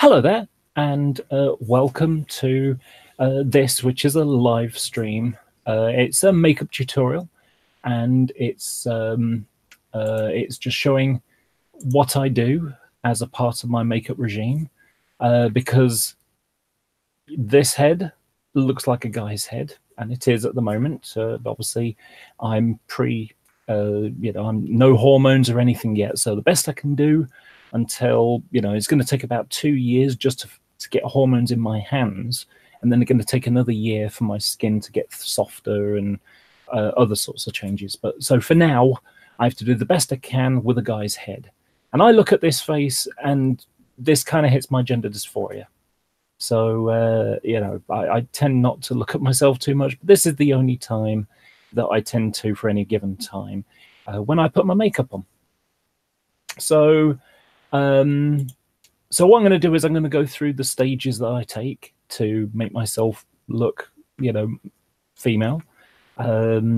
Hello there, and welcome to this, which is a live stream. It's a makeup tutorial, and it's just showing what I do as a part of my makeup regime, because this head looks like a guy's head, and it is at the moment. Obviously, I'm I'm no hormones or anything yet, so the best I can do until, it's going to take about 2 years just to get hormones in my hands, and then it's going to take another year for my skin to get softer and other sorts of changes. But so for now, I have to do the best I can with a guy's head. And I look at this face, and this kind of hits my gender dysphoria. So, I tend not to look at myself too much, but this is the only time that I tend to, for any given time, when I put my makeup on. So what I'm going to do is I'm going to go through the stages that I take to make myself look, female. I'll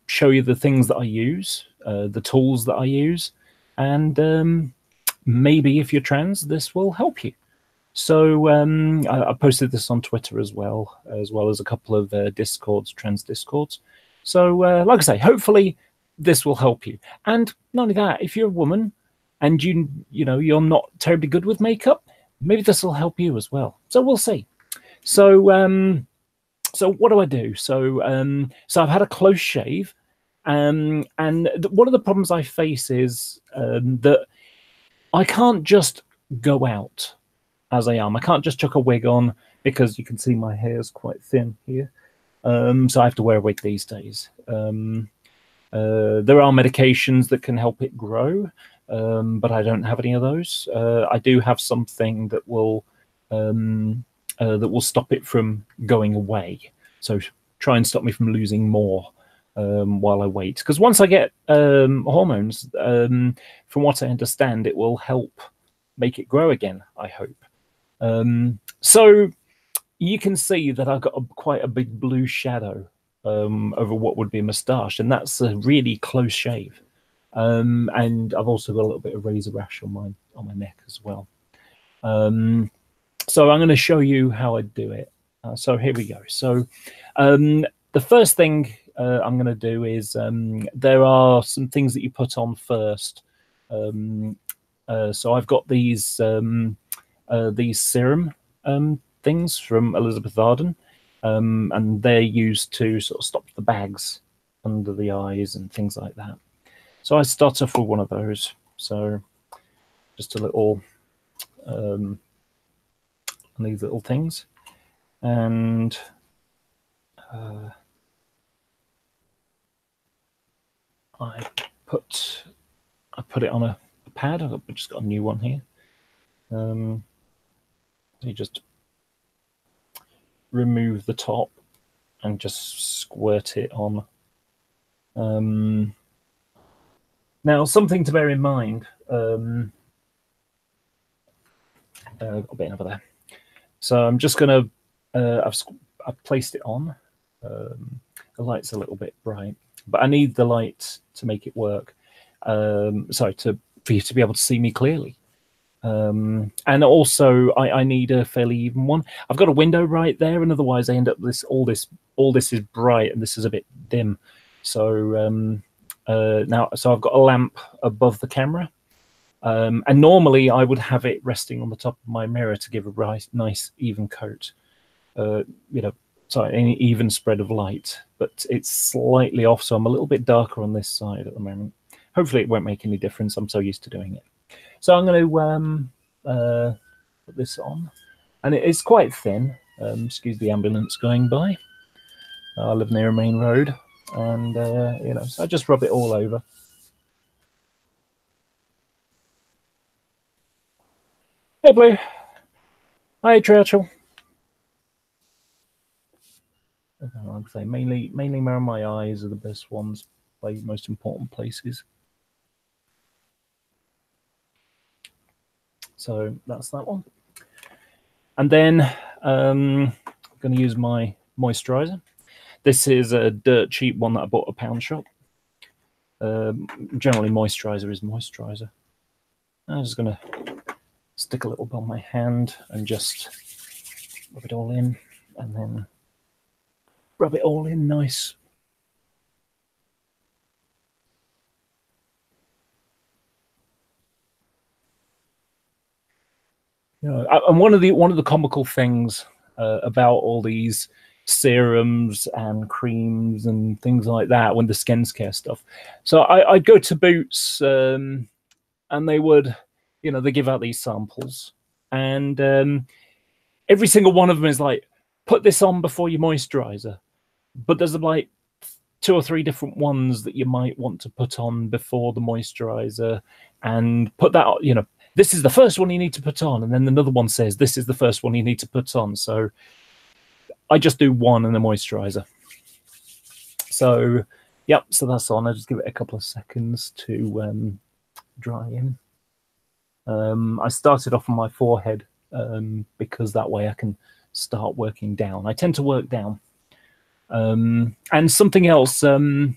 show you the things that I use, the tools that I use, and maybe if you're trans, this will help you. So I posted this on Twitter as well as a couple of Discords, trans Discords. So like I say, hopefully this will help you. And not only that, if you're a woman and you're not terribly good with makeup, maybe this will help you as well. So we'll see. So what do I do? So I've had a close shave, and one of the problems I face is that I can't just go out as I am. I can't just chuck a wig on, because you can see my hair is quite thin here. So I have to wear a wig these days. There are medications that can help it grow, but I don't have any of those. I do have something that will stop it from going away. So try and stop me from losing more while I wait. Because once I get hormones, from what I understand, it will help make it grow again, I hope. So you can see that I've got quite a big blue shadow over what would be a moustache, and that's a really close shave. And I've also got a little bit of razor rash on my neck as well. So I'm going to show you how I do it. So here we go. So the first thing I'm going to do is there are some things that you put on first. So I've got these serum things from Elizabeth Arden. And they're used to sort of stop the bags under the eyes and things like that. So I start off with one of those. So just a little, these little things, and I put it on a pad. I've just got a new one here. You just remove the top and just squirt it on. Now, something to bear in mind. I've got a bit over there. So I'm just going to, I've placed it on. The light's a little bit bright, but I need the light to make it work. For you to be able to see me clearly. And also I need a fairly even one. I've got a window right there, and otherwise I end up all this is bright and this is a bit dim. So so I've got a lamp above the camera, and normally I would have it resting on the top of my mirror to give a nice even coat, an even spread of light. But it's slightly off, so I'm a little bit darker on this side at the moment. Hopefully it won't make any difference. I'm so used to doing it. So I'm going to put this on, and it is quite thin. Excuse the ambulance going by. I live near a main road, and so I just rub it all over. Hey, Blue. Hi, Churchill. I'd say mainly around my eyes are the best ones, like most important places. So that's that one. And then I'm going to use my moisturizer. This is a dirt cheap one that I bought at a pound shop. Generally, moisturizer is moisturizer. I'm just going to stick a little bit on my hand and just rub it all in, and then rub it all in nice. You know, and one of the comical things about all these serums and creams and things like that, when the skin care stuff. So I'd go to Boots, and they would, you know, they give out these samples, and every single one of them is like, put this on before your moisturizer. But there's like 2 or 3 different ones that you might want to put on before the moisturizer, and put that, you know, this is the first one you need to put on, and then another one says this is the first one you need to put on. So I just do one and a moisturizer. So yep, so that's on. I just give it a couple of seconds to dry in. I started off on my forehead because that way I can start working down. I tend to work down. And something else, the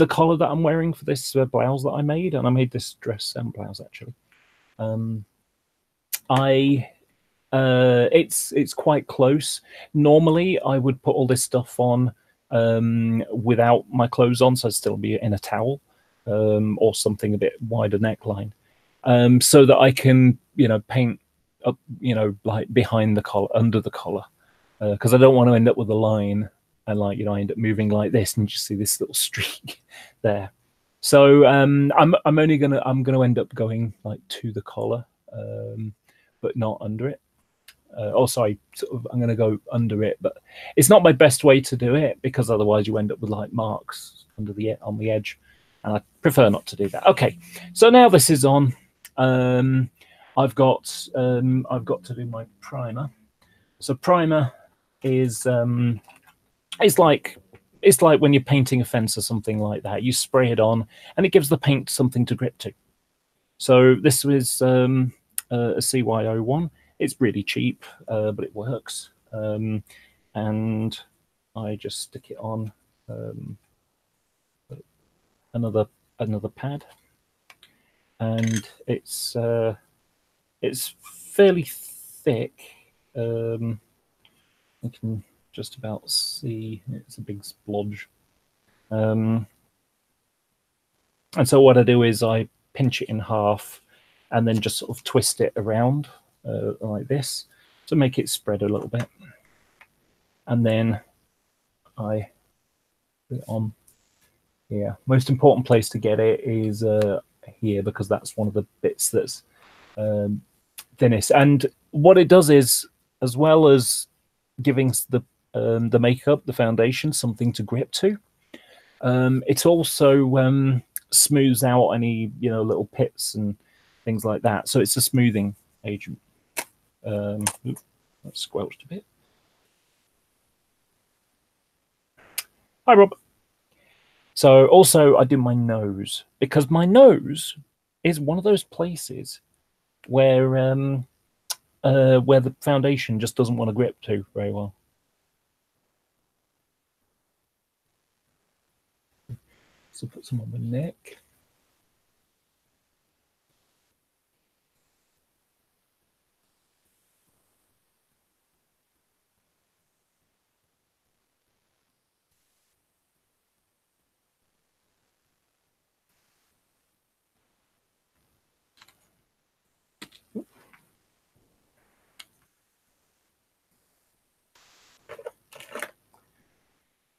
collar that I'm wearing for this blouse that I made, and I made this dress and blouse actually. It's quite close. Normally, I would put all this stuff on without my clothes on, so I'd still be in a towel or something a bit wider neckline, so that I can, you know, paint up, you know, like behind the collar, under the collar, because I don't want to end up with a line and, like, you know, I end up moving like this and you just see this little streak there. So I'm gonna end up going like to the collar, but not under it. Oh, sorry, I'm going to go under it, but it's not my best way to do it because otherwise you end up with like marks on the edge, and I prefer not to do that. Okay, so now this is on. I've got to do my primer. So primer is it's like when you're painting a fence or something like that. You spray it on, and it gives the paint something to grip to. So this was a CY01. It's really cheap, but it works. And I just stick it on another pad, and it's fairly thick. You can just about see it's a big splodge. And so what I do is I pinch it in half and then just sort of twist it around like this to make it spread a little bit. And then I put it on here. Most important place to get it is here, because that's one of the bits that's thinnest. And what it does is, as well as giving the makeup, the foundation, something to grip to, it also smooths out any, you know, little pits and things like that. So it's a smoothing agent. That squelched a bit. Hi, Rob. So also I do my nose, because my nose is one of those places where the foundation just doesn't want to grip to very well. So put some on the neck.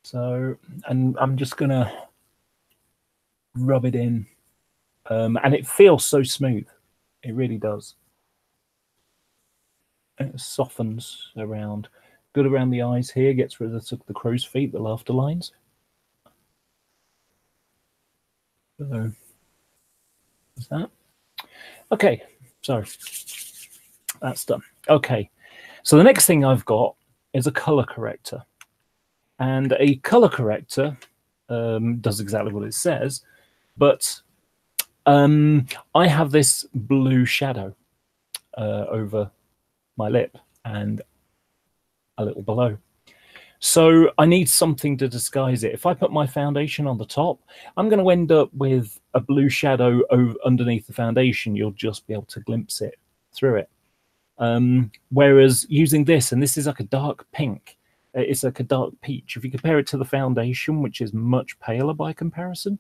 So, and I'm just gonna rub it in, and it feels so smooth. It really does. It softens around, good around the eyes here, gets rid of the crow's feet, the laughter lines. So, is that okay? So that's done. Okay, so the next thing I've got is a color corrector, and a color corrector does exactly what it says, but I have this blue shadow over my lip and a little below. So I need something to disguise it. If I put my foundation on the top, I'm going to end up with a blue shadow underneath the foundation. You'll just be able to glimpse it through it. Whereas using this, and this is like a dark pink, it's like a dark peach. If you compare it to the foundation, which is much paler by comparison.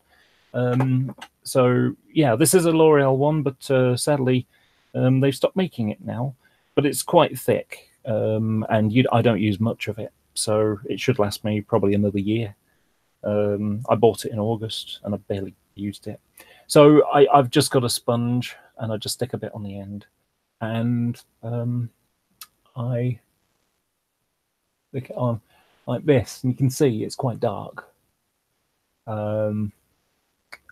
So yeah, this is a L'Oreal one, but sadly, they've stopped making it now. But it's quite thick, and I don't use much of it, so it should last me probably another year. I bought it in August, and I barely used it. So I've just got a sponge, and I just stick a bit on the end, and I stick it on like this, and you can see it's quite dark. And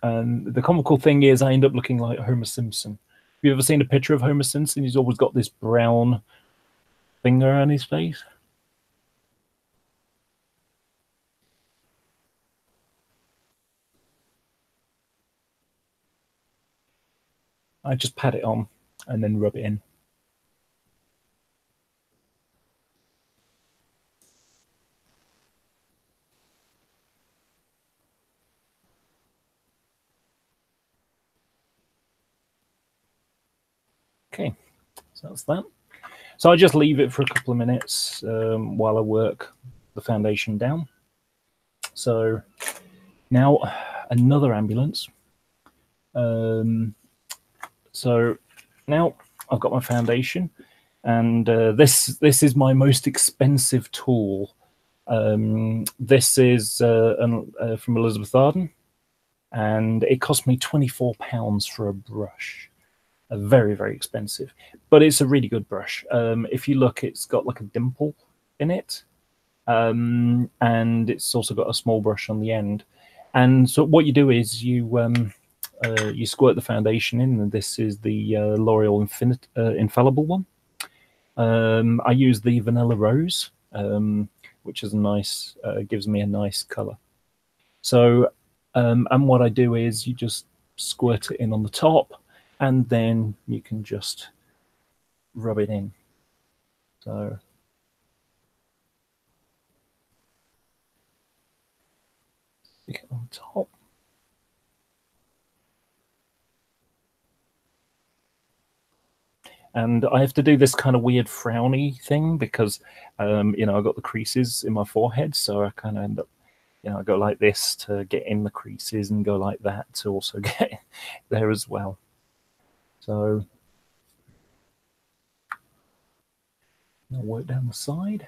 the comical thing is, I end up looking like Homer Simpson. Have you ever seen a picture of Homer Simpson? He's always got this brown finger on his face. I just pat it on and then rub it in. Okay, so that's that. So I just leave it for a couple of minutes while I work the foundation down. So now another ambulance. So now I've got my foundation, and this is my most expensive tool. This is from Elizabeth Arden, and it cost me £24 for a brush. Very, very expensive, but it's a really good brush. If you look, it's got like a dimple in it, and it's also got a small brush on the end. And so what you do is you squirt the foundation in, and this is the L'Oreal Infallible one. I use the Vanilla Rose, which is a nice, gives me a nice color. So, and what I do is you just squirt it in on the top, and then you can just rub it in. So stick it on top. And I have to do this kind of weird frowny thing because, you know, I've got the creases in my forehead, so I kind of end up, you know, I go like this to get in the creases and go like that to also get there as well. So I'll work down the side.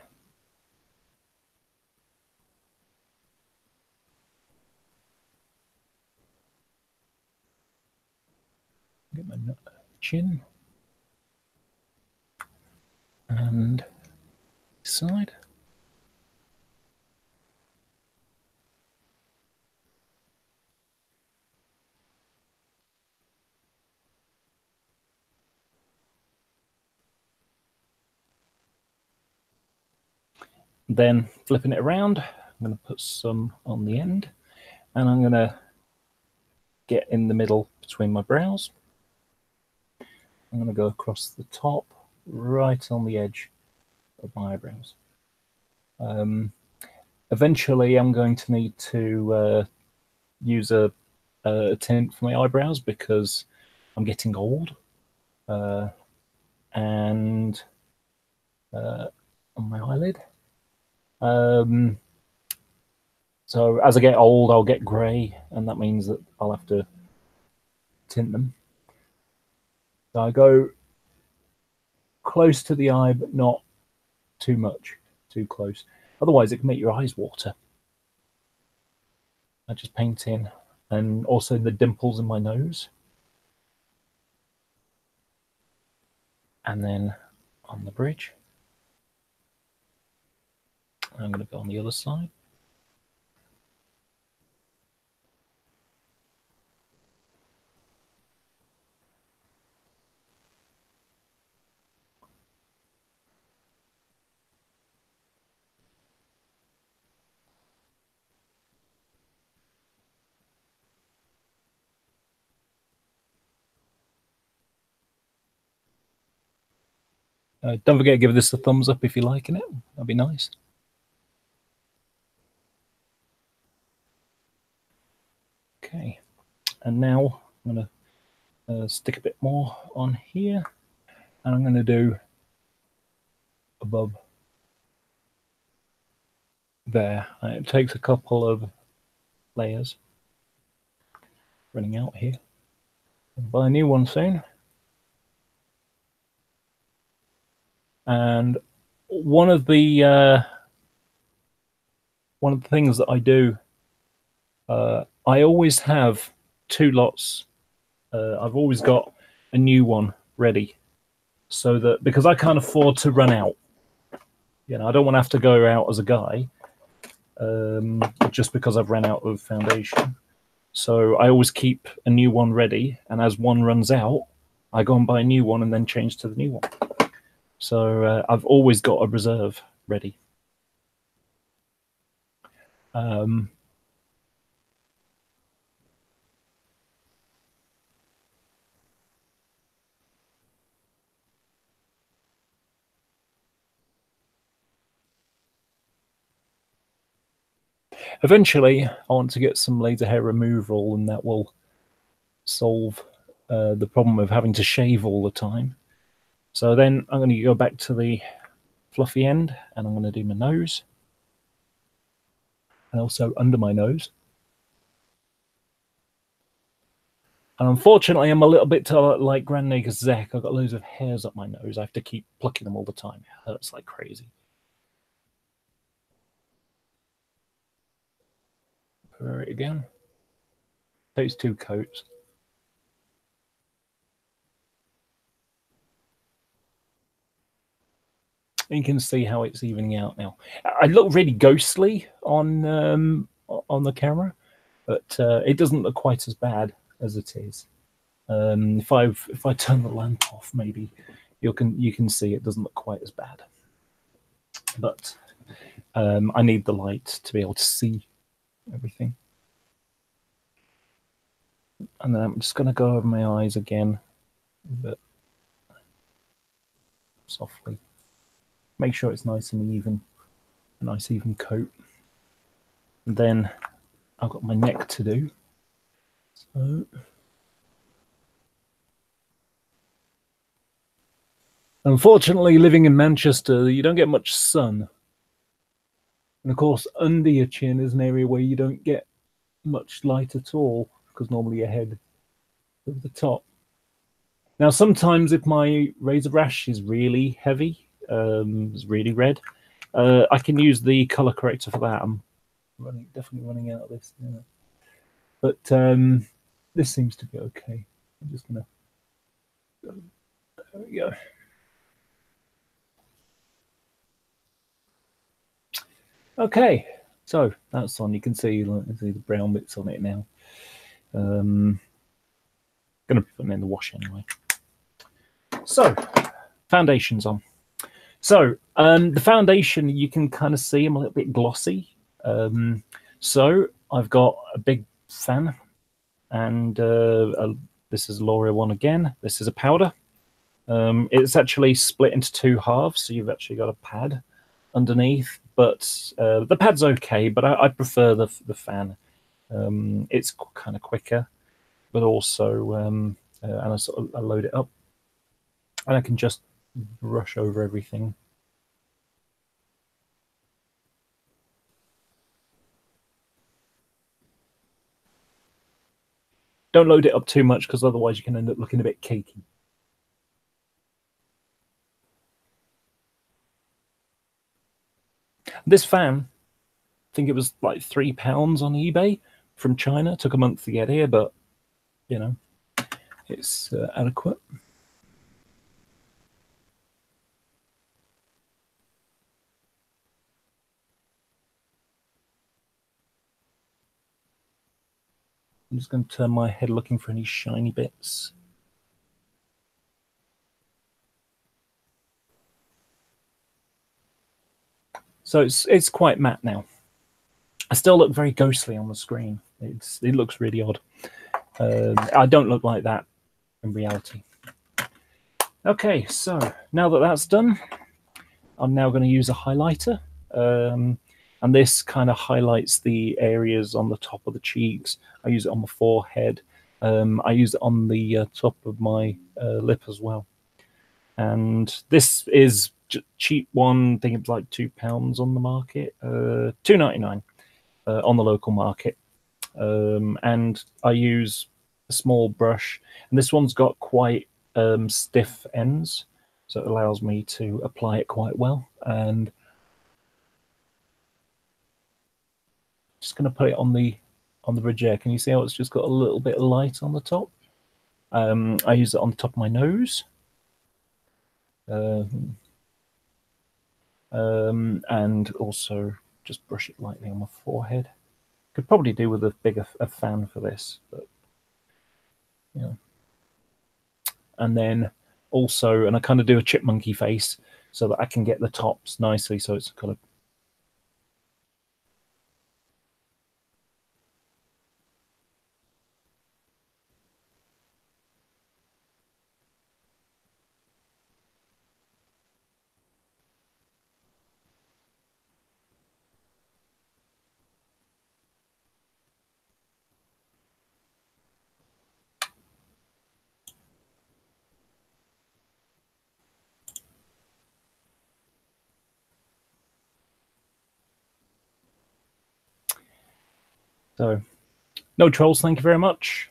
Get my chin and side. Then flipping it around, I'm going to put some on the end, and I'm going to get in the middle between my brows. I'm going to go across the top, right on the edge of my eyebrows. Eventually, I'm going to need to use a tint for my eyebrows because I'm getting old, and on my eyelid. So as I get old, I'll get grey, and that means that I'll have to tint them. So I go close to the eye, but not too much, too close. Otherwise, it can make your eyes water. I just paint in, and also the dimples in my nose. And then on the bridge. I'm going to go on the other side. Don't forget to give this a thumbs up if you're liking it. That'd be nice. Okay, and now I'm going to stick a bit more on here, and I'm going to do above there. It takes a couple of layers. Running out here. I'll buy a new one soon. And one of the things that I do, I always have two lots. I've always got a new one ready, so that because I can't afford to run out. You know, I don't want to have to go out as a guy just because I've run out of foundation. So I always keep a new one ready, and as one runs out, I go and buy a new one and then change to the new one. So I've always got a reserve ready. Eventually, I want to get some laser hair removal, and that will solve the problem of having to shave all the time. So then I'm going to go back to the fluffy end, and I'm going to do my nose, and also under my nose. And unfortunately, I'm a little bit like Grandnigger Zek. I've got loads of hairs up my nose. I have to keep plucking them all the time. It hurts like crazy. Pour it again. Takes 2 coats. And you can see how it's evening out now. I look really ghostly on the camera, but it doesn't look quite as bad as it is. If I turn the lamp off, maybe you can see it doesn't look quite as bad. But I need the light to be able to see everything. And then I'm just going to go over my eyes again, but softly. Make sure it's nice and even, a nice even coat. And then I've got my neck to do. So unfortunately, living in Manchester, you don't get much sun. And of course, under your chin is an area where you don't get much light at all, because normally your head is over the top. Now, sometimes if my razor brush is really heavy, it's really red, I can use the color corrector for that. I'm definitely running out of this. Yeah. But this seems to be okay. I'm just gonna. There we go. Okay, so that's on. You can see the brown bits on it now. Going to put them in the wash anyway. So, foundation's on. So, the foundation, you can kind of see I'm a little bit glossy. So, I've got a big fan, and this is L'Oreal one again. This is a powder. It's actually split into 2 halves, so you've actually got a pad underneath, but the pad's okay, but I prefer the fan. It's kind of quicker, but also and I load it up, and I can just brush over everything. Don't load it up too much, because otherwise you can end up looking a bit cakey. This fan, I think it was like £3 on eBay from China. It took a month to get here, but you know, it's adequate. I'm just going to turn my head looking for any shiny bits. So it's quite matte now. I still look very ghostly on the screen. It looks really odd. I don't look like that in reality. Okay, so now that that's done, I'm now going to use a highlighter. And this kind of highlights the areas on the top of the cheeks. I use it on the forehead. I use it on the top of my lip as well. And this is cheap one. I think it's like £2 on the market, £2.99 on the local market. And I use a small brush, and this one's got quite stiff ends, so it allows me to apply it quite well. And just going to put it on the ridge here. Can you see how it's just got a little bit of light on the top? I use it on the top of my nose. And also just brush it lightly on my forehead. Could probably do with a bigger fan for this, but yeah. And then also, and I kind of do a chipmunky face so that I can get the tops nicely, so it's kind of so. No trolls, thank you very much.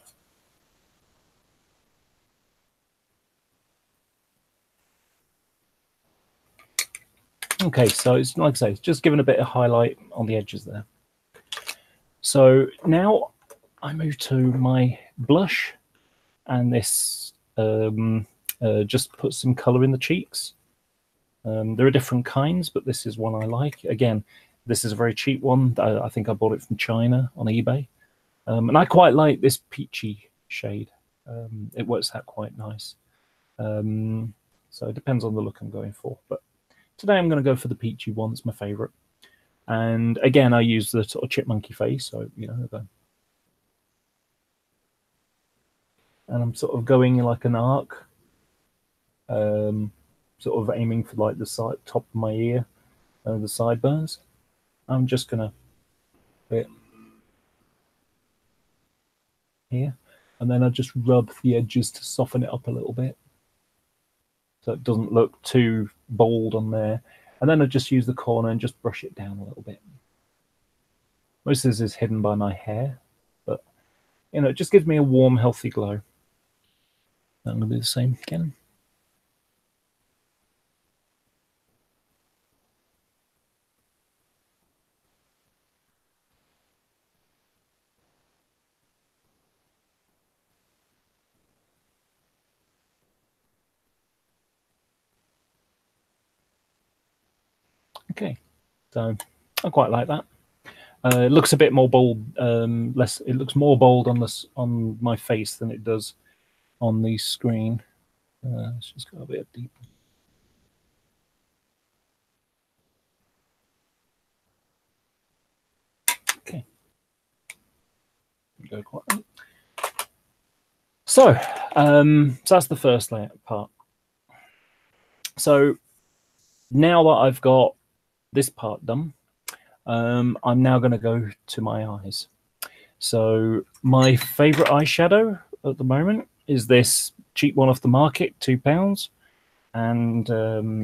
Okay, so it's like I say, it's just giving a bit of highlight on the edges there. So now I move to my blush, and this just puts some color in the cheeks. There are different kinds, but this is one I like. Again, this is a very cheap one. I think I bought it from China on eBay. And I quite like this peachy shade. It works out quite nice. So it depends on the look I'm going for. But today I'm going to go for the peachy one. It's my favorite. And again, I use the sort of chipmunky face. So, you know, and I'm sort of going like an arc, sort of aiming for like the side, top of my ear, the sideburns. I'm just going to put it here. And then I just rub the edges to soften it up a little bit, so it doesn't look too bold on there. And then I just use the corner and just brush it down a little bit. Most of this is hidden by my hair, but you know, it just gives me a warm, healthy glow. I'm going to do the same again. Okay, so I quite like that. It looks a bit more bold, less. It looks more bold on this on my face than it does on the screen. It's just got a bit deep. Okay, go quite. So, so that's the first layout part. So now that I've got this part done, I'm now going to go to my eyes. So my favorite eyeshadow at the moment is this cheap one off the market, £2, and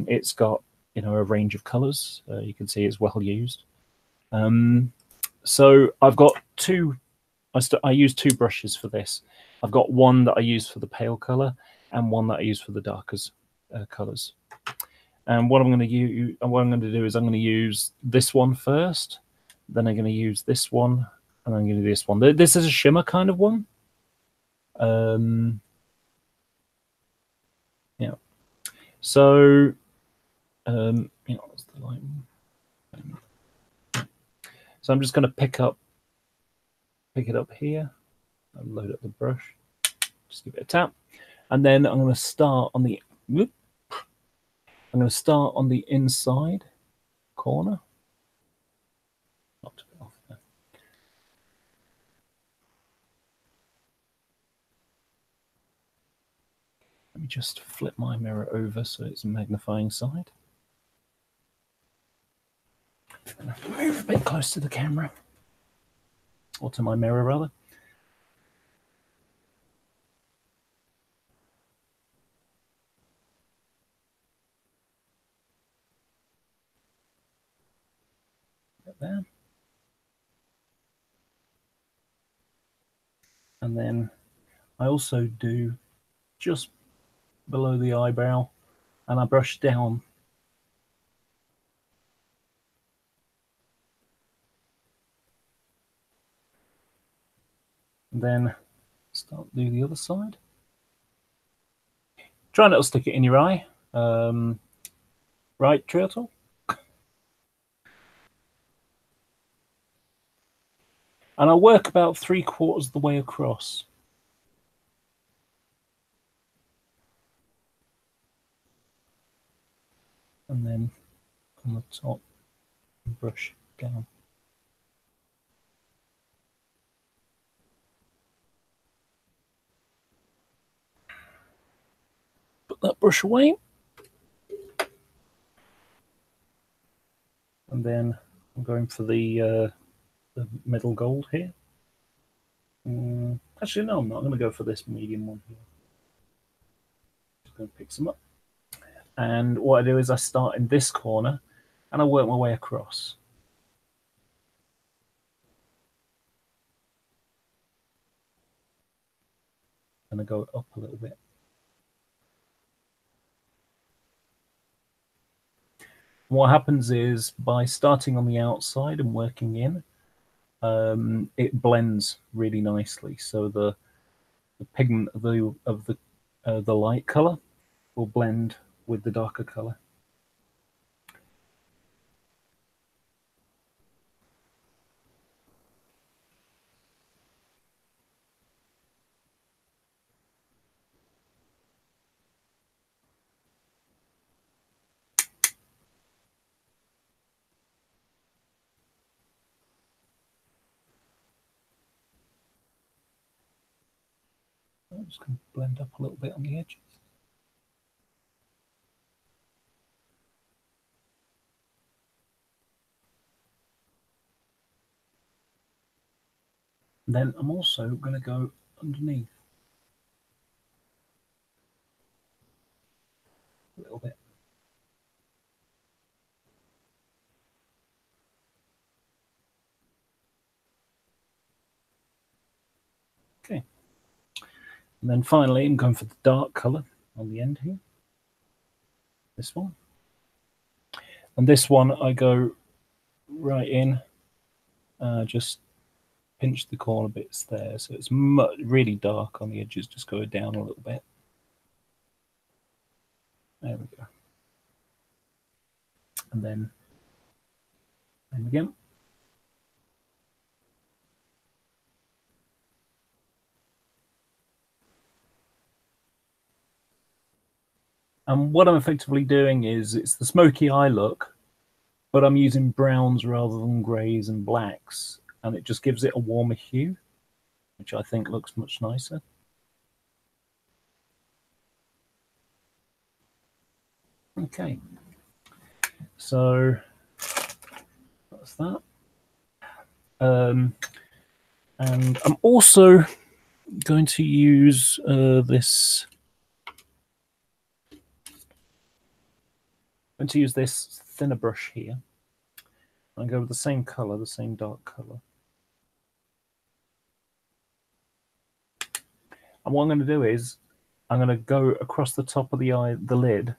it's got, you know, a range of colors. You can see it's well used. So I've got two. I use two brushes for this. I've got one that I use for the pale color and one that I use for the darker colors. And what I'm going to do is I'm going to use this one first, then I'm going to use this one, and I'm going to do this one. This is a shimmer kind of one. Yeah. So, you know, what's the light? So I'm just going to pick it up here. I'll load up the brush. Just give it a tap, and then I'm going to start on the. I'm going to start on the inside corner. Knocked a bit off there. Let me just flip my mirror over so it's a magnifying side. Move bit close to the camera, or to my mirror rather. There. And then I also do just below the eyebrow, and I brush down. And then start to do the other side. Try not to stick it in your eye. Right, Turtle? And I'll work about 3/4 of the way across. And then on the top, brush down. Put that brush away. And then I'm going for the middle gold here. Actually, no, I'm not. I'm going to go for this medium one here. Just going to pick some up. And what I do is I start in this corner and I work my way across. And I go up a little bit. What happens is, by starting on the outside and working in, it blends really nicely. So the pigment of the light color will blend with the darker color. I'm just going to blend up a little bit on the edges. Then I'm also going to go underneath a little bit. Okay. And then finally, I'm going for the dark color on the end here. This one. And this one, I go right in, just pinch the corner bits there. So it's really dark on the edges, just go down a little bit. There we go. And then again. And what I'm effectively doing is, it's the smoky eye look, but I'm using browns rather than greys and blacks, and it just gives it a warmer hue, which I think looks much nicer. Okay, so that's that. And I'm also going to use this. I'm going to use this thinner brush here. I go with the same color, the same dark color. And what I'm going to do is, I'm going to go across the top of the eye, the lid,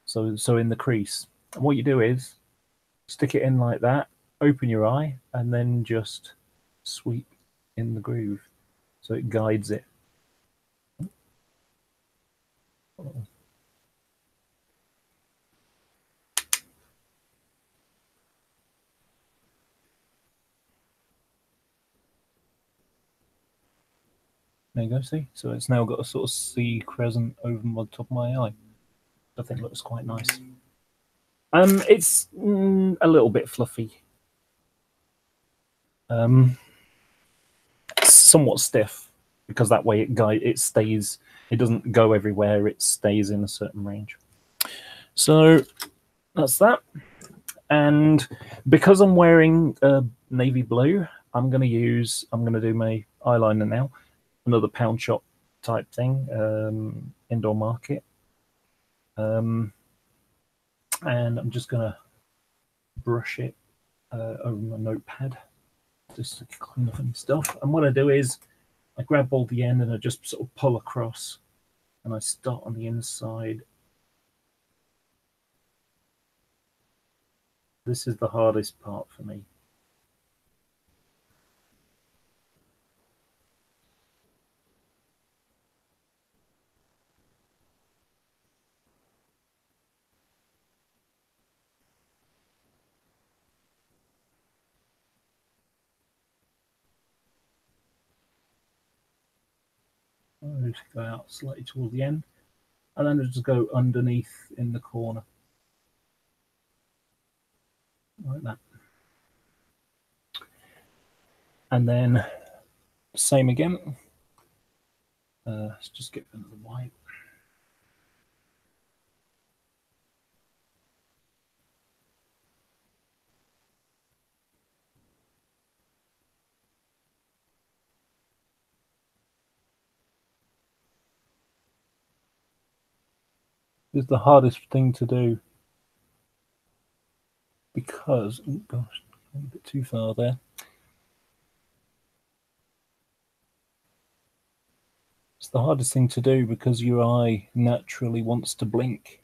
so in the crease. And what you do is, stick it in like that, open your eye, and then just sweep in the groove, so it guides it. There you go, see? So it's now got a sort of C crescent over the top of my eye. I think looks quite nice. It's a little bit fluffy. It's somewhat stiff, because that way it stays, it doesn't go everywhere, it stays in a certain range. So that's that. And because I'm wearing navy blue, I'm going to do my eyeliner now, another pound shop type thing, indoor market. And I'm just going to brush it over my notepad just to clean off any stuff. And what I do is I grab all the end and I just sort of pull across, and I start on the inside. This is the hardest part for me. I just go out slightly toward the end, and then I just go underneath in the corner, like that. And then same again. Let's just get another white. This is the hardest thing to do because, oh gosh, a bit too far there. It's the hardest thing to do because your eye naturally wants to blink.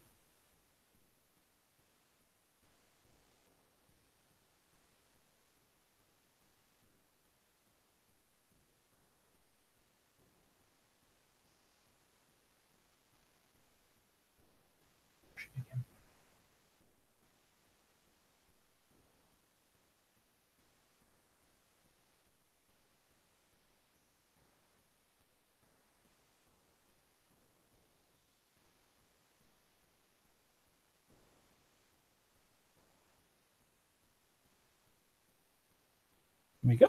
There we go.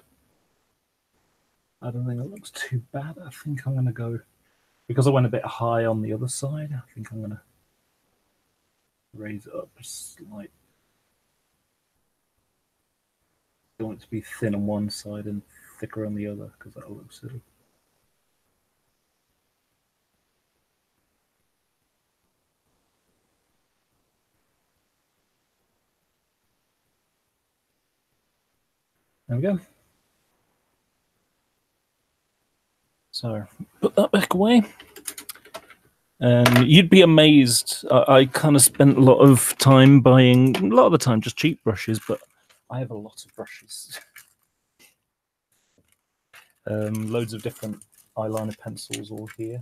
I don't think that looks too bad. I think I'm going to go, because I went a bit high on the other side, I think I'm going to raise it up a slight. I want it to be thin on one side and thicker on the other, because that'll look silly. There we go. So put that back away. You'd be amazed. I kind of spent a lot of time buying, a lot of the time, just cheap brushes, but I have a lot of brushes. Loads of different eyeliner pencils all here.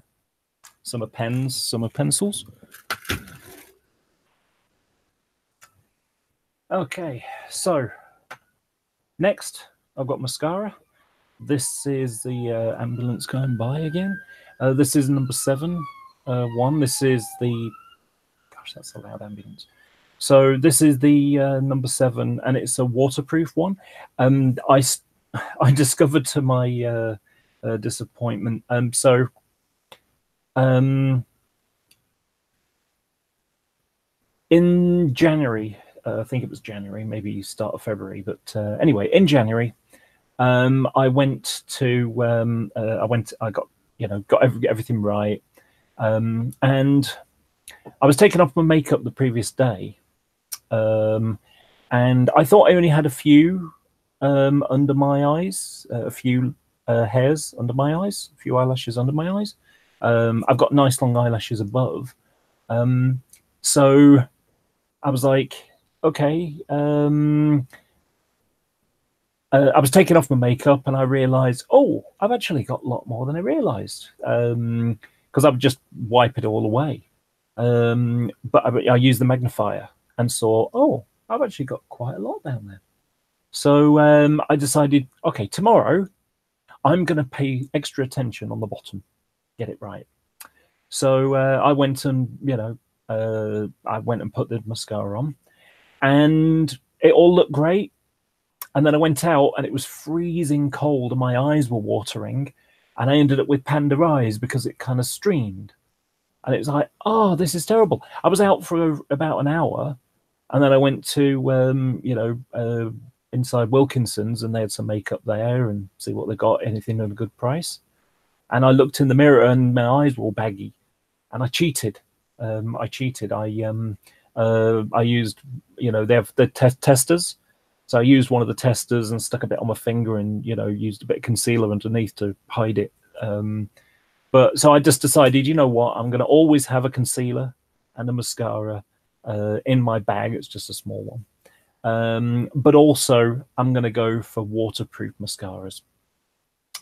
Some are pens, some are pencils. Okay, so next I've got mascara. This is the ambulance going by again. This is number 7. One. This is the, gosh, that's a loud ambulance. So this is the number 7, and it's a waterproof one. I discovered to my disappointment. In January, I think it was January, maybe start of February, but anyway, in January, I went to I got everything right, and I was taking off my makeup the previous day, and I thought I only had a few under my eyes, a few hairs under my eyes, a few eyelashes under my eyes. I've got nice long eyelashes above, so I was like, okay. I was taking off my makeup and I realized, oh, I've actually got a lot more than I realized, because I would just wipe it all away. But I used the magnifier and saw, oh, I've actually got quite a lot down there. So I decided, okay, tomorrow I'm going to pay extra attention on the bottom, get it right. So I went and, I went and put the mascara on, and it all looked great. And then I went out and it was freezing cold and my eyes were watering, and I ended up with panda eyes because it kind of streamed. And it was like, oh, this is terrible. I was out for about an hour, And then I went to, inside Wilkinson's, and they had some makeup there and see what they got, anything at a good price. And I looked in the mirror and my eyes were all baggy, and I cheated. I cheated. I used, they have the testers. So I used one of the testers and stuck a bit on my finger and, used a bit of concealer underneath to hide it. But so I just decided, you know what, I'm going to always have a concealer and a mascara in my bag. It's just a small one. But also, I'm going to go for waterproof mascaras,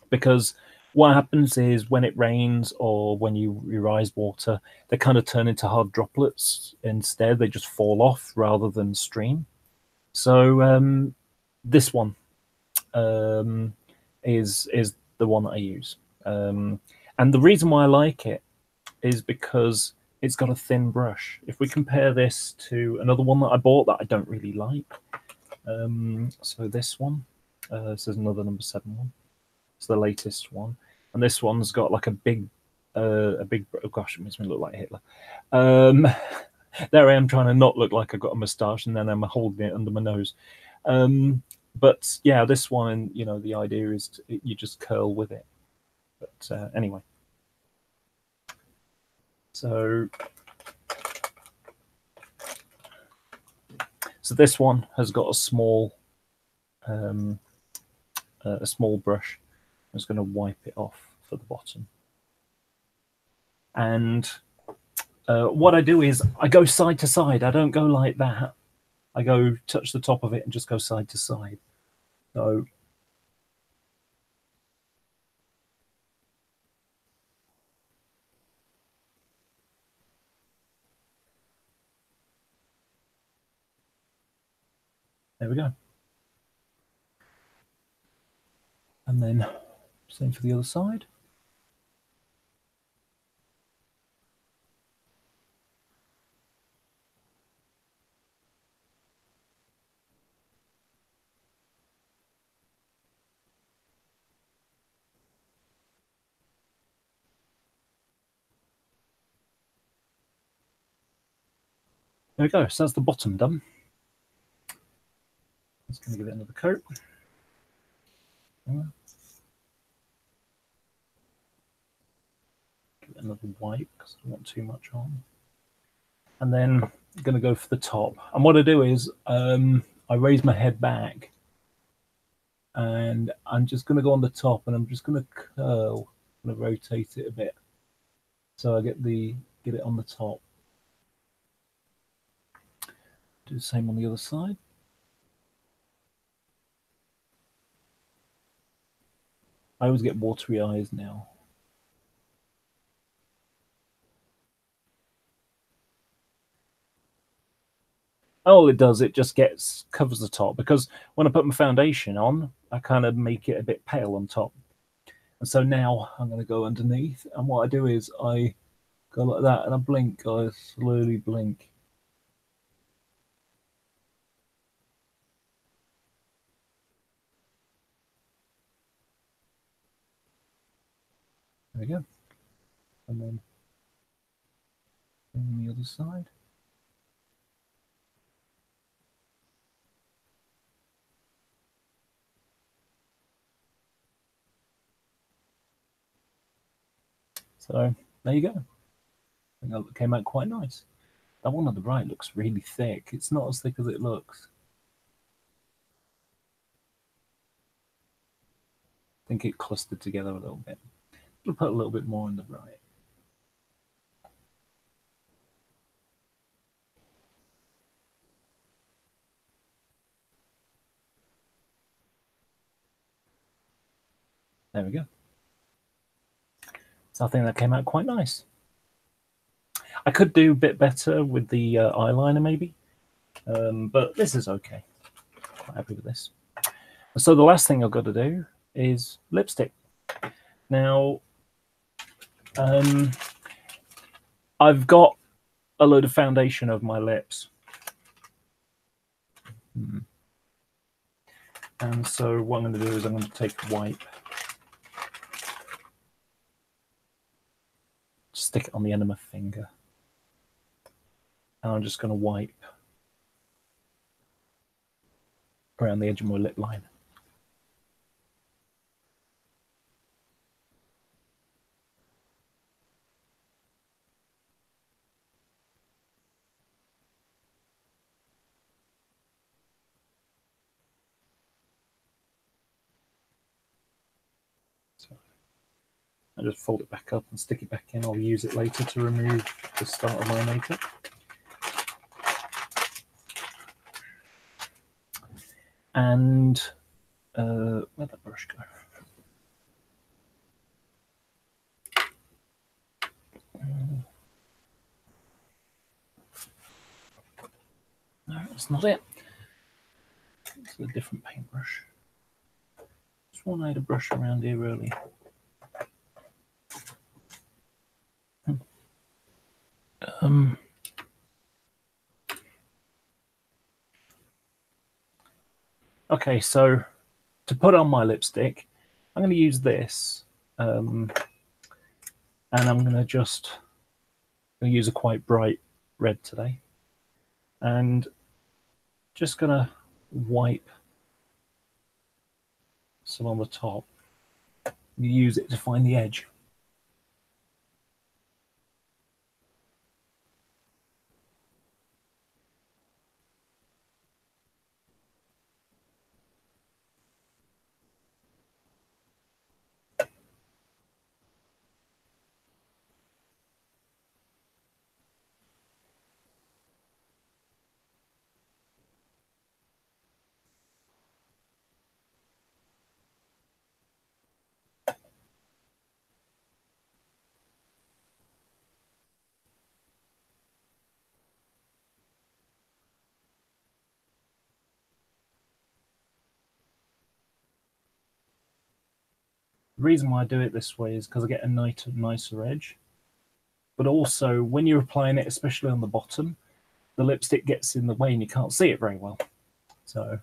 because what happens is when it rains or when your eyes water, they kind of turn into hard droplets instead. They just fall off rather than stream. So this one is the one that I use. And the reason why I like it is because it's got a thin brush. If we compare this to another one that I bought that I don't really like, so this one, this is another number 7 one. It's the latest one, and this one's got like a big. Oh gosh, it makes me look like Hitler. There I am trying to not look like I've got a moustache, and then I'm holding it under my nose. But yeah, this one, the idea is you just curl with it. But anyway, so this one has got a small brush. I'm just going to wipe it off for the bottom. And what I do is I go side to side. I don't go like that. I go touch the top of it and just go side to side. So there we go. And then same for the other side. There we go. So that's the bottom done. Just going to give it another coat. Give it another wipe because I don't want too much on. And then I'm going to go for the top. And what I do is I raise my head back, and I'm just going to go on the top, and I'm just going to curl. I'm going to rotate it a bit so I get it on the top. Do the same on the other side. I always get watery eyes now. All it does, it just covers the top, because when I put my foundation on, I kind of make it a bit pale on top. And so now I'm going to go underneath, and what I do is I go like that, and I blink. I slowly blink. There we go. And then on the other side. So there you go. I think that came out quite nice. That one on the right looks really thick. It's not as thick as it looks. I think it clustered together a little bit. We'll put a little bit more on the right. There we go. So I think that came out quite nice. I could do a bit better with the eyeliner maybe, but this is okay. Quite happy with this. So the last thing I've got to do is lipstick. Now, I've got a load of foundation over my lips. And so what I'm going to do is I'm going to take a wipe, stick it on the end of my finger, and I'm just going to wipe around the edge of my lip line. So I just fold it back up and stick it back in. I'll use it later to remove the start of my makeup. And where'd that brush go? No, that's not it. It's a different paintbrush. Sworn I had a brush around here earlier. Okay, so to put on my lipstick, I'm going to use this, and I'm going to use a quite bright red today, and just going to wipe some on the top. You use it to find the edge. The reason why I do it this way is because I get a nicer edge. But also, when you're applying it, especially on the bottom, the lipstick gets in the way and you can't see it very well. So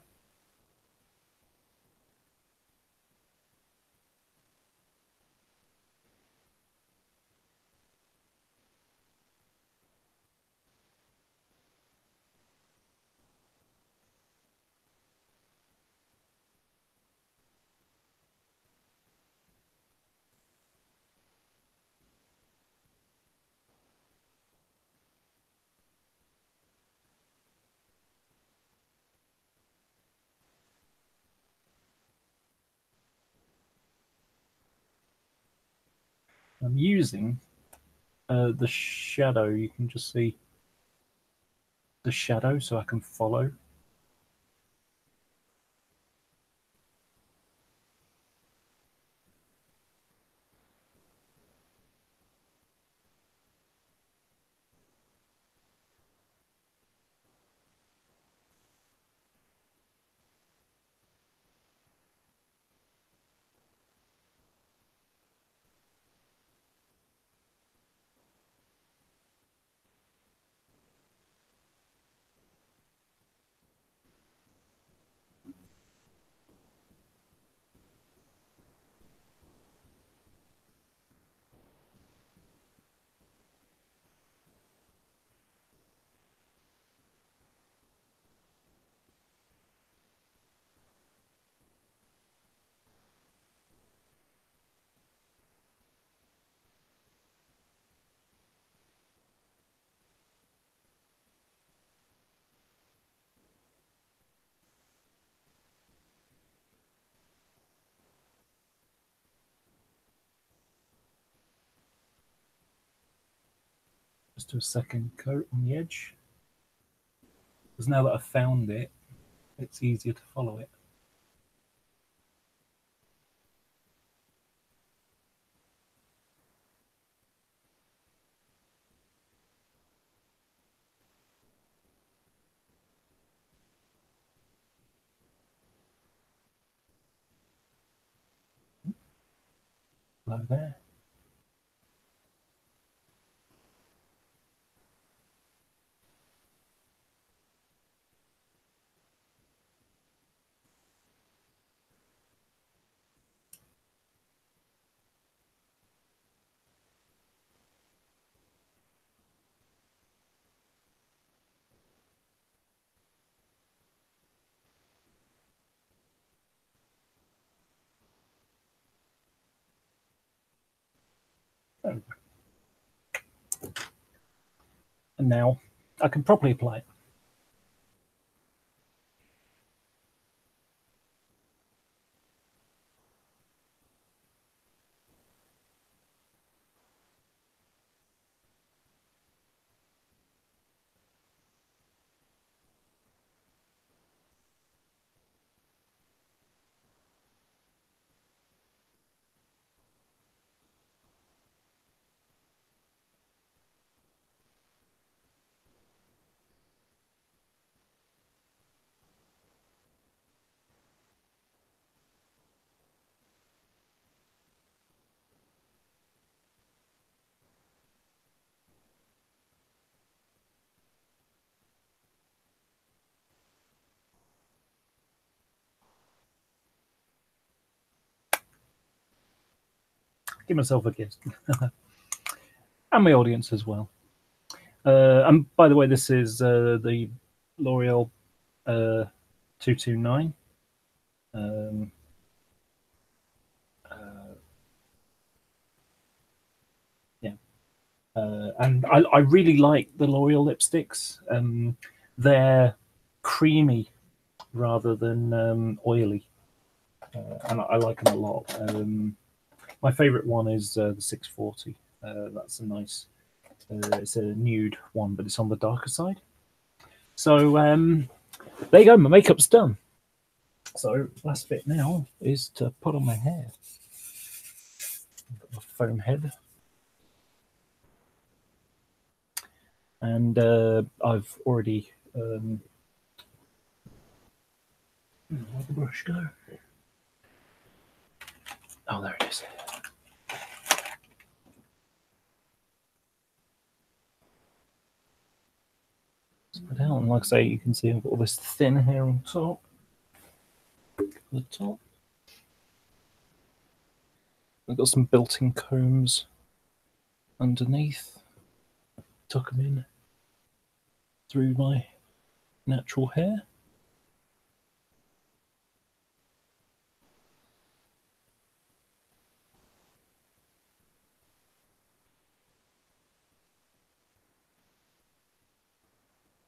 I'm using the shadow. You can just see the shadow so I can follow. Just do a second coat on the edge. Because now that I've found it, it's easier to follow it. Below there. And now I can properly apply it. Give myself a kiss. And my audience as well. And by the way, this is the L'Oreal 229. Yeah. And I really like the L'Oreal lipsticks. They're creamy rather than oily. And I like them a lot. My favorite one is the 640. That's a nice, it's a nude one, but it's on the darker side. So there you go, my makeup's done. So last bit now is to put on my hair. I've got my foam head. And I've already, where'd the brush go? Oh, there it is. Put out, and like I say, you can see I've got all this thin hair on top. The top. I've got some built-in combs underneath. Tuck them in through my natural hair.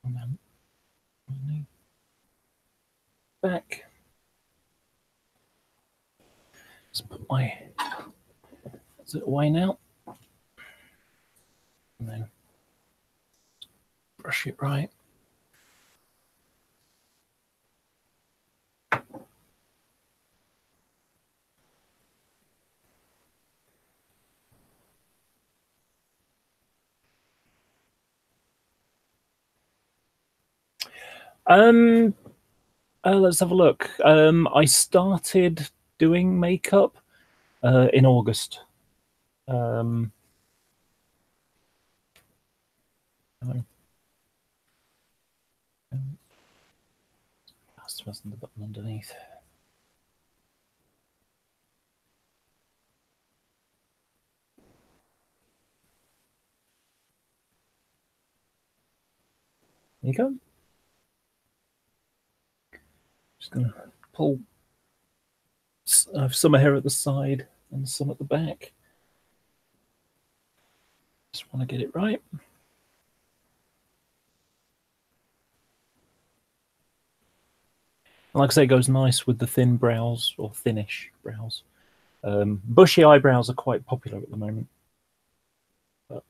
And then back. Just put my zit away now. And then brush it right. Let's have a look. I started doing makeup in August. That's pressing the button underneath. There you go. Just gonna pull. I have some hair at the side and some at the back. Just want to get it right. And like I say, it goes nice with the thin brows or thinnish brows. Bushy eyebrows are quite popular at the moment. But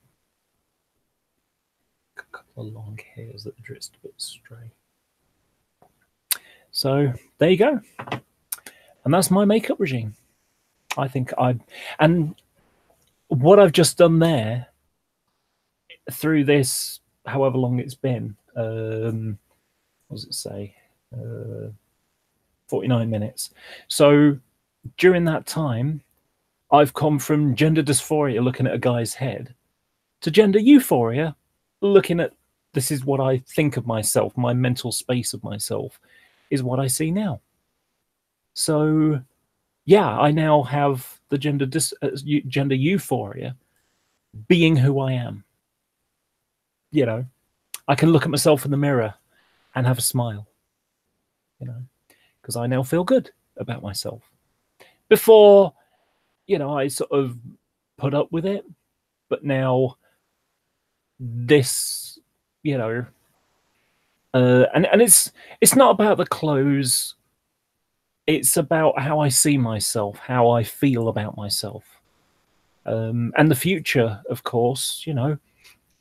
a couple of long hairs that are just a bit stray. So there you go. And that's my makeup regime. I think and what I've just done there through this, however long it's been, what does it say? 49 minutes. So during that time, I've come from gender dysphoria, looking at a guy's head, to gender euphoria, looking at this is what I think of myself, my mental space of myself is what I see now. So yeah, I now have the gender euphoria being who I am. You know, I can look at myself in the mirror and have a smile, you know, because I now feel good about myself. Before, you know, I sort of put up with it. but now this, you know, and it's not about the clothes. It's about how I see myself, how I feel about myself, and the future. Of course, you know,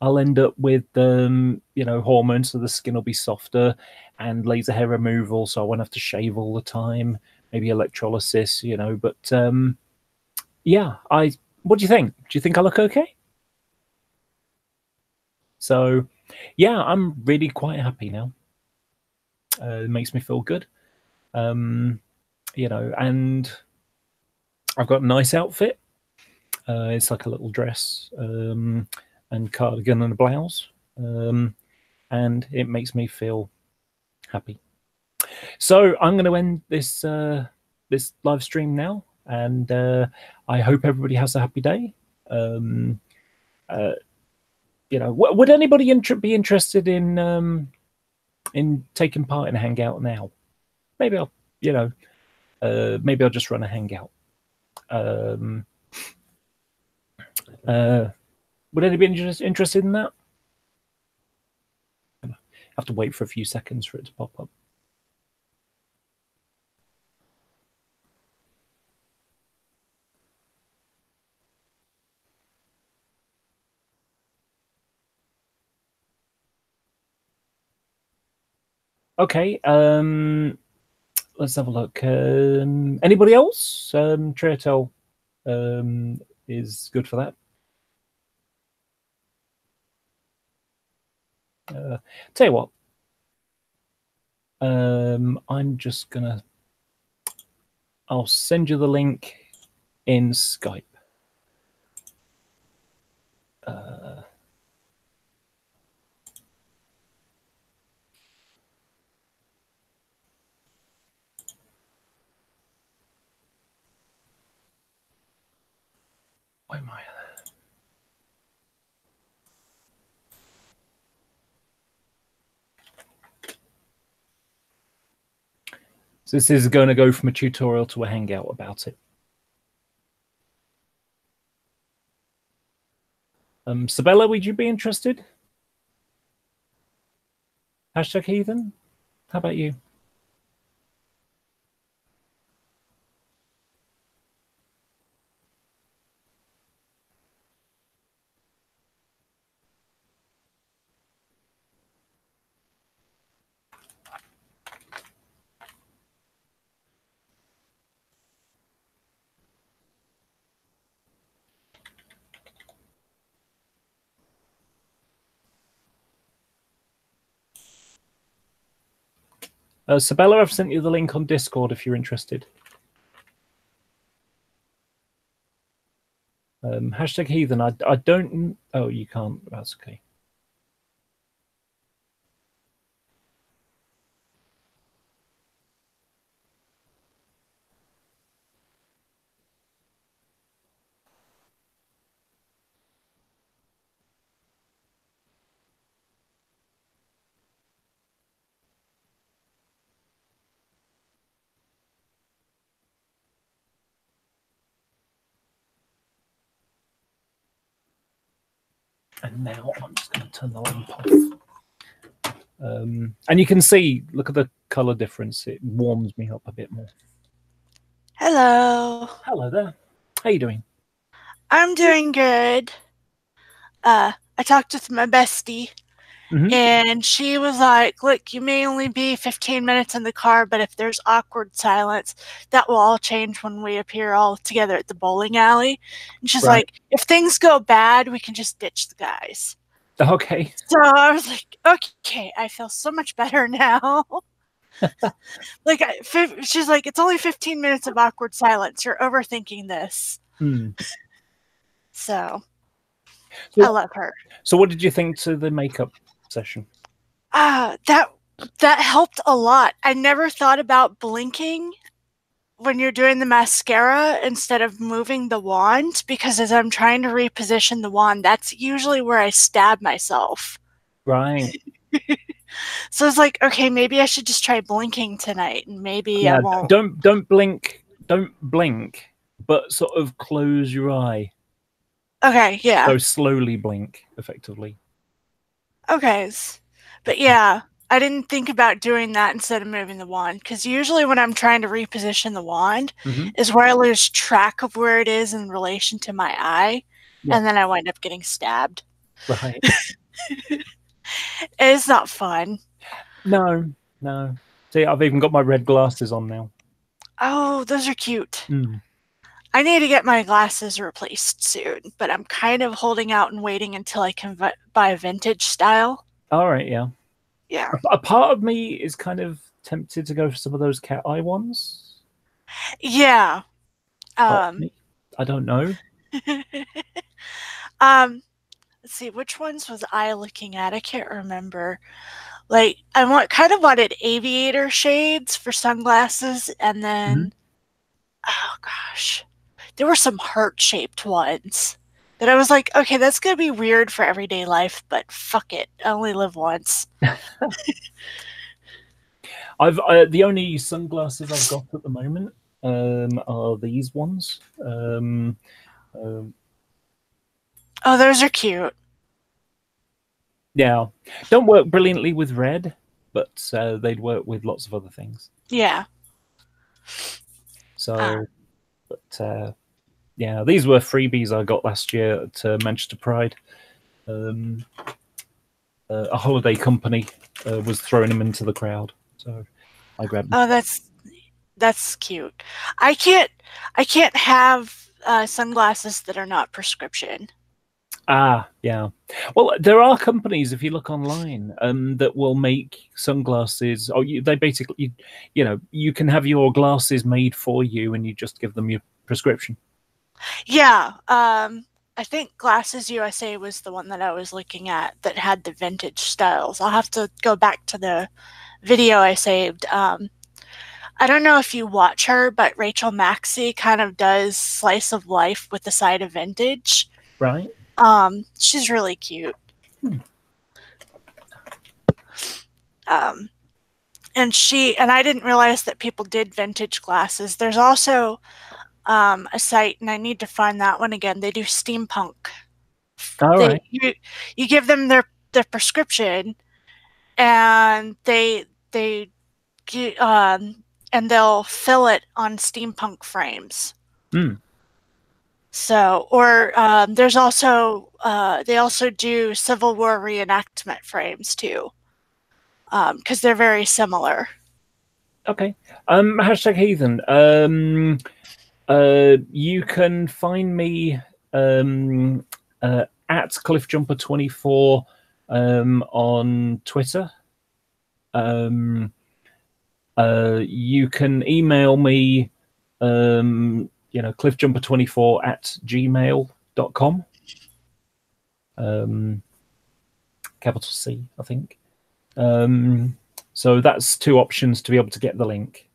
I'll end up with you know, hormones, so the skin will be softer, and laser hair removal, so I won't have to shave all the time. Maybe electrolysis, you know. But yeah, I. What do you think? Do you think I look okay? So, yeah, I'm really quite happy now. It makes me feel good. You know, and I've got a nice outfit. It's like a little dress and cardigan and a blouse, and it makes me feel happy. So I'm going to end this this live stream now, and I hope everybody has a happy day. You know, would anybody be interested in taking part in a hangout now? Maybe I'll, you know, maybe I'll just run a hangout. Would anybody be interested in that? I have to wait for a few seconds for it to pop up. Okay, let's have a look. Anybody else? Triatel is good for that. Tell you what, I'm just gonna. I'll send you the link in Skype. Where am I? So this is going to go from a tutorial to a hangout about it. Sabella, would you be interested? Hashtag Heathen. How about you? Sabella, I've sent you the link on Discord if you're interested. Hashtag Heathen. I don't. Oh, you can't. That's okay. And now I'm just going to turn the lamp off. And you can see, look at the color difference. It warms me up a bit more. Hello. Hello there. How you doing? I'm doing good. I talked with my bestie, and she was like, look, you may only be 15 minutes in the car, but if there's awkward silence, that will all change when we appear all together at the bowling alley. And she's like, if things go bad, we can just ditch the guys. Okay. So I was like, okay, I feel so much better now. Like, she's like, it's only 15 minutes of awkward silence. You're overthinking this. So I love her. So what did you think to the makeup session? That helped a lot. I never thought about blinking when you're doing the mascara instead of moving the wand, because as I'm trying to reposition the wand, that's usually where I stab myself. Right. So it's like, okay, maybe I should just try blinking tonight, and maybe I won't. Don't blink, but sort of close your eye. Okay, yeah. So slowly blink, effectively. Okay. But yeah, I didn't think about doing that instead of moving the wand, because usually when I'm trying to reposition the wand is where I lose track of where it is in relation to my eye, and then I wind up getting stabbed. Right. It's not fun. No, no. See, I've even got my red glasses on now. Oh, those are cute. I need to get my glasses replaced soon, but I'm kind of holding out and waiting until I can buy a vintage style. All right, yeah. Yeah. A part of me is kind of tempted to go for some of those cat eye ones. Yeah. I don't know. Let's see, which ones was I looking at? I can't remember. Like, kind of wanted aviator shades for sunglasses, and then oh gosh, there were some heart-shaped ones that I was like, okay, that's gonna be weird for everyday life, but fuck it, I only live once. The only sunglasses I've got at the moment are these ones. Oh, those are cute. Yeah, don't work brilliantly with red, but they'd work with lots of other things. Yeah. So, but yeah, these were freebies I got last year at Manchester Pride. A holiday company was throwing them into the crowd, so I grabbed them. Oh, that's cute. I can't have sunglasses that are not prescription. Ah, yeah. Well, there are companies, if you look online, that will make sunglasses. Oh, they basically, you can have your glasses made for you, and you just give them your prescription. Yeah. I think Glasses USA was the one that I was looking at that had the vintage styles. I'll have to go back to the video I saved. I don't know if you watch her, but Rachel Maxey kind of does slice of life with the side of vintage. Right. She's really cute. And I didn't realize that people did vintage glasses. There's also a site, and I need to find that one again. They do steampunk. All right. You give them their prescription, and and they'll fill it on steampunk frames. So, or there's also they also do Civil War reenactment frames too, because they're very similar. Okay. Hashtag Heathen. You can find me at CliffJumper24 on Twitter. You can email me, cliffjumper24@gmail.com. Capital C, I think. So that's two options to be able to get the link.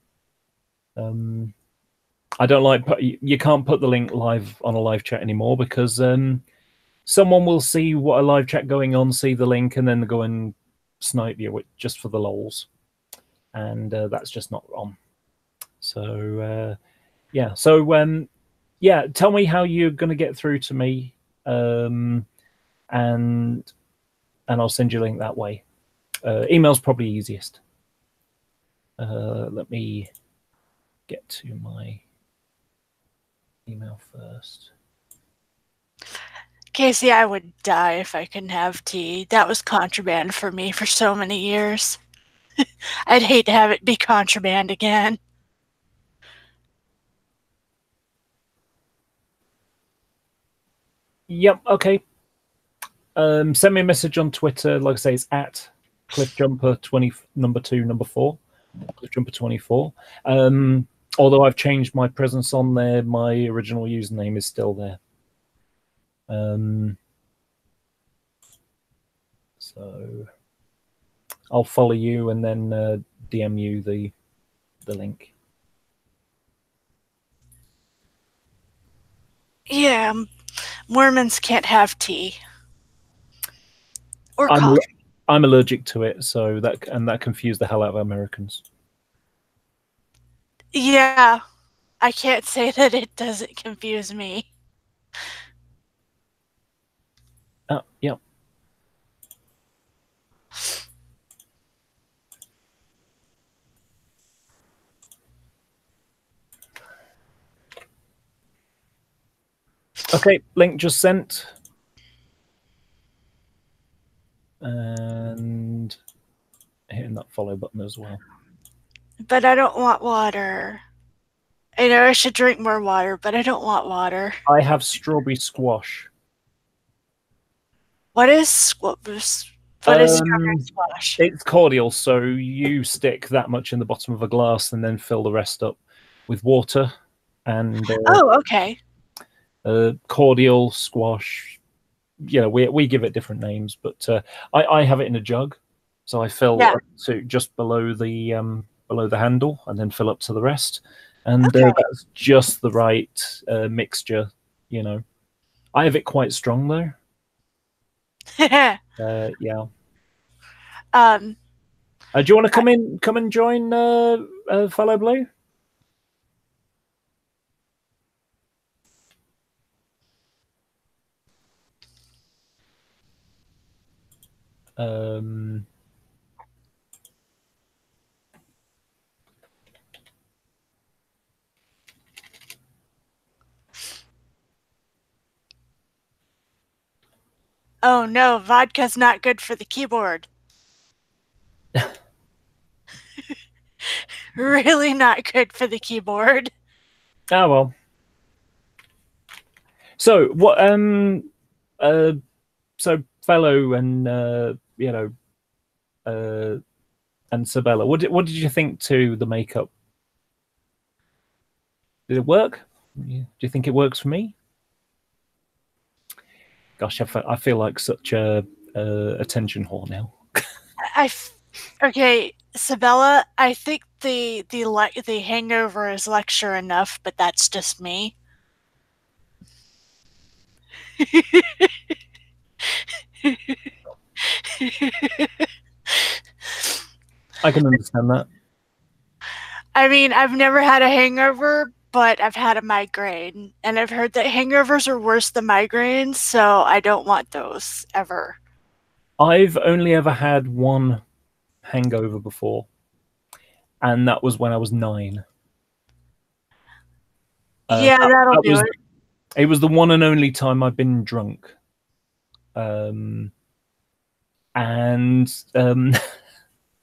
I don't like you can't put the link live on a live chat anymore, because someone will see what a live chat going on, see the link, and then go and snipe you just for the lols, and that's just not wrong. So yeah, so yeah, tell me how you're going to get through to me, and I'll send you a link that way. Email's probably easiest. Let me get to my email first. Casey, I would die if I couldn't have tea. That was contraband for me for so many years. I'd hate to have it be contraband again. Yep, okay. Send me a message on Twitter. Like I say, it's at CliffJumper4. CliffJumper24. Although I've changed my presence on there, my original username is still there. So I'll follow you and then DM you the link. Yeah, Mormons can't have tea or coffee. I'm allergic to it, so that confused the hell out of Americans. Yeah, I can't say that it doesn't confuse me. Oh, yeah. Okay, link just sent. And hitting that follow button as well. But I don't want water. I know I should drink more water, but I don't want water. I have strawberry squash. What is strawberry squash? It's cordial, so you stick that much in the bottom of a glass and then fill the rest up with water. And oh, okay. Cordial, squash. You know, we give it different names, but I have it in a jug, so I fill up to just below the handle and then fill up to the rest, and that's just the right mixture. You know, I have it quite strong though. Yeah. Do you want to come and join fellow Blue? Oh no, vodka's not good for the keyboard. Really not good for the keyboard. Oh well. So what? So fellow and and Sabella, what did you think to the makeup? Did it work? Do you think it works for me? Gosh, I feel like such a attention whore now. Okay, Sabella, I think the hangover is lecture enough, but that's just me. I can understand that. I mean, I've never had a hangover, but I've had a migraine, and I've heard that hangovers are worse than migraines, so I don't want those ever. I've only ever had one hangover before, and that was when I was 9. Yeah, that'll do it. It was the one and only time I've been drunk. And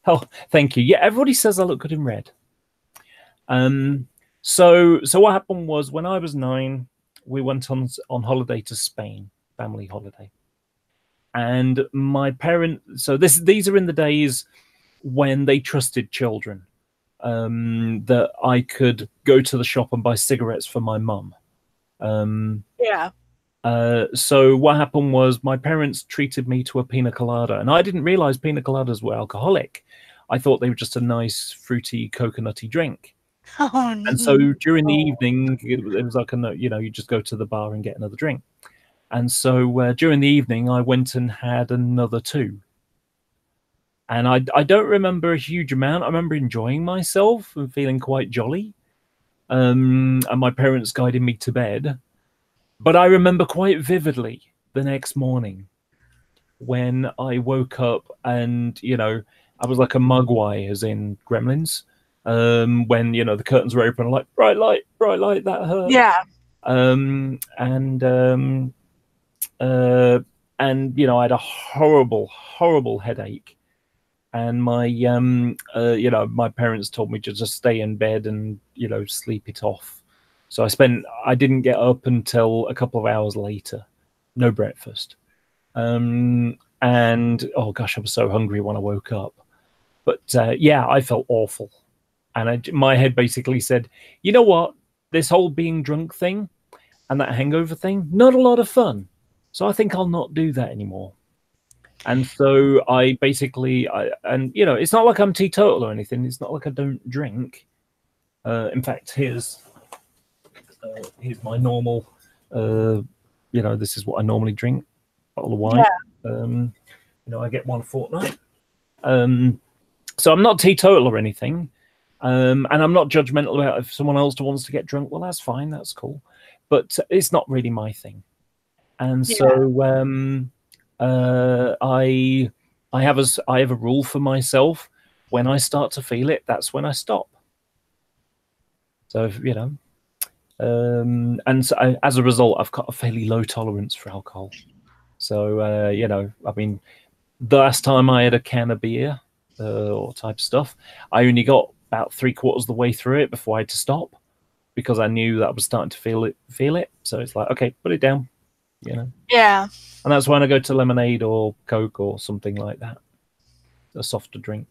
oh, thank you. Yeah, everybody says I look good in red. So what happened was when I was 9, we went on holiday to Spain, family holiday. And my parents, so these are in the days when they trusted children, that I could go to the shop and buy cigarettes for my mum. Yeah. So what happened was my parents treated me to a pina colada, and I didn't realize pina coladas were alcoholic. I thought they were just a nice fruity coconutty drink. Oh, and so during the evening, it was like you just go to the bar and get another drink. And so during the evening, I went and had another 2. And I don't remember a huge amount. I remember enjoying myself and feeling quite jolly. And my parents guided me to bed. But I remember quite vividly the next morning when I woke up and, I was like a mugwai, as in Gremlins. When, the curtains were open, I'm like, bright light, that hurt. Yeah. And I had a horrible, horrible headache. And my, my parents told me to just stay in bed and, sleep it off. So I didn't get up until a couple of hours later. No breakfast. And, oh gosh, I was so hungry when I woke up. But yeah, I felt awful. And my head basically said, you know what? This whole being drunk thing and that hangover thing, not a lot of fun. So I think I'll not do that anymore. And so I basically, it's not like I'm teetotal or anything. It's not like I don't drink. In fact, here's my normal, this is what I normally drink, bottle of wine. Yeah. I get one a fortnight. So I'm not teetotal or anything. And I'm not judgmental about if someone else wants to get drunk. Well, that's fine. That's cool. But it's not really my thing. And so I I have a rule for myself. When I start to feel it, that's when I stop. So you know, and so as a result, I've got a fairly low tolerance for alcohol. So you know, I mean, the last time I had a can of beer or type stuff, I only got about 3/4 of the way through it before I had to stop because I knew that I was starting to feel it. So it's like, okay, put it down, you know. Yeah. And that's when I go to lemonade or Coke or something like that, a softer drink.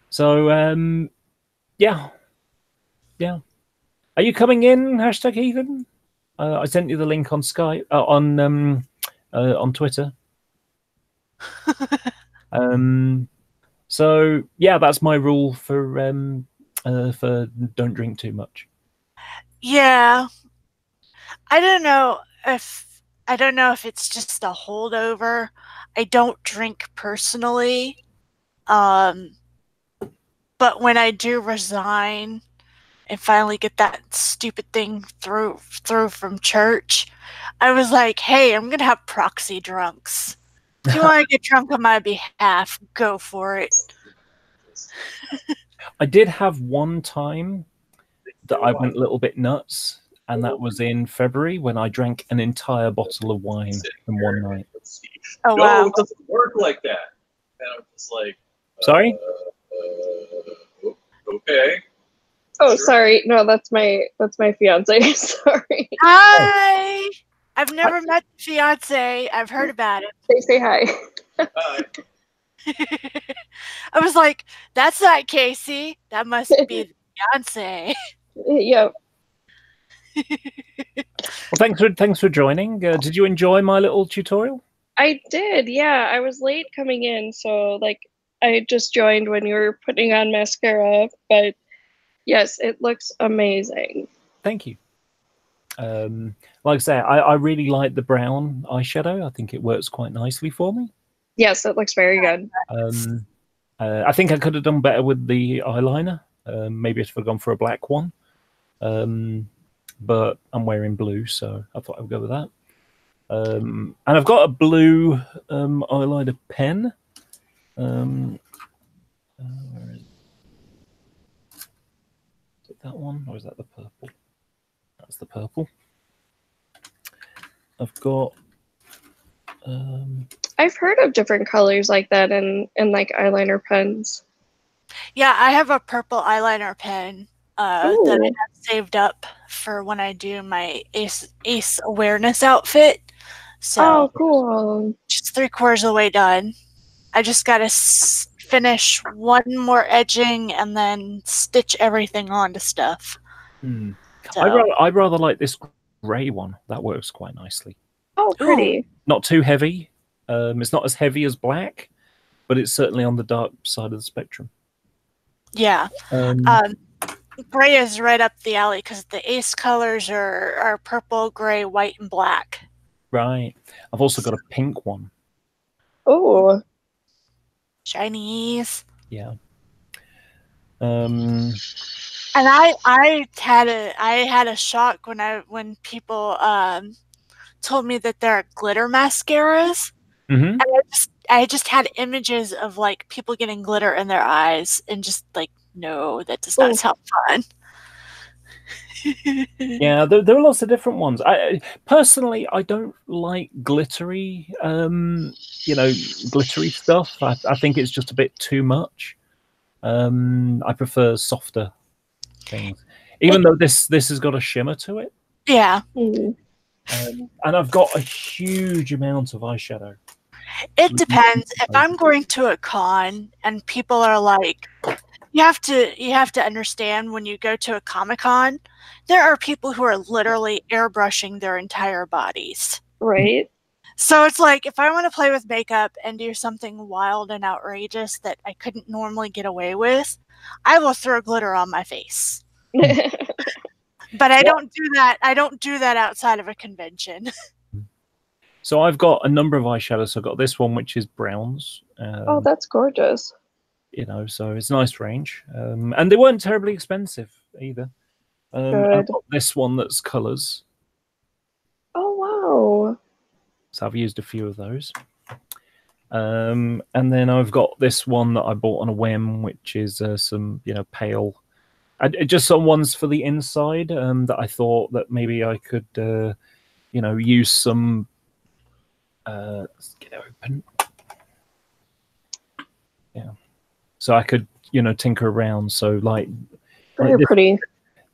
So yeah, yeah. Are you coming in? Hashtag Heathen. I sent you the link on Skype on Twitter. So yeah, that's my rule for don't drink too much. Yeah. I don't know if it's just a holdover. I don't drink personally. But when I do resign and finally get that stupid thing through from church, I was like, hey, I'm gonna have proxy drunks. If you want to get drunk on my behalf, go for it. I did have one time that I went a little bit nuts, and that was in February when I drank an entire bottle of wine in one night. Oh wow! No, it doesn't work like that. And I'm just like, sorry. Okay. Oh, sure. Sorry. No, that's my fiance. Sorry. Hi. I've never met the fiance. I've heard about it. Say hi. Hi. I was like, that's not Casey. That must be the fiance. Yep. Well, thanks for joining. Did you enjoy my little tutorial? I did. Yeah, I was late coming in, so like I just joined when you were putting on mascara, but yes, it looks amazing. Thank you. Like I say, I really like the brown eyeshadow. I think it works quite nicely for me. Yes, it looks very good. I think I could have done better with the eyeliner. Maybe I should have gone for a black one. But I'm wearing blue, so I thought I would go with that. And I've got a blue eyeliner pen. Where is it? Is it that one, or is that the purple? That's the purple. I've got. I've heard of different colors like that in like eyeliner pens. Yeah, I have a purple eyeliner pen that I have saved up for when I do my ace awareness outfit. So, oh, cool! Just 3/4 of the way done. I just gotta finish one more edging and then stitch everything onto stuff. So. I'd rather like this gray one. That works quite nicely. Oh, pretty. Ooh. Not too heavy. It's not as heavy as black, but it's certainly on the dark side of the spectrum. Yeah. Gray is right up the alley because the ace colors are purple, gray, white, and black. Right. I've also got a pink one. Oh. Chinese. Yeah. And I had a shock when people told me that there are glitter mascaras. Mm-hmm. And I just had images of like people getting glitter in their eyes and just like, no, that does not sound fun. Yeah, there are lots of different ones. I personally, I don't like glittery, glittery stuff. I think it's just a bit too much. I prefer softer things, even though this has got a shimmer to it. Yeah. And I've got a huge amount of eyeshadow. It depends. If I'm going to a con and people are like, you have to understand when you go to a Comic-Con, there are people who are literally airbrushing their entire bodies. Right. So it's like, if I want to play with makeup and do something wild and outrageous that I couldn't normally get away with, I will throw glitter on my face. But I don't do that. I don't do that outside of a convention. So I've got a number of eyeshadows. So I've got this one, which is browns. Oh, that's gorgeous. So it's a nice range. And they weren't terribly expensive either. I've got this one that's colours. Oh, wow. So I've used a few of those. And then I've got this one that I bought on a whim, which is some, pale. Just some ones for the inside that I thought that maybe I could, use some. Let's get it open. Yeah. So I could, tinker around. So Very pretty.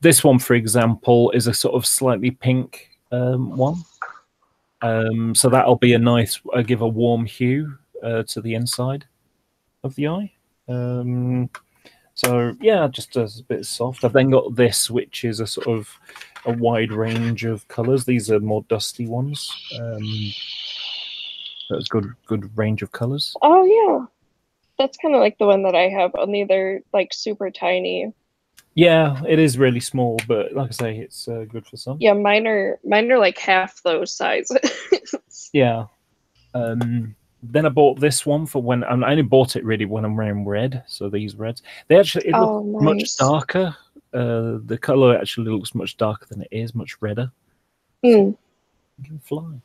This one, for example, is a sort of slightly pink one. So that'll be a nice, give a warm hue to the inside of the eye. So yeah, just a bit soft. I've then got this, which is a sort of a wide range of colors. These are more dusty ones. That's good range of colors. Oh yeah, that's kind of like the one that I have. Only they're like super tiny. Yeah, it is really small, but like I say, it's good for some. Yeah, mine are like half those sizes. Yeah. Then I bought this one for when I only bought it really when I'm wearing red. So these reds, it looks much darker. The color actually looks much darker than it is, much redder. Mm. It can fly.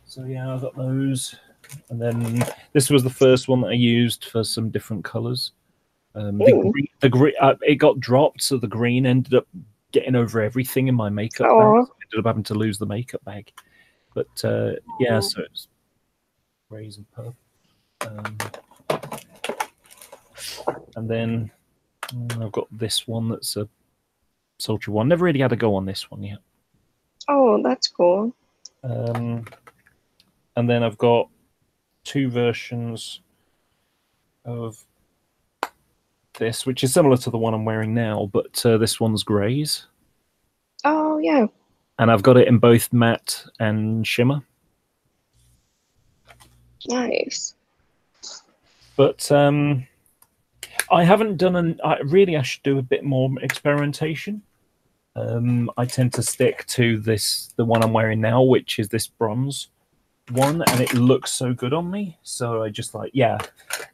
So yeah, I got those, and then this was the first one that I used for some different colors. The green, it got dropped, so the green ended up getting over everything in my makeup bag. So I ended up having to lose the makeup bag. But yeah, so it's rays and purple. And then I've got this one that's a sultry one. Never really had a go on this one yet. Oh, that's cool. And then I've got two versions of this, which is similar to the one I'm wearing now, but this one's greys. Oh, yeah. And I've got it in both matte and shimmer. Nice. But I haven't done I should do a bit more experimentation. I tend to stick to the one I'm wearing now, which is this bronze one, and it looks so good on me. So I just yeah,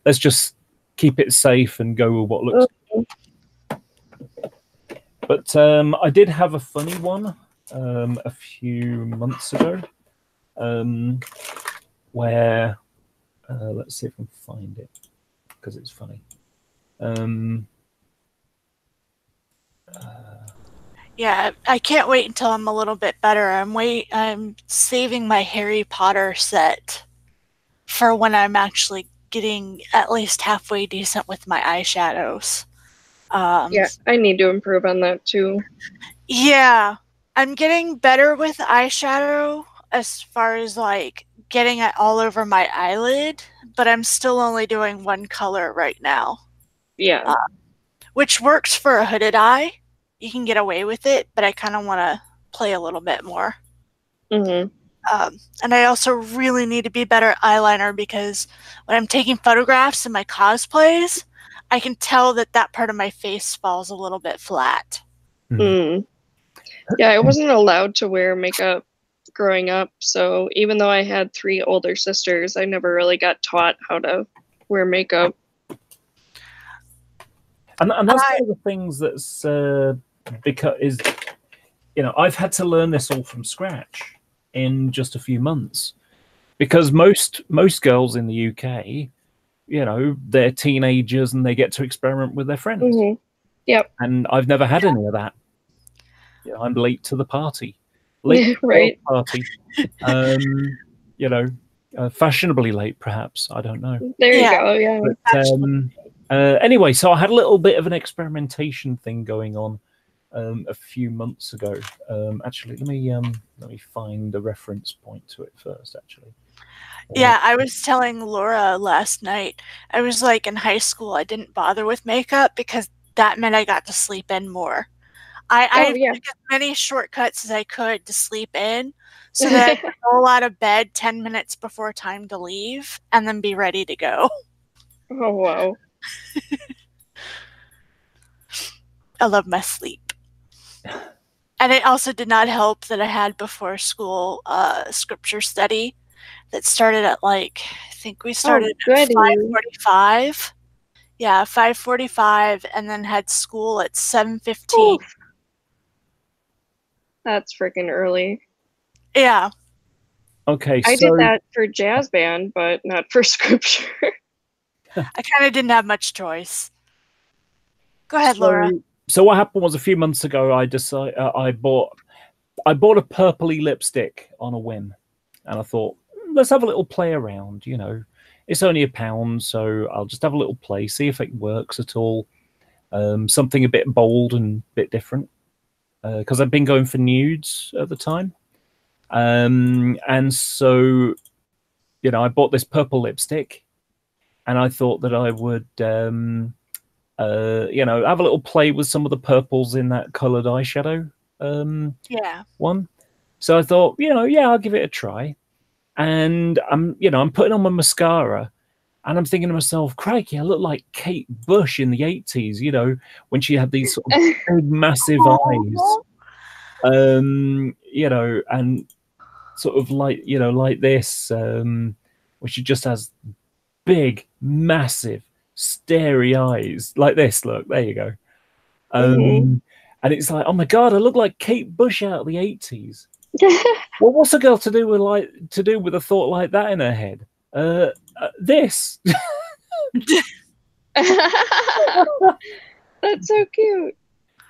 let's just keep it safe and go with what looks good. But I did have a funny one a few months ago where let's see if I can find it because it's funny. Yeah, I can't wait until I'm a little bit better. I'm saving my Harry Potter set for when I'm actually getting at least halfway decent with my eyeshadows. Yeah, I need to improve on that too. Yeah, I'm getting better with eyeshadow as far as like getting it all over my eyelid, but I'm still only doing one color right now. Yeah. Which works for a hooded eye. You can get away with it, but I kind of want to play a little bit more. Mm-hmm. And I also really need to be better at eyeliner because when I'm taking photographs in my cosplays, I can tell that part of my face falls a little bit flat. Mm. Yeah, I wasn't allowed to wear makeup growing up, so even though I had 3 older sisters, I never really got taught how to wear makeup. And that's one of the things that's because I've had to learn this all from scratch in just a few months, because most girls in the UK, they're teenagers and they get to experiment with their friends. Mm-hmm. Yep. And I've never had any of that. I'm late to the party. Late right. to the party. Fashionably late, perhaps. I don't know. There you go. Yeah. But, anyway, so I had a little bit of an experimentation thing going on a few months ago. Actually, let me find a reference point to it first. Actually. Yeah, I was telling Laura last night. I was like in high school. I didn't bother with makeup because that meant I got to sleep in more. I took as many shortcuts as I could to sleep in, so that I could roll out of bed 10 minutes before time to leave, and then be ready to go. Oh wow. I love my sleep. And it also did not help that I had before school scripture study that started at I think we started at 5:45. Yeah, 5:45, and then had school at 7:15. That's freaking early. Yeah. Okay, I so did that for jazz band, but not for scripture. I kind of didn't have much choice. Go ahead, Laura. So what happened was a few months ago, I decided I bought a purpley lipstick on a whim, and I thought, let's have a little play around. You know, it's only £1, so I'll just have a little play, see if it works at all. Something a bit bold and a bit different, because I've been going for nudes at the time. And so, you know, I bought this purple lipstick, and I thought that I would, you know, have a little play with some of the purples in that colored eyeshadow one. So I thought, you know, yeah, I'll give it a try. And I'm putting on my mascara, and I'm thinking to myself, crikey, I look like Kate Bush in the 80s, you know, when she had these sort of big, massive eyes. You know, and sort of like, you know, like this, where she just has big, massive, starey eyes like this. Look, there you go. And it's like, oh my god, I look like Kate Bush out of the 80s. Well, what's a girl to do with a thought like that in her head? This. That's so cute.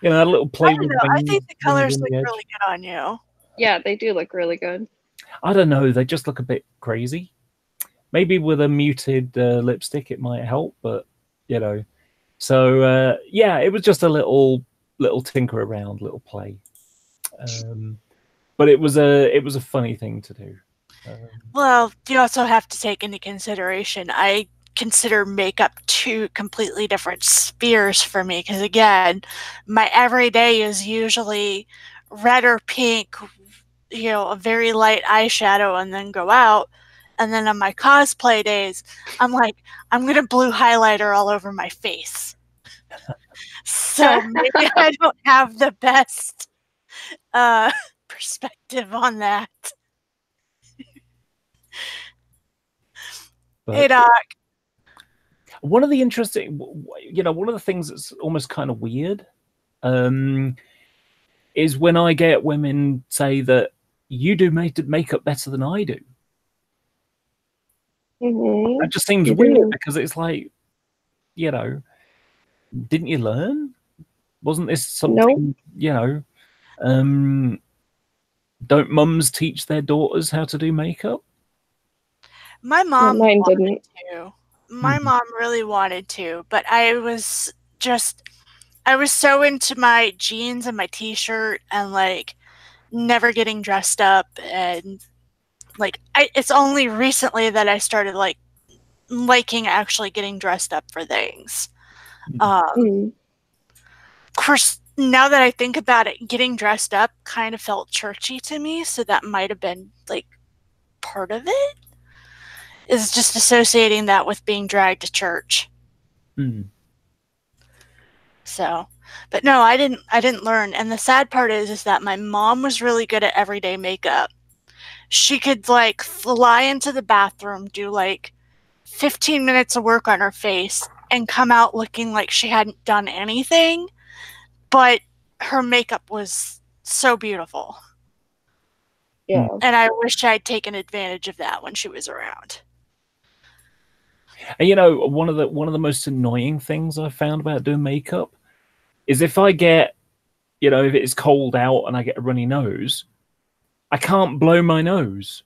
You know, a little play. I don't know. I think the colors look really good on you. Yeah, they do look really good. I don't know. They just look a bit crazy. Maybe with a muted lipstick, it might help, but you know. So yeah, it was just a little tinker around, little play. But it was a funny thing to do. Well, you also have to take into consideration, I consider makeup two completely different spheres for me, because again, my everyday is usually red or pink, you know, a very light eyeshadow, and then go out. And then on my cosplay days, I'm like, I'm gonna blue highlighter all over my face. So maybe I don't have the best perspective on that. But hey, Doc. one of the interesting, you know, one of the things that's almost kind of weird is when I get women say that you do makeup better than I do. That just seems weird, because it's like, you know, didn't you learn? Wasn't this something, you know, don't mums teach their daughters how to do makeup? My mom mine wanted didn't. to. My mom really wanted to, but I was so into my jeans and my t-shirt and like never getting dressed up, and like it's only recently that I started like liking actually getting dressed up for things. Of course, now that I think about it, getting dressed up kind of felt churchy to me, so that might have been like part of it, is just associating that with being dragged to church. So, but no, I didn't learn. And the sad part is that my mom was really good at everyday makeup. She could like fly into the bathroom, do like 15 minutes of work on her face, and come out looking like she hadn't done anything, but her makeup was so beautiful. Yeah. And I wish I'd taken advantage of that when she was around. And you know, one of the most annoying things I found about doing makeup is if I get, you know, if it's cold out and I get a runny nose, I can't blow my nose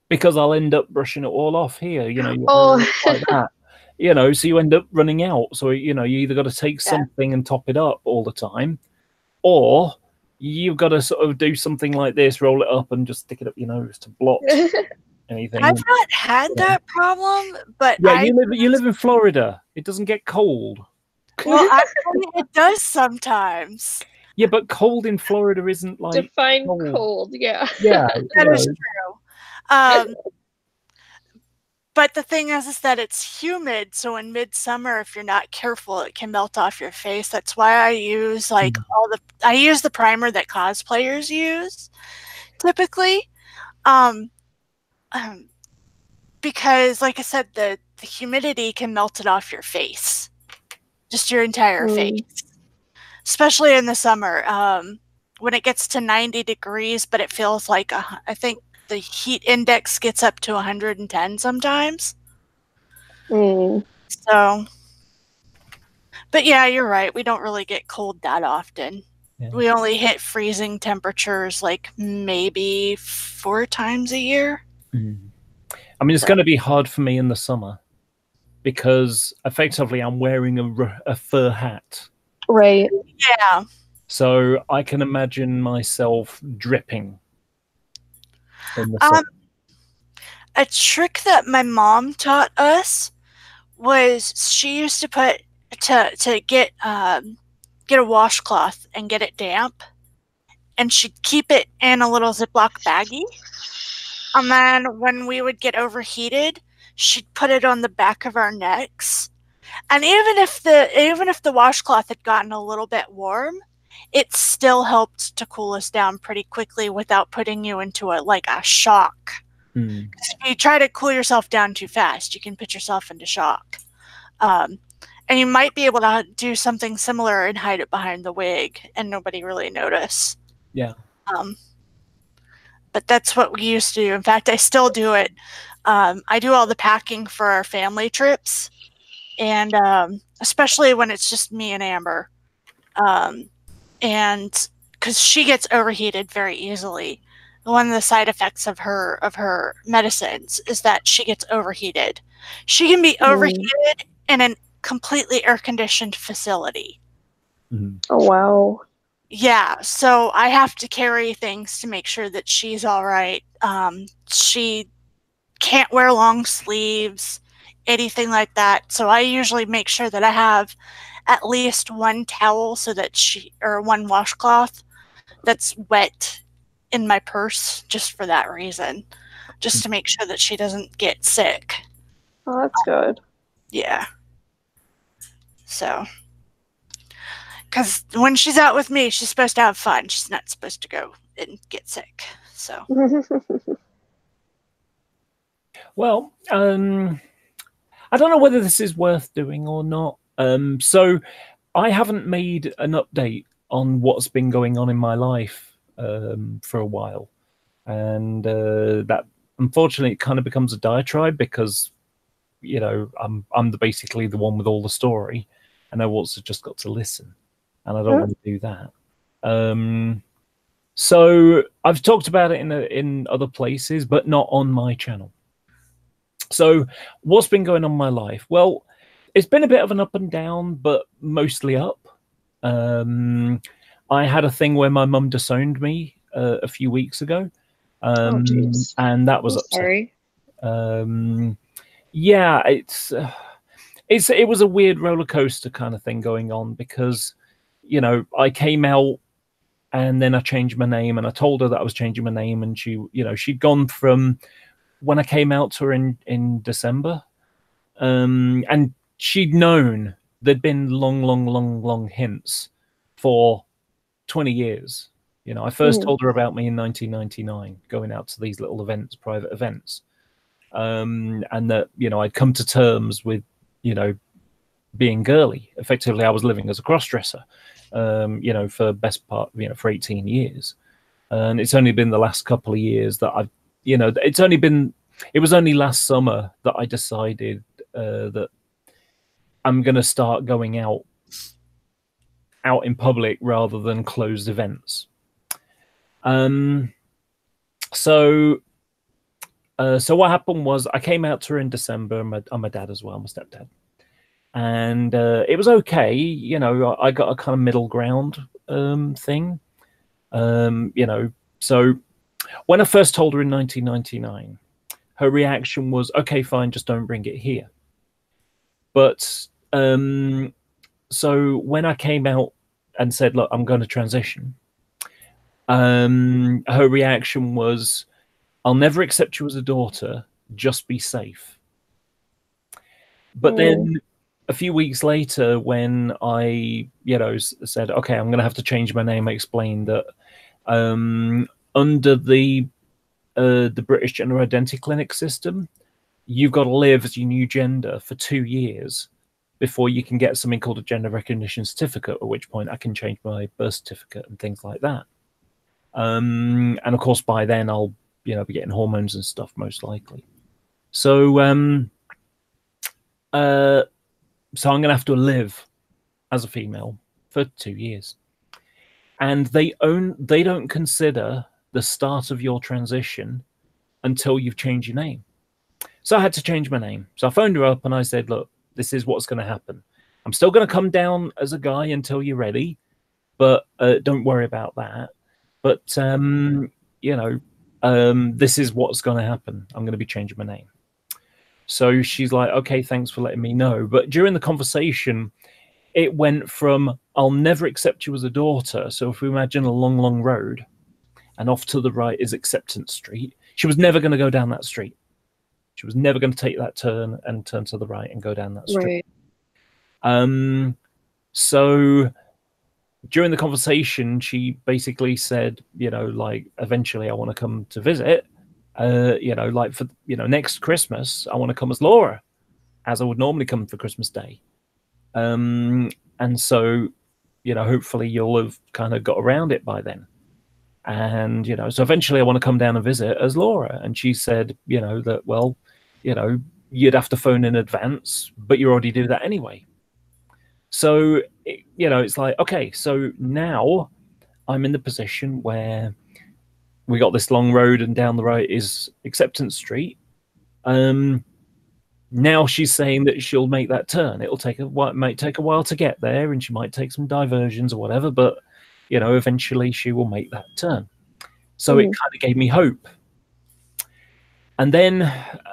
because I'll end up brushing it all off here, you know, like that. You know, so you end up running out. So, you know, you either got to take something and top it up all the time, or you've got to sort of do something like this, roll it up and just stick it up your nose to block anything. I've not had that problem, but yeah, you live in Florida. It doesn't get cold. Well, actually, it does sometimes. Yeah, but cold in Florida isn't like define cold. Yeah, yeah, that is true. But the thing is that it's humid, so in midsummer, if you're not careful, it can melt off your face. That's why I use like I use the primer that cosplayers use typically, because like I said, the humidity can melt it off your face, just your entire face, especially in the summer when it gets to 90 degrees, but it feels like I think the heat index gets up to 110 sometimes. Mm. So, but yeah, you're right. We don't really get cold that often. Yeah. We only hit freezing temperatures like maybe 4 times a year. I mean, it's going to be hard for me in the summer because effectively I'm wearing a fur hat. Right. Yeah. So I can imagine myself dripping in the summer. A trick that my mom taught us was she used to put to get a washcloth and get it damp, and she'd keep it in a little Ziploc baggie. And then when we would get overheated, she'd put it on the back of our necks. And even if the washcloth had gotten a little bit warm, it still helped to cool us down pretty quickly without putting you into a shock. If you try to cool yourself down too fast, you can put yourself into shock. And you might be able to do something similar and hide it behind the wig and nobody really notice. Yeah. But that's what we used to do. In fact, I still do it. I do all the packing for our family trips, and especially when it's just me and Amber. And because she gets overheated very easily. One of the side effects of her medicines is that she gets overheated. She can be overheated in a completely air-conditioned facility. Oh, wow. Yeah, so I have to carry things to make sure that she's all right. She can't wear long sleeves, anything like that. So I usually make sure that I have at least one towel or one washcloth that's wet in my purse just for that reason, just to make sure that she doesn't get sick. Oh, that's good. Yeah. So, because when she's out with me, she's supposed to have fun. She's not supposed to go and get sick. So. Well, I don't know whether this is worth doing or not. So I haven't made an update on what's been going on in my life for a while, and that unfortunately kind of becomes a diatribe because I'm basically the one with all the story, and I also just got to listen, and I don't want to do that. So I've talked about it in other places, but not on my channel. So what's been going on in my life? Well, it's been a bit of an up and down, but mostly up. I had a thing where my mum disowned me a few weeks ago, and that was upsetting. Sorry. Yeah, it was a weird roller coaster kind of thing going on because, I came out and then I changed my name and I told her that I was changing my name, and she'd gone from when I came out to her in December, and she'd known there'd been long hints for 20 years. I first told her about me in 1999, going out to these little events, private events, and that I'd come to terms with being girly. Effectively, I was living as a cross-dresser, for best part, for 18 years, and it's only been the last couple of years that I've it was only last summer that I decided that I'm going to start going out in public rather than closed events. So what happened was I came out to her in December. I'm my dad as well, my stepdad, and it was okay. I got a kind of middle ground thing. So when I first told her in 1999, her reaction was, okay, fine, just don't bring it here. But so when I came out and said, look, I'm going to transition, her reaction was, I'll never accept you as a daughter, just be safe. But then a few weeks later, when I, said, okay, I'm going to have to change my name, I explained that under the British Gender Identity Clinic system, you've got to live as your new gender for 2 years before you can get something called a gender recognition certificate, at which point I can change my birth certificate and things like that. And of course, by then I'll be getting hormones and stuff most likely. So so I'm going to have to live as a female for 2 years, and they don't consider the start of your transition until you've changed your name. So I had to change my name. So I phoned her up and I said, look, this is what's going to happen. I'm still going to come down as a guy until you're ready, but don't worry about that. But this is what's going to happen. I'm going to be changing my name. So she's like, okay, thanks for letting me know. But during the conversation, it went from, I'll never accept you as a daughter. So if we imagine a long, long road, and off to the right is Acceptance Street, she was never going to go down that street. She was never going to take that turn and turn to the right and go down that street. Right. So during the conversation, she basically said, like, eventually I want to come to visit. Like for next Christmas, I want to come as Laura, as I would normally come for Christmas Day. And so, hopefully you'll have kind of got around it by then. And, so eventually I want to come down and visit as Laura. And she said, that, well, you'd have to phone in advance, but you already do that anyway. So, it's like, okay, so now I'm in the position where we got this long road and down the right is Acceptance Street. Now she's saying that she'll make that turn. It might take a while to get there, and she might take some diversions or whatever, but eventually she will make that turn. So it kind of gave me hope. And then,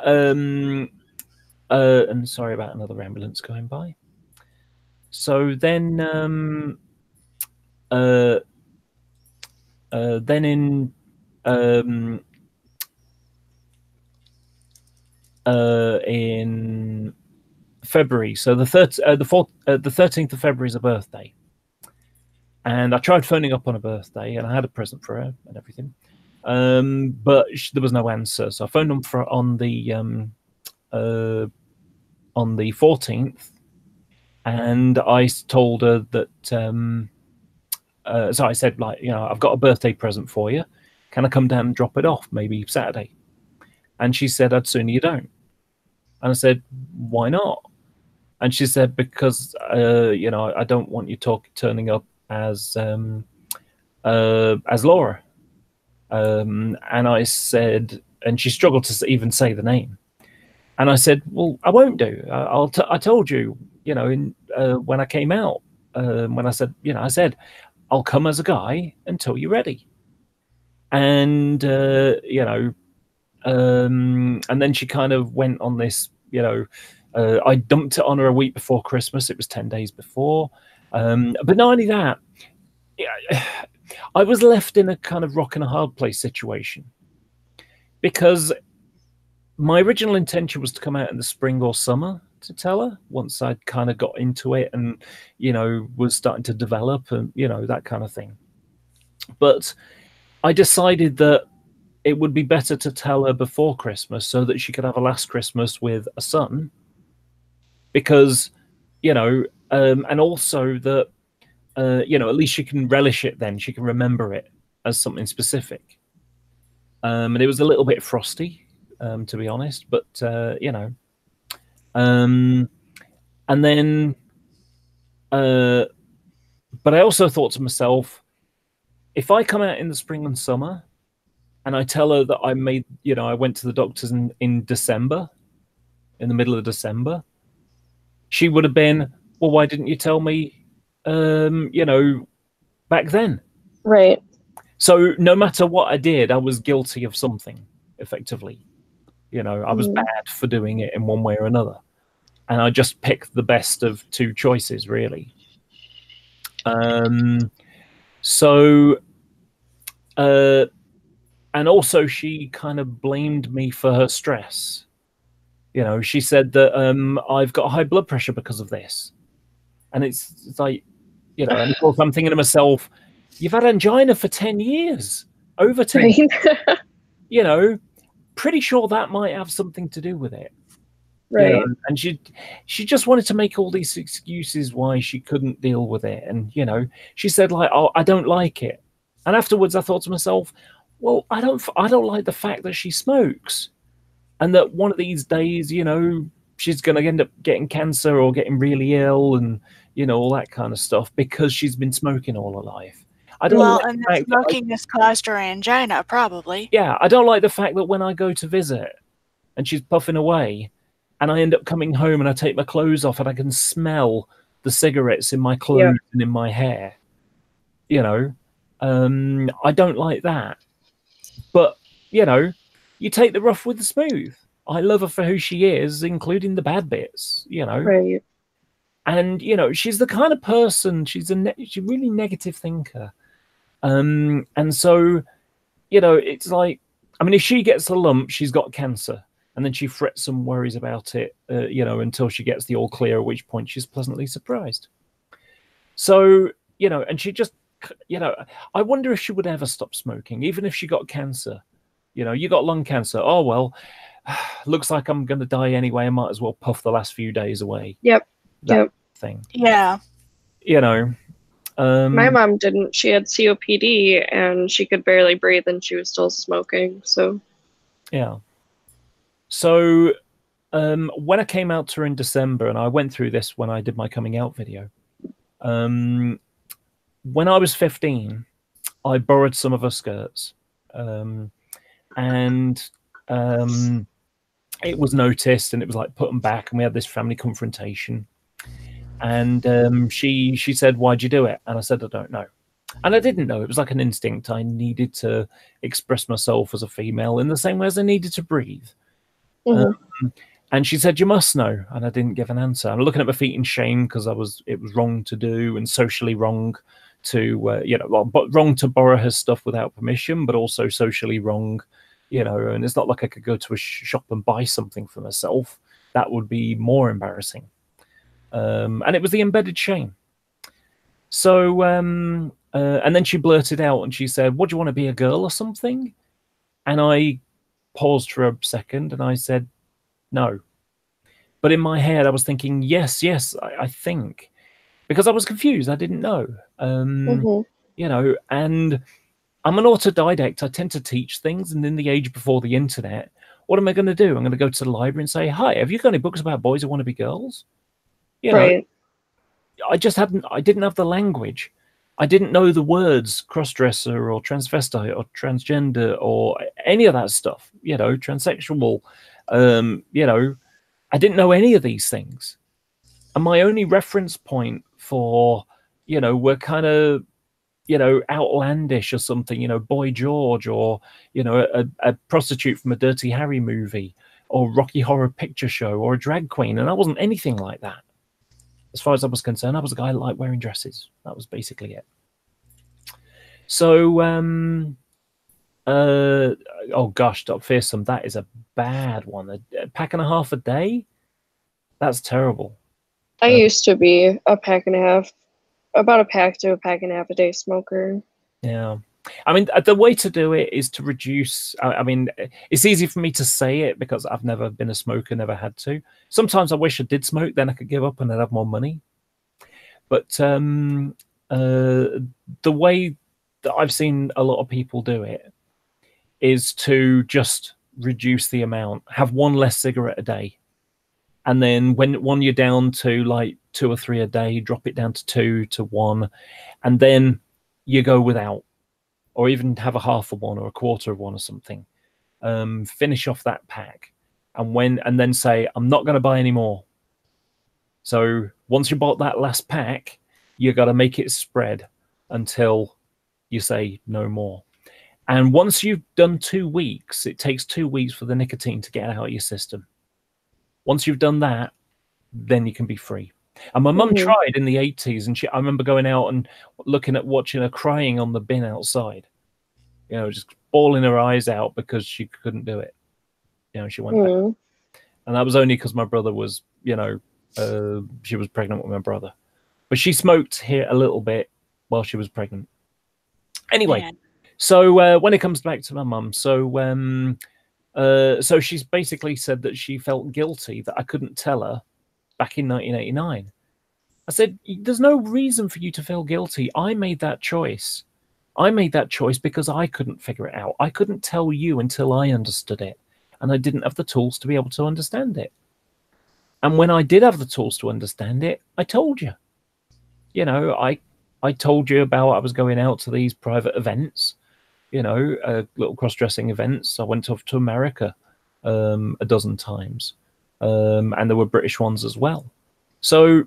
and sorry about another ambulance going by. So then, in February, so the 13th of February is a birthday. And I tried phoning up on her birthday, and I had a present for her and everything, but there was no answer. So I phoned them on the 14th, and I told her that. So I said, like, I've got a birthday present for you. Can I come down and drop it off, maybe Saturday? And she said, I'd sooner you don't. And I said, why not? And she said, because I don't want you turning up as Laura. And I said, and she struggled to even say the name. And I said, well, I won't do. I told you, when I came out, when I said, I said, I'll come as a guy until you're ready. And and then she kind of went on this, I dumped it on her a week before Christmas. It was 10 days before. But not only that, I was left in a kind of rock and a hard place situation, because my original intention was to come out in the spring or summer to tell her, once I'd kind of got into it and, was starting to develop and, that kind of thing. But I decided that it would be better to tell her before Christmas so that she could have a last Christmas with a son, because, and also that, at least she can relish it then. She can remember it as something specific. And it was a little bit frosty, to be honest, but, and then, but I also thought to myself, if I come out in the spring and summer and I tell her that I made, I went to the doctors in December, in the middle of December, she would have been, well, why didn't you tell me, back then? Right. So no matter what I did, I was guilty of something, effectively. I was bad for doing it in one way or another. And I just picked the best of two choices, really. So, and also she kind of blamed me for her stress. She said that I've got high blood pressure because of this. And it's like, and of course I'm thinking to myself, you've had angina for 10 years, over 10 years. Pretty sure that might have something to do with it. Right. And she just wanted to make all these excuses why she couldn't deal with it. And, she said, like, oh, I don't like it. And afterwards I thought to myself, well, I don't like the fact that she smokes, and that one of these days, you know, she's going to end up getting cancer or getting really ill, and you know, all that kind of stuff because she's been smoking all her life. I don't Well, like and the the fact that smoking has caused her angina, probably. yeah, I don't like the fact that when I go to visit and she's puffing away, and I end up coming home and I take my clothes off and I can smell the cigarettes in my clothes and in my hair. You know, I don't like that. But, you know, you take the rough with the smooth. I love her for who she is, including the bad bits, you know. Right. And, you know, she's the kind of person, she's a really negative thinker. And so, you know, it's like, I mean, if she gets a lump, she's got cancer. And then she frets and worries about it, you know, until she gets the all clear, at which point she's pleasantly surprised. So, you know, and she just, you know, I wonder if she would ever stop smoking, even if she got cancer. You know, you got lung cancer. Oh, well, looks like I'm going to die anyway. I might as well puff the last few days away. Yep. That thing. Yeah. You know. My mom didn't. She had COPD and she could barely breathe and she was still smoking. So. Yeah. So when I came out to her in December, and I went through this when I did my coming out video, when I was 15, I borrowed some of her skirts, and it was noticed, and it was like put them back, and we had this family confrontation. And she said, "Why'd you do it?" And I said, "I don't know." And I didn't know. It was like an instinct. I needed to express myself as a female in the same way as I needed to breathe. And she said, "You must know." And I didn't give an answer. I'm looking at my feet in shame because it was wrong to do and socially wrong to, you know, well, but wrong to borrow her stuff without permission, but also socially wrong, you know. And it's not like I could go to a shop and buy something for myself. That would be more embarrassing. And it was the embedded shame. So, and then she blurted out and she said, "What, do you want to be a girl or something?" And I paused for a second and I said, "No." But in my head, I was thinking, yes, I think, because I was confused. I didn't know, you know, and I'm an autodidact. I tend to teach things. And in the age before the internet, what am I going to do? I'm going to go to the library and say, "Hi, have you got any books about boys who want to be girls?" You know, I didn't have the language. I didn't know the words cross-dresser or transvestite or transgender or any of that stuff, you know, transsexual, you know, I didn't know any of these things. And my only reference point for, you know, were kind of, you know, outlandish or something, you know, Boy George, or, you know, a prostitute from a Dirty Harry movie, or Rocky Horror Picture Show, or a drag queen. And I wasn't anything like that. As far as I was concerned, I was a guy who liked wearing dresses. That was basically it. So, oh gosh, Doc Fearsome, that is a bad one. A pack and a half a day? That's terrible. I used to be a pack and a half, about a pack to a pack and a half a day smoker. Yeah. I mean, the way to do it is to reduce. I mean, it's easy for me to say it because I've never been a smoker, never had to. Sometimes I wish I did smoke, then I could give up and I'd have more money. But the way that I've seen a lot of people do it is to just reduce the amount, have one less cigarette a day. And then when you're down to like 2 or 3 a day, drop it down to 2 to 1, and then you go without, or even have a half of one or a quarter of one or something. Finish off that pack, and then say, "I'm not going to buy any more." So once you bought that last pack, you got to make it spread until you say no more. And once you've done 2 weeks, it takes 2 weeks for the nicotine to get out of your system. Once you've done that, then you can be free. And my mum tried in the 80s, and I remember going out and watching her crying on the bin outside, you know, just bawling her eyes out because she couldn't do it. You know, she went back. And that was only because my brother was, you know, she was pregnant with my brother. But she smoked here a little bit while she was pregnant. Anyway, so when it comes back to my mum, so she's basically said that she felt guilty that I couldn't tell her back in 1989. I said, "There's no reason for you to feel guilty. I made that choice. I made that choice because I couldn't figure it out. I couldn't tell you until I understood it, and I didn't have the tools to be able to understand it. And when I did have the tools to understand it, I told you. You know, I told you about I was going out to these private events, you know, little cross-dressing events. I went off to America a dozen times, and there were British ones as well. So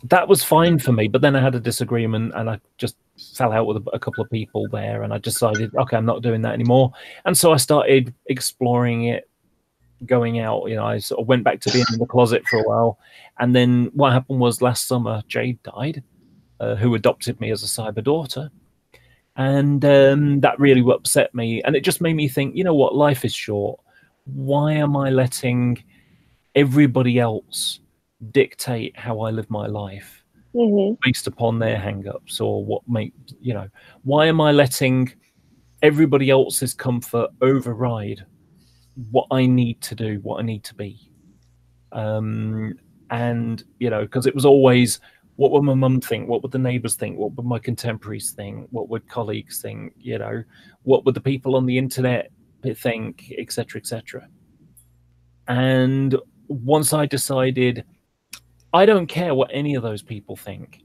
that was fine for me. But then I had a disagreement, and I just fell out with a couple of people there, and I decided, okay, I'm not doing that anymore. And so I started exploring it, going out. You know, I sort of went back to being in the closet for a while, and then what happened was last summer Jade died, who adopted me as a cyber daughter, and that really upset me, and it just made me think, you know what, life is short. Why am I letting everybody else dictate how I live my life based upon their hang-ups, or what make, you know, why am I letting everybody else's comfort override what I need to do, what I need to be? And, you know, because it was always, what would my mum think? What would the neighbours think? What would my contemporaries think? What would colleagues think? You know, what would the people on the internet think, etc., etc. And once I decided, I don't care what any of those people think.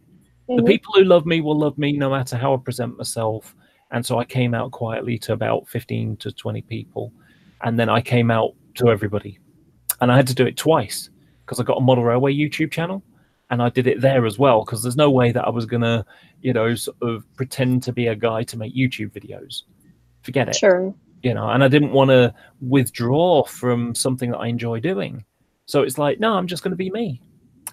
The people who love me will love me no matter how I present myself. And so I came out quietly to about 15 to 20 people. And then I came out to everybody. And I had to do it twice because I got a Model Railway YouTube channel. And I did it there as well, because there's no way that I was going to, you know, sort of pretend to be a guy to make YouTube videos. Forget it. Sure. You know, and I didn't want to withdraw from something that I enjoy doing. So it's like, no, I'm just going to be me.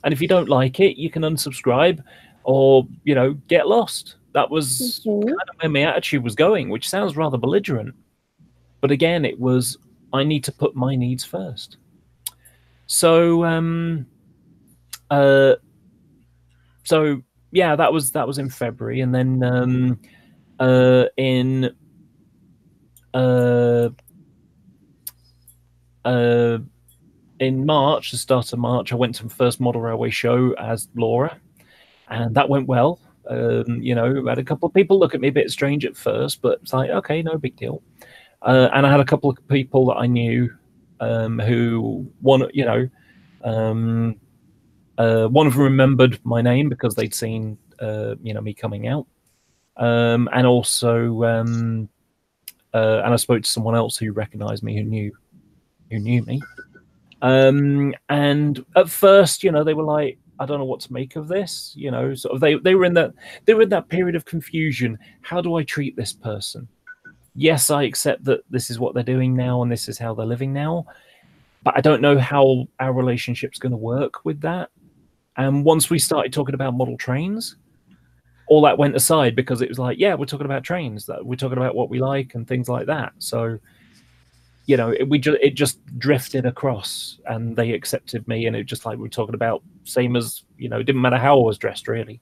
And if you don't like it, you can unsubscribe or, you know, get lost. That was kind of where my attitude was going, which sounds rather belligerent. But again, it was, I need to put my needs first. So, so yeah, that was in February, and then in March, the start of March, I went to the first Model Railway show as Laura, and that went well. You know, I had a couple of people look at me a bit strange at first, but it's like, okay, no big deal. And I had a couple of people that I knew who, one, you know, one of them remembered my name because they'd seen, you know, me coming out, and also, and I spoke to someone else who recognized me, who knew me. And at first, you know, they were like, I don't know what to make of this, you know, sort of they were in that period of confusion. How do I treat this person? Yes, I accept that this is what they're doing now and this is how they're living now, but I don't know how our relationship's going to work with that. And once we started talking about model trains, all that went aside, because it was like, yeah, we're talking about trains, that we're talking about what we like and things like that. So, you know, it just drifted across, and they accepted me, and it just like we were talking about, same as, you know, it didn't matter how I was dressed really.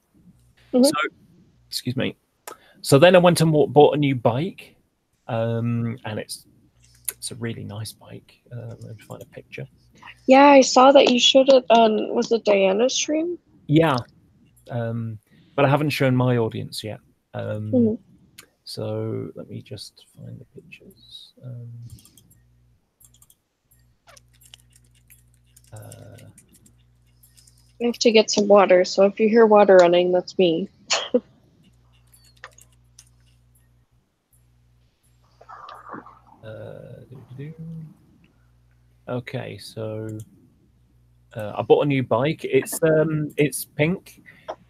So, excuse me. So then I went and bought a new bike, and it's a really nice bike. Let me find a picture. Yeah, I saw that you showed it on, was it Diana's stream? Yeah, but I haven't shown my audience yet. So let me just find the pictures. I have to get some water, so if you hear water running, that's me. Okay, so I bought a new bike. It's pink,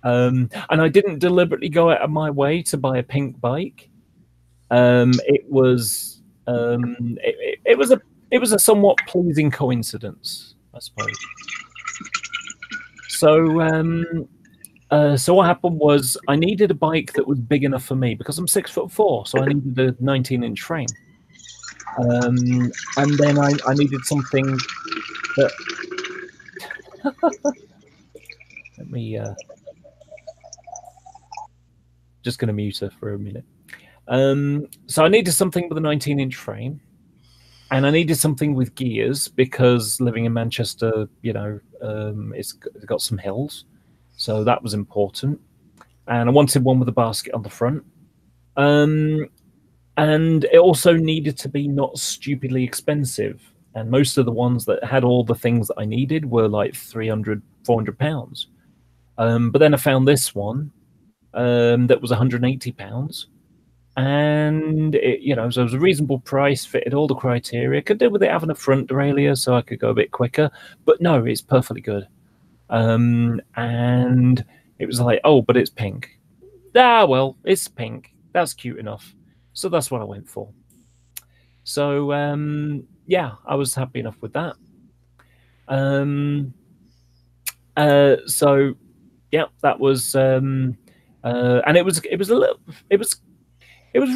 and I didn't deliberately go out of my way to buy a pink bike. It was it was a somewhat pleasing coincidence, I suppose. So so what happened was I needed a bike that was big enough for me, because I'm 6'4", so I needed a 19-inch frame. And then I needed something that let me just going to mute her for a minute. So I needed something with a 19-inch frame, and I needed something with gears, because living in Manchester, you know, it's got some hills, so that was important. And I wanted one with a basket on the front. And it also needed to be not stupidly expensive. And most of the ones that had all the things that I needed were like 300, 400 pounds. But then I found this one that was 180 pounds. And it, you know, so it was a reasonable price, fitted all the criteria. Could do with it having a front derailleur so I could go a bit quicker. But no, it's perfectly good. And it was like, oh, but it's pink. Ah, well, it's pink. That's cute enough. So that's what I went for. So yeah, I was happy enough with that. So yeah, that was and it was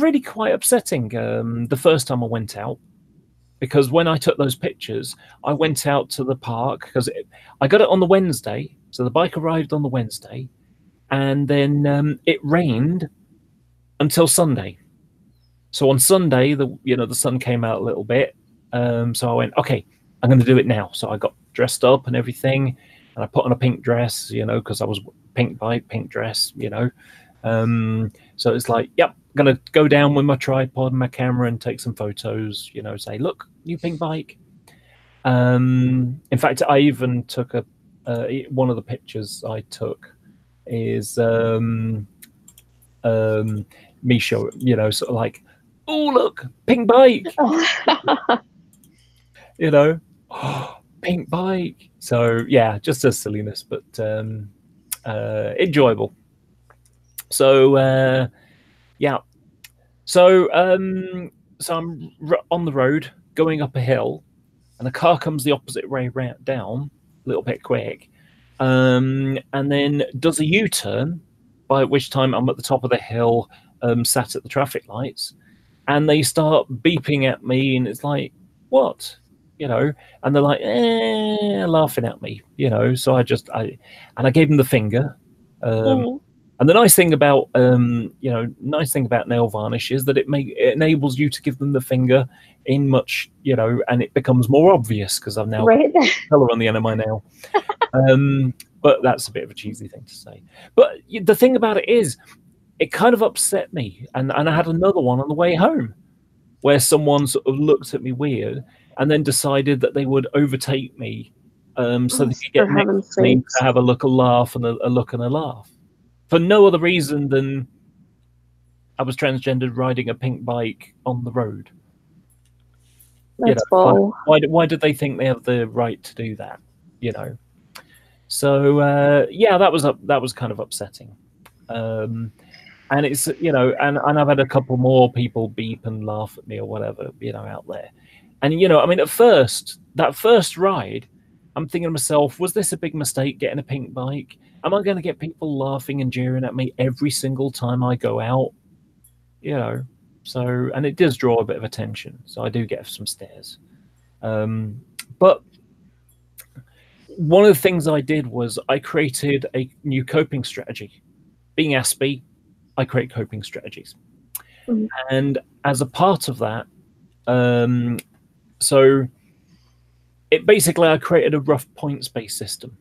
really quite upsetting the first time I went out, because when I took those pictures, I went out to the park because I got it on the Wednesday, so the bike arrived on the Wednesday, and then it rained until Sunday. So on Sunday, the sun came out a little bit. So I went, okay, I'm going to do it now. So I got dressed up and everything, and I put on a pink dress, because I was pink bike, pink dress, So it's like, yep, I'm going to go down with my tripod and my camera and take some photos, say, look, new pink bike. In fact, I even took one of the pictures I took is me showing, sort of like, oh, look, pink bike, pink bike. So yeah, just a silliness, but enjoyable. So yeah, so I'm on the road going up a hill, and a car comes the opposite way down, a little bit quick, and then does a U-turn, by which time I'm at the top of the hill, sat at the traffic lights. And they start beeping at me, and it's like, what? And they're like, laughing at me, So I gave them the finger. And the nice thing about, nail varnish is that it enables you to give them the finger in much, and it becomes more obvious because I've now got color on the end of my nail. But that's a bit of a cheesy thing to say. But the thing about it is, it kind of upset me. And I had another one on the way home where someone sort of looked at me weird and then decided that they would overtake me so they could get next to me to have a look, a laugh, and a look and a laugh. For no other reason than I was transgendered riding a pink bike on the road. That's bull. Why did they think they have the right to do that? So yeah, that was kind of upsetting. And it's, and I've had a couple more people beep and laugh at me or whatever, out there. And, at first, that first ride, I'm thinking to myself, was this a big mistake getting a pink bike? Am I going to get people laughing and jeering at me every single time I go out? So, and it does draw a bit of attention. So I do get some stares. But one of the things I did was I created a new coping strategy. Being Aspie, I create coping strategies. And as a part of that, so it basically, I created a rough points-based system.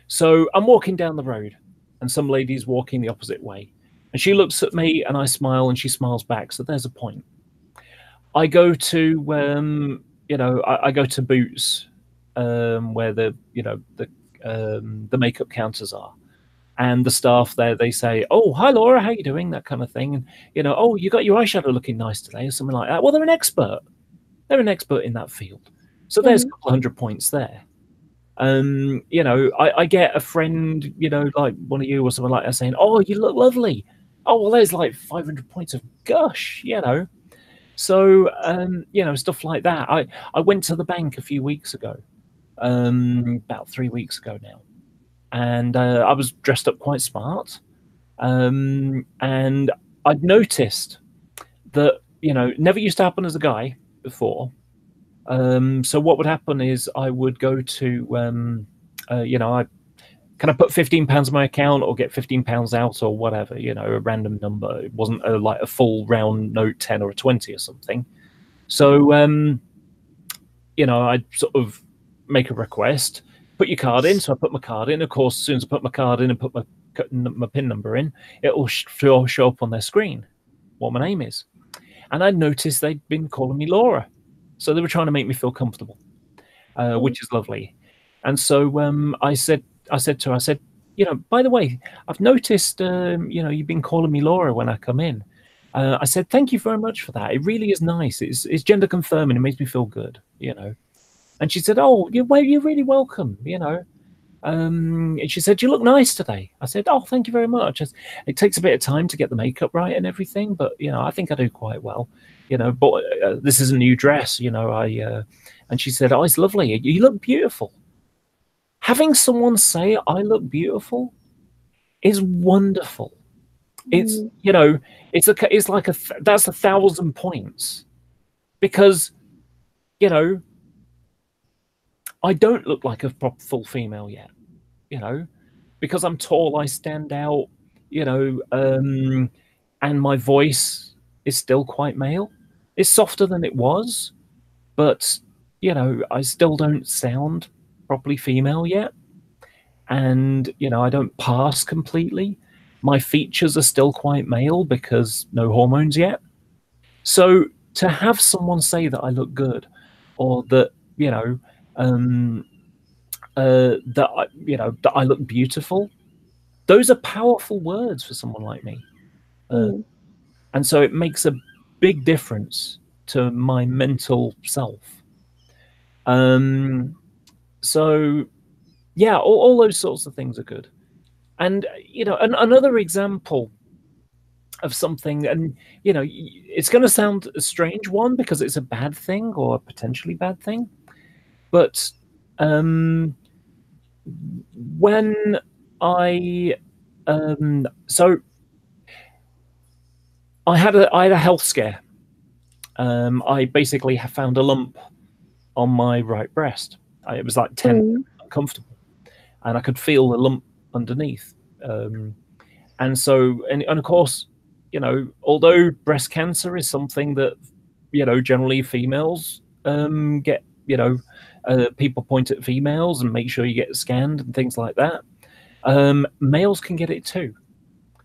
So I'm walking down the road and some lady's walking the opposite way. And she looks at me and I smile and she smiles back. So there's a point. I go to, I go to Boots where the makeup counters are. And the staff there, they say, oh, hi, Laura, how you doing? That kind of thing. And, oh, you got your eyeshadow looking nice today or something like that. Well, they're an expert. They're an expert in that field. So there's a couple hundred points there. I get a friend, like one of you or something like that saying, oh, you look lovely. Oh, well, there's like 500 points of gush, So, stuff like that. I went to the bank a few weeks ago, about 3 weeks ago now. And I was dressed up quite smart. And I'd noticed that, never used to happen as a guy before. So what would happen is I would go to, can I put £15 in my account or get £15 out or whatever, a random number. It wasn't like a full round note, 10 or a 20 or something. So, I'd sort of make a request. Put your card in. So I put my card in. Of course, as soon as I put my card in and put my PIN number in, it will show up on their screen. what my name is. And I noticed they'd been calling me Laura. So they were trying to make me feel comfortable, which is lovely. And so I said to her, you know, by the way, I've noticed, you know, you've been calling me Laura when I come in. I said, thank you very much for that. It really is nice. It's gender confirming. It makes me feel good, you know. And she said, oh, you're really welcome, you know. And she said, you look nice today. I said, oh, thank you very much. It takes a bit of time to get the makeup right and everything, but, you know, I think I do quite well, you know. But this is a new dress, you know. And she said, oh, it's lovely. You look beautiful. Having someone say I look beautiful is wonderful. It's, you know, it's like that's 1,000 points, because, you know, I don't look like a proper full female yet, you know, because I'm tall, I stand out, you know, and my voice is still quite male. It's softer than it was, but, you know, I still don't sound properly female yet. And, you know, I don't pass completely. My features are still quite male because no hormones yet. So to have someone say that I look good, or that, you know, that I look beautiful, those are powerful words for someone like me. And so it makes a big difference to my mental self. So yeah, all those sorts of things are good. And, you know, another example of something, and, you know, it's going to sound a strange one because it's a bad thing or a potentially bad thing. But when I had a health scare. I basically found a lump on my right breast. It was like 10 uncomfortable, and I could feel the lump underneath. And so, and of course, you know, although breast cancer is something that, you know, generally females get, you know, people point at females and make sure you get scanned and things like that. Males can get it too.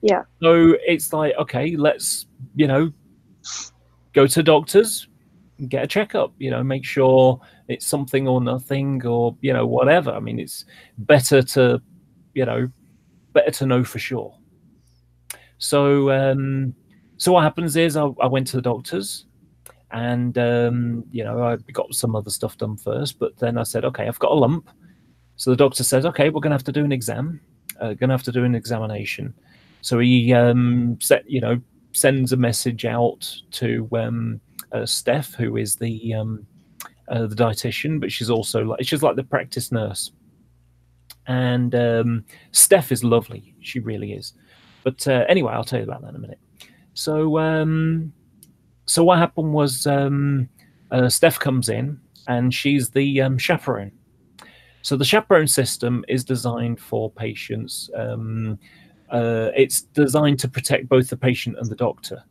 Yeah. So it's like, okay, let's, you know, go to doctors, get a checkup, you know, make sure it's something or nothing, or, you know, whatever. I mean, it's better to, you know, better to know for sure. So, so what happens is I went to the doctors, and, you know, I got some other stuff done first, but then I said, okay, I've got a lump. So the doctor says, okay, we're going to have to do an exam, going to have to do an examination. So he, you know, sends a message out to Steph, who is the dietitian, but she's also like the practice nurse. And Steph is lovely, she really is. But anyway, I'll tell you about that in a minute. So so what happened was Steph comes in, and she's the chaperone. So the chaperone system is designed for patients. It's designed to protect both the patient and the doctor.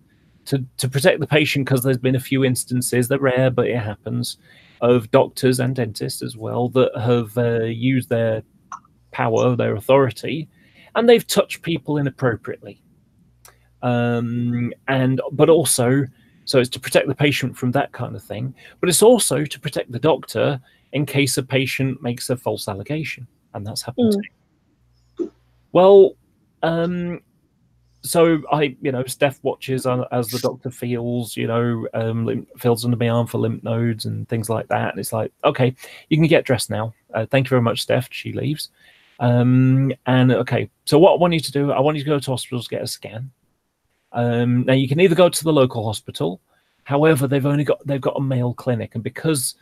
To protect the patient, because there's been a few instances, they're rare, but it happens, of doctors and dentists as well that have used their power, their authority, and they've touched people inappropriately. But also, so it's to protect the patient from that kind of thing, but it's also to protect the doctor in case a patient makes a false allegation, and that's happened too. Well, so you know, Steph watches as the doctor feels, you know, feels under my arm for lymph nodes and things like that, and it's like, okay, you can get dressed now. Thank you very much, Steph. She leaves. And okay, so what I want you to do, I want you to go to hospital to get a scan. Now you can either go to the local hospital, however, they've got a male clinic, and because,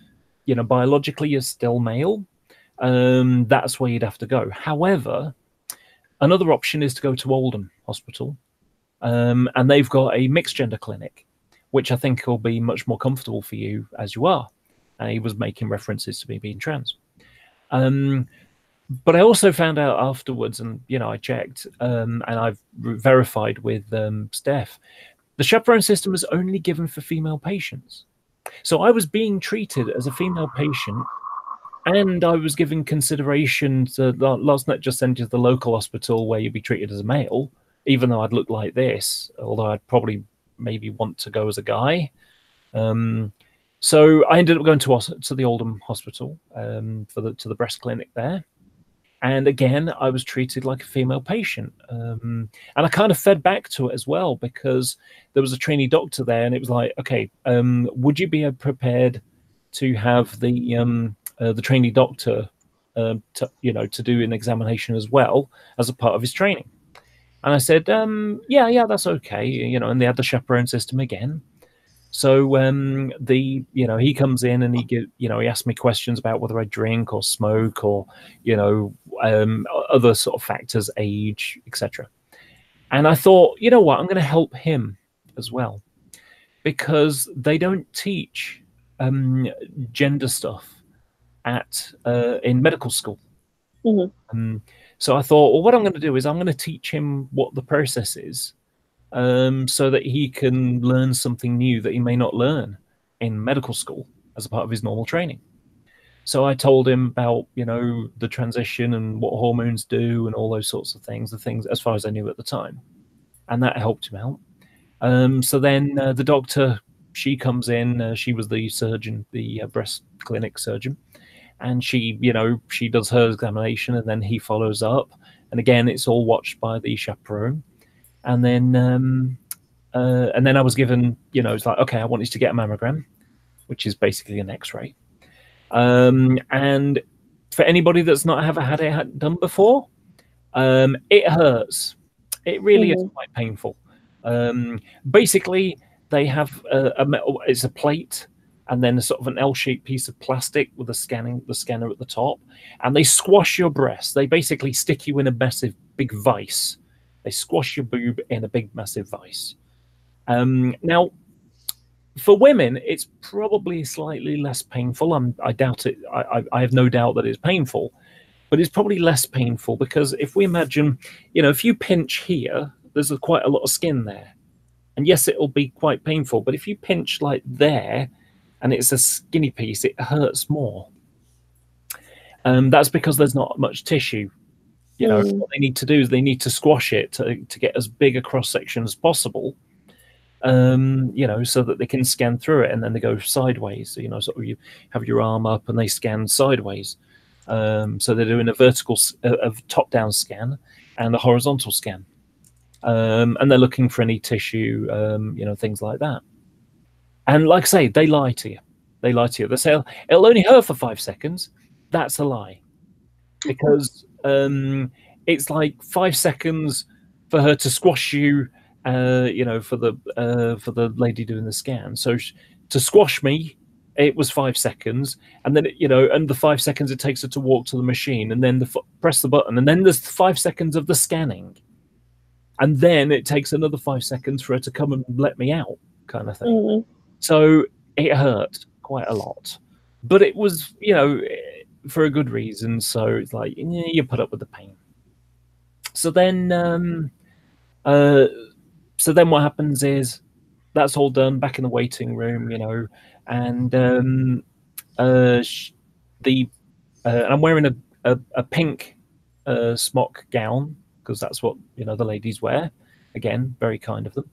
you know, biologically you're still male, that's where you'd have to go. However, another option is to go to Oldham Hospital, and they've got a mixed gender clinic, which I think will be much more comfortable for you as you are. And he was making references to me being trans. But I also found out afterwards, and, you know, I checked, and I've verified with Steph, the chaperone system is only given for female patients. So I was being treated as a female patient, and I was given consideration to last night just send you to the local hospital where you'd be treated as a male, even though I'd look like this, although I'd probably maybe want to go as a guy. So I ended up going to the Oldham Hospital to the breast clinic there. And again, I was treated like a female patient. And I kind of fed back to it as well, because there was a trainee doctor there, and it was like, okay, would you be prepared to have the trainee doctor, to do an examination as well as a part of his training? And I said, yeah, that's okay. And they had the chaperone system again. So he comes in and he asks me questions about whether I drink or smoke or other sort of factors, age, etc. And I thought, you know what, I'm going to help him as well, because they don't teach gender stuff in medical school. Mm-hmm. So I thought, well, what I'm going to do is I'm going to teach him what the process is, so that he can learn something new that he may not learn in medical school as a part of his normal training. So I told him about, the transition and what hormones do and all those sorts of things, the things as far as I knew at the time. And that helped him out. So then the doctor, she comes in, she was the surgeon, the breast clinic surgeon. And she does her examination, and then he follows up. And again, it's all watched by the chaperone. And then I was given, it's like, okay, I want you to get a mammogram, which is basically an X-ray. And for anybody that's not ever had it done before, it hurts. It really is quite painful. Basically, they have a metal, it's a plate, and then a sort of an L-shaped piece of plastic with the scanner at the top, and they squash your breast. They basically stick you in a massive big vice. They squash your boob in a big, massive vice. Now, for women, it's probably slightly less painful. I doubt it. I have no doubt that it's painful, but it's probably less painful because if we imagine, if you pinch here, there's quite a lot of skin there. And yes, it'll be quite painful, but if you pinch like there and it's a skinny piece, it hurts more. That's because there's not much tissue. What they need to do is they need to squash it to get as big a cross section as possible, so that they can scan through it, and then they go sideways. So, sort of you have your arm up and they scan sideways. So they're doing a vertical, a top-down scan and a horizontal scan, and they're looking for any tissue, things like that. And like I say, they lie to you. They lie to you. They say it'll only hurt for 5 seconds. That's a lie, because it's like 5 seconds for her to squash you, for the lady doing the scan. So to squash me, it was 5 seconds, and then and the 5 seconds it takes her to walk to the machine, and then press the button, and then there's 5 seconds of the scanning, and then it takes another 5 seconds for her to come and let me out, kind of thing. So it hurt quite a lot, but it was for a good reason. So it's like, you put up with the pain. So then what happens is that's all done back in the waiting room, and I'm wearing a pink smock gown, because that's what the ladies wear. Again, very kind of them.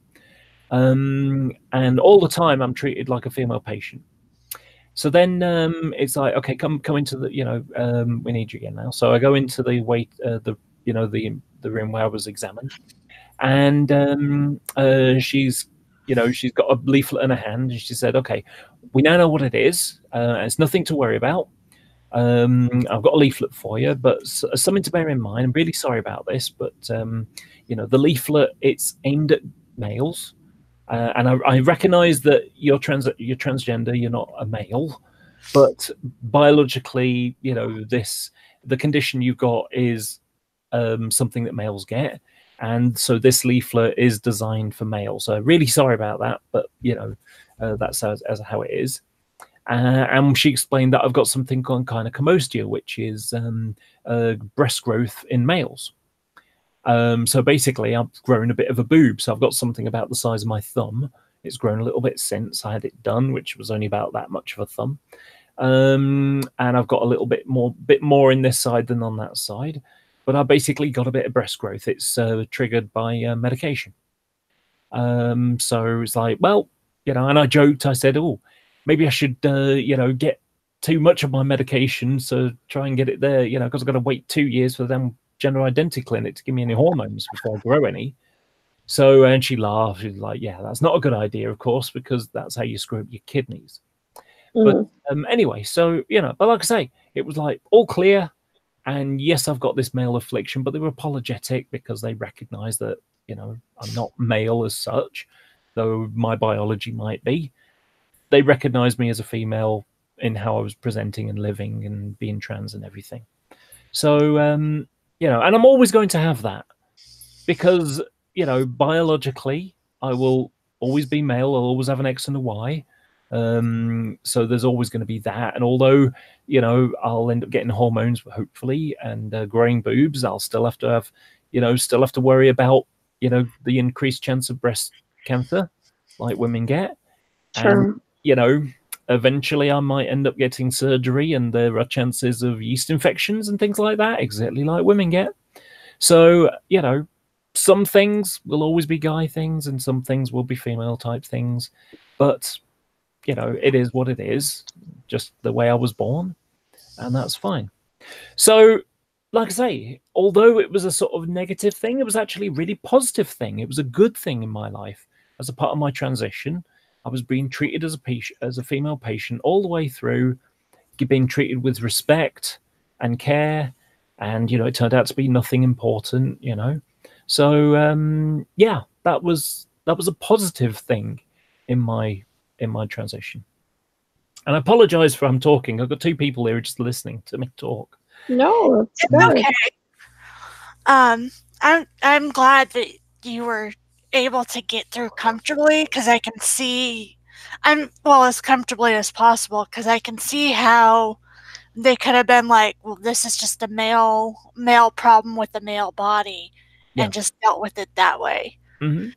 And all the time I'm treated like a female patient. So then it's like, okay, come into the we need you again now. So I go into the the room where I was examined, and she's got a leaflet in her hand, and she said, okay, we now know what it is. It's nothing to worry about. I've got a leaflet for you, but something to bear in mind. I'm really sorry about this, but the leaflet, it's aimed at males. And I recognize that you're transgender, you're not a male, but biologically, the condition you've got is something that males get. And so this leaflet is designed for males. So really sorry about that, but that's as how it is. And she explained that I've got something called gynecomastia, which is breast growth in males. So basically, I've grown a bit of a boob. So I've got something about the size of my thumb. It's grown a little bit since I had it done, which was only about that much of a thumb. And I've got a little bit more in this side than on that side. But I basically got a bit of breast growth. It's triggered by medication. So it's like, well, and I joked. I said, oh, maybe I should, get too much of my medication, so try and get it there, because I've got to wait 2 years for them gender identity clinic to give me any hormones before I grow any. So, and she laughed. She's like, yeah, that's not a good idea, of course, because that's how you screw up your kidneys. But anyway, so, but like I say, it was like all clear. And yes, I've got this male affliction, but they were apologetic because they recognize that, I'm not male as such, though my biology might be. They recognize me as a female in how I was presenting and living and being trans and everything. So, and I'm always going to have that because, biologically, I will always be male. I'll always have an X and a Y. So there's always going to be that. And although, I'll end up getting hormones, hopefully, and growing boobs, I'll still have to have, still have to worry about, the increased chance of breast cancer like women get. Sure. And, eventually I might end up getting surgery and there are chances of yeast infections and things like that, exactly like women get. So, some things will always be guy things and some things will be female type things. But it is what it is, just the way I was born, and that's fine. So, like I say, although it was a sort of negative thing, it was actually a really positive thing. It was a good thing in my life. As a part of my transition, I was being treated as a female patient all the way through, being treated with respect and care, and it turned out to be nothing important. So yeah, that was a positive thing in my transition. And I apologize for I'm talking. I've got two people here just listening to me talk. No, it's good. Okay. I'm glad that you were able to get through comfortably because I can see as comfortably as possible because I can see how they could have been like, well, this is just a male problem with the male body, and just dealt with it that way. Mm-hmm.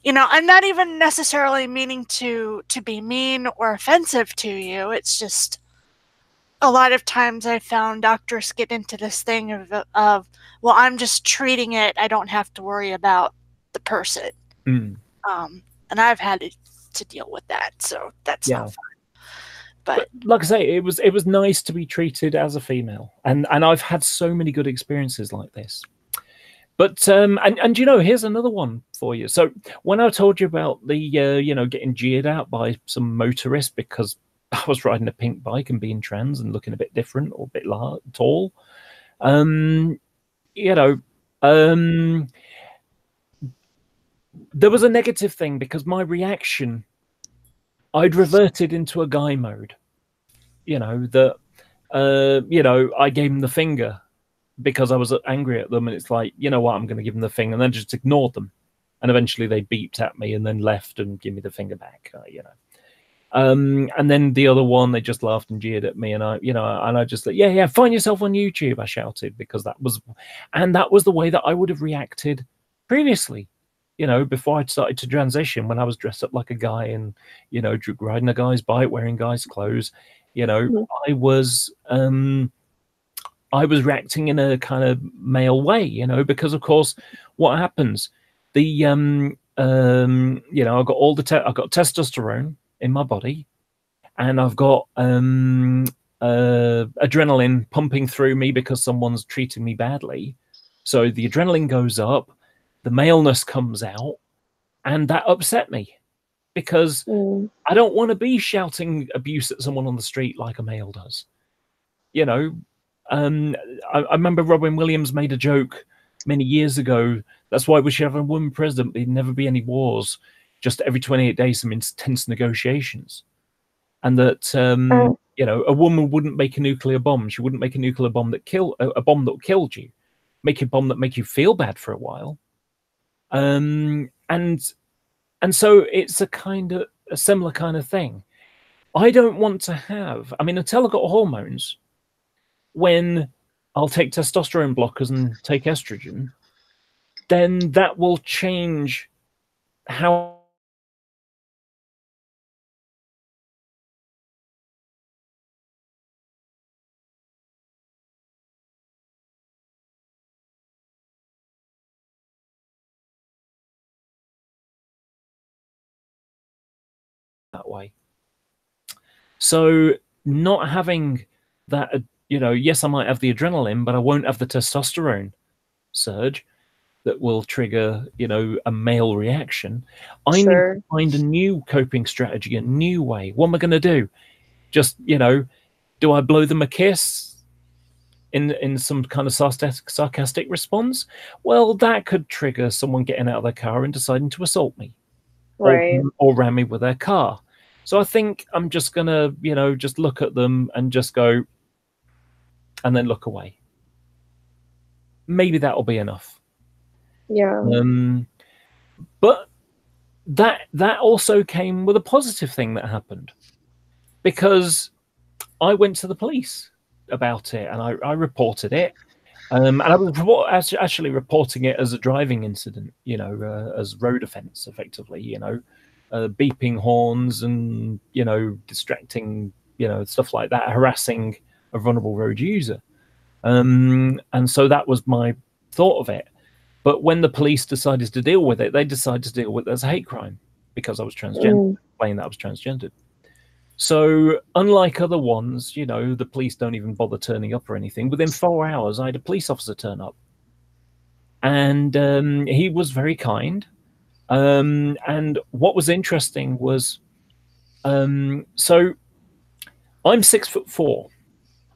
I'm not even necessarily meaning to be mean or offensive to you. It's just a lot of times I found doctors get into this thing of well, I'm just treating it. I don't have to worry about the person. Mm. And I've had to deal with that, so that's not fun. But like I say, it was nice to be treated as a female, and I've had so many good experiences like this. But and here's another one for you. So when I told you about the getting jeered out by some motorist because I was riding a pink bike and being trans and looking a bit different or a bit tall, there was a negative thing because my reaction, I'd reverted into a guy mode. I gave him the finger because I was angry at them, and it's like, you know what, I'm going to give them the finger, and then just ignored them, and eventually they beeped at me and then left and give me the finger back. And then the other one, they just laughed and jeered at me, and I just like, yeah, find yourself on YouTube, I shouted, because that was the way that I would have reacted previously, before I'd started to transition, when I was dressed up like a guy and riding a guy's bike, wearing guys' clothes. I was reacting in a kind of male way, because of course, what happens? The I've got all I've got testosterone in my body, and I've got adrenaline pumping through me because someone's treating me badly. So the adrenaline goes up, the maleness comes out, and that upset me because I don't want to be shouting abuse at someone on the street like a male does. I remember Robin Williams made a joke many years ago. That's why we should have a woman president. There'd never be any wars. Just every 28 days, some intense negotiations. And that, a woman wouldn't make a nuclear bomb. She wouldn't make a nuclear bomb that a bomb that killed you. Make a bomb that make you feel bad for a while. And so it's a similar kind of thing. I don't want to have, until I got hormones, when I'll take testosterone blockers and take estrogen, then that will change how way. So not having that, yes, I might have the adrenaline, but I won't have the testosterone surge that will trigger, a male reaction. I need to find a new coping strategy, a new way. What am I going to do? Just, do I blow them a kiss in some kind of sarcastic response? Well, that could trigger someone getting out of their car and deciding to assault me, or ram me with their car. So I think I'm just going to, just look at them and just go, and then look away. Maybe that'll be enough. Yeah. But that also came with a positive thing that happened, because I went to the police about it and I reported it. And I was actually reporting it as a driving incident, as road offence, effectively, beeping horns and, distracting, stuff like that, harassing a vulnerable road user. And so that was my thought of it. But when the police decided to deal with it, they decided to deal with it as a hate crime because I was transgender, saying that I was transgendered. So unlike other ones, the police don't even bother turning up or anything. Within 4 hours, I had a police officer turn up. And he was very kind. And what was interesting was, so I'm 6'4".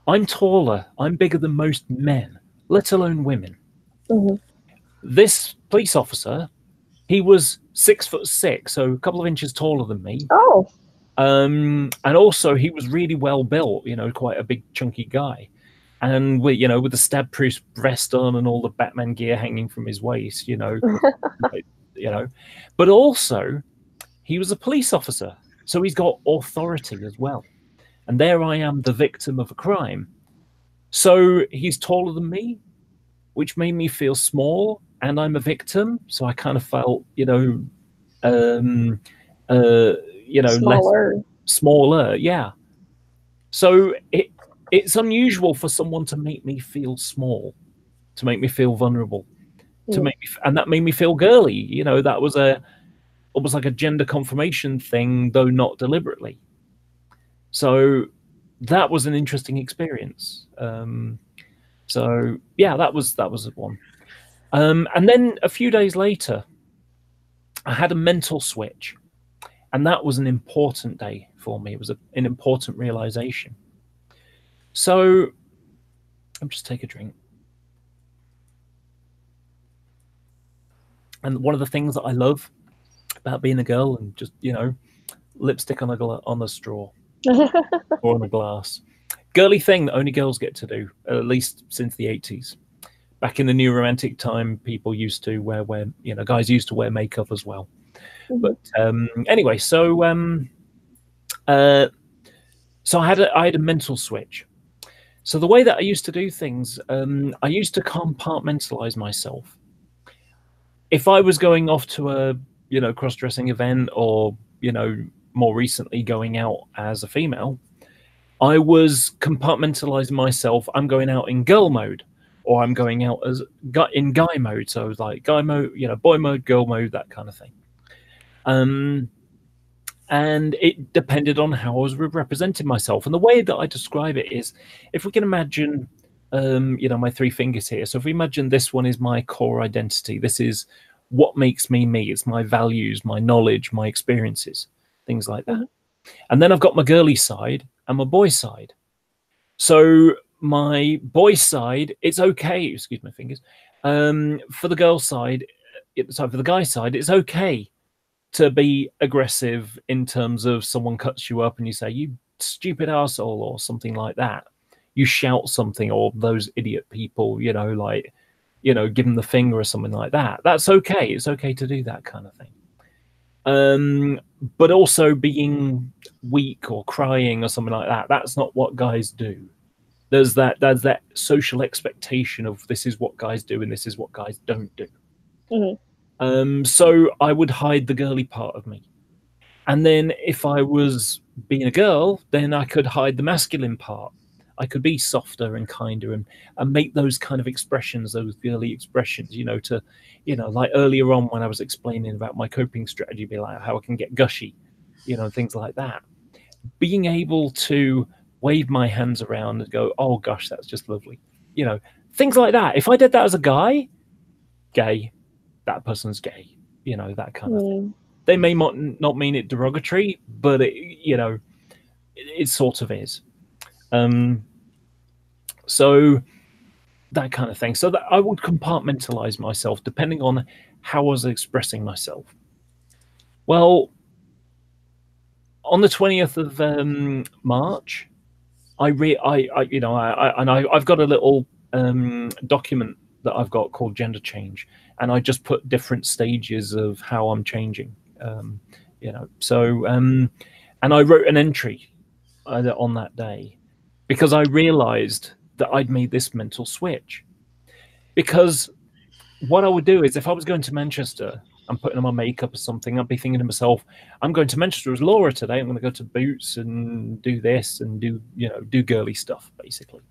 I'm taller. I'm bigger than most men, let alone women. This police officer, he was 6'6", so a couple of inches taller than me. Oh. And also he was really well built, quite a big chunky guy. And with the stab-proof vest on and all the Batman gear hanging from his waist, But also he was a police officer, so he's got authority as well. And there I am, the victim of a crime. So he's taller than me, which made me feel small, and I'm a victim. So I kind of felt, smaller, yeah. So it's unusual for someone to make me feel small, to make me feel vulnerable, and that made me feel girly. That was almost like a gender confirmation thing, though not deliberately. So that was an interesting experience. So yeah, that was one. And then a few days later, I had a mental switch. And that was an important day for me. It was an important realization. So I'll just take a drink. And one of the things that I love about being a girl and just, lipstick on a straw or on a glass. Girly thing that only girls get to do, at least since the 80s. Back in the new romantic time, people used to wear guys used to wear makeup as well. But anyway, so so I had a mental switch. So the way that I used to do things, I used to compartmentalize myself. If I was going off to a cross-dressing event, or more recently going out as a female, I was compartmentalizing myself. I'm going out in girl mode, or I'm going out in guy mode. So it was like guy mode, boy mode, girl mode, that kind of thing. And it depended on how I was representing myself. And the way that I describe it is, if we can imagine, my 3 fingers here. So if we imagine this one is my core identity, this is what makes me me. It's my values, my knowledge, my experiences, things like that. And then I've got my girly side and my boy side. So my boy side, it's okay. Excuse my fingers. For the girl side, for the guy side, it's okay to be aggressive in terms of someone cuts you up and you say, "You stupid asshole," or something like that. You shout something, or those idiot people, give them the finger or something like that. That's okay. It's okay to do that kind of thing. But also being weak or crying or something like that, that's not what guys do. There's that social expectation of this is what guys do and this is what guys don't do. So I would hide the girly part of me. And then if I was being a girl, then I could hide the masculine part. I could be softer and kinder and make those kind of expressions, those girly expressions, like earlier on when I was explaining about my coping strategy, be like how I can get gushy. you know, things like that. Being able to wave my hands around and go, oh gosh, that's just lovely, you know, things like that. If I did that as a guy, gay, that person's gay, you know, that kind of thing. They may not mean it derogatory, but it, you know, it sort of is. So that kind of thing. So that I would compartmentalize myself depending on how I was expressing myself. Well, on the 20th of March, I've got a little document that I've got called Gender Change, and I just put different stages of how I'm changing. You know, so and I wrote an entry on that day because I realized that I'd made this mental switch. Because what I would do is, if I was going to Manchester and putting on my makeup or something, I'd be thinking to myself, I'm going to Manchester as Laura today. I'm going to go to Boots and do this and do, you know, do girly stuff, basically.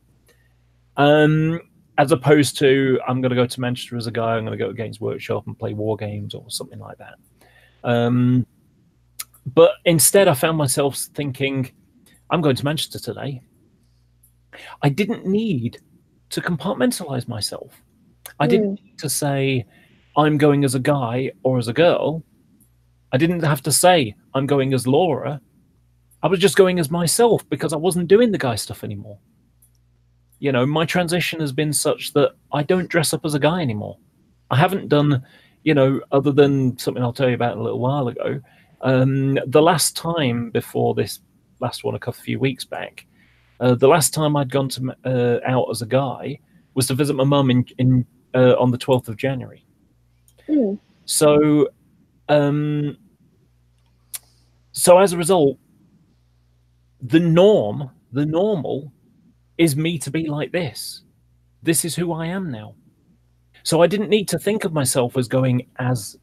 As opposed to, I'm going to go to Manchester as a guy, I'm going to go to Games Workshop and play war games or something like that. But instead, I found myself thinking, I'm going to Manchester today. I didn't need to compartmentalize myself. I didn't need to say, I'm going as a guy or as a girl. I didn't have to say, I'm going as Laura. I was just going as myself because I wasn't doing the guy stuff anymore. You know, my transition has been such that I don't dress up as a guy anymore. I haven't done, you know, other than something I'll tell you about a little while ago. The last time before this last one, a few weeks back, the last time I'd gone to out as a guy was to visit my mum on the 12th of January. So, so as a result, the normal is me to be like this. This is who I am now. So I didn't need to think of myself as going as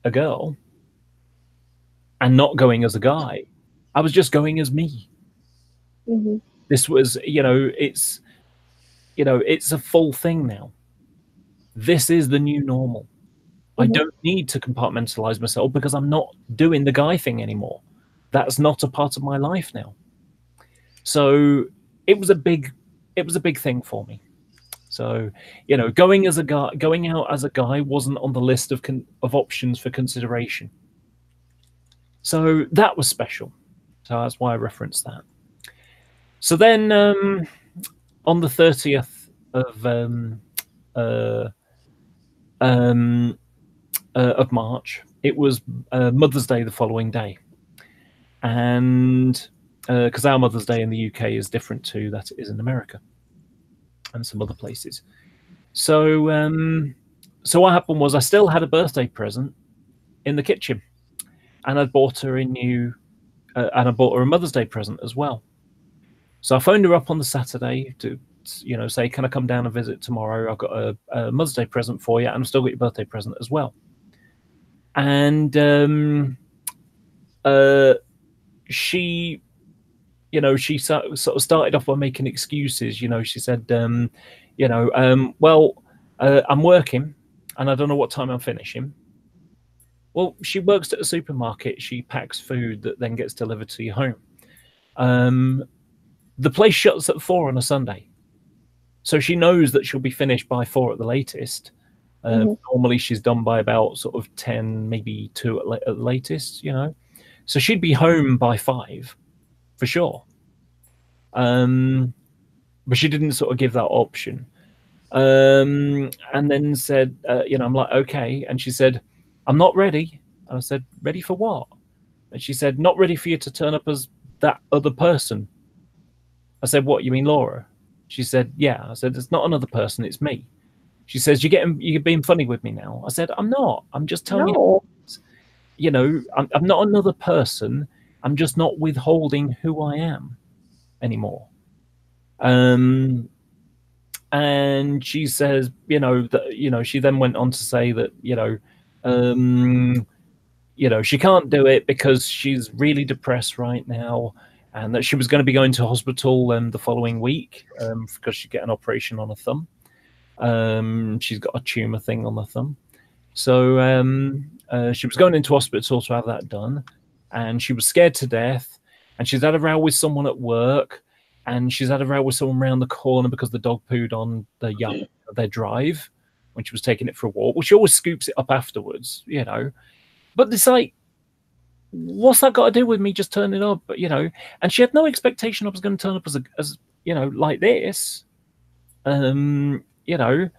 a girl and not going as a guy. I was just going as me. This was, you know, it's a full thing now. This is the new normal. I don't need to compartmentalize myself because I'm not doing the guy thing anymore. That's not a part of my life now. So it was a big thing for me. So, you know, going out as a guy wasn't on the list of options for consideration. So that was special. So that's why I referenced that. So then on the 30th of March, it was Mother's Day the following day. And because our Mother's Day in the UK is different to that it is in America and some other places. So so what happened was I still had a birthday present in the kitchen, and I'd bought her a new and I bought her a Mother's Day present as well. So I phoned her up on the Saturday to, you know, say, can I come down and visit tomorrow? I've got a Mother's Day present for you, and I've still got your birthday present as well. And she, you know, she sort of started off by making excuses. You know, she said, you know, well, I'm working and I don't know what time I'm finishing. Well, she works at a supermarket. She packs food that then gets delivered to your home. The place shuts at 4 on a Sunday. So she knows that she'll be finished by 4 at the latest. Normally she's done by about sort of 10, maybe 2 at the latest, you know. So she'd be home by 5 for sure. But she didn't sort of give that option. And then said, you know, I'm like, okay. And she said, I'm not ready. And I said, ready for what? And she said, not ready for you to turn up as that other person. I said, what, you mean Laura? She said, yeah. I said, it's not another person, it's me. She says, you're being funny with me now. I said, I'm not. I'm just telling you, you know, I'm not another person. I'm just not withholding who I am anymore. And she says, you know, that, you know, she then went on to say that, you know, she can't do it because she's really depressed right now, and that she was going to be going to hospital the following week because she'd get an operation on her thumb. She's got a tumor thing on the thumb. So she was going into hospital to have that done. and she was scared to death, and she's had a row with someone at work, and she's had a row with someone around the corner because the dog pooed on their drive when she was taking it for a walk. Well, she always scoops it up afterwards, you know. But it's like, what's that got to do with me just turning up? But, you know, and she had no expectation I was going to turn up as you know, like this. You know,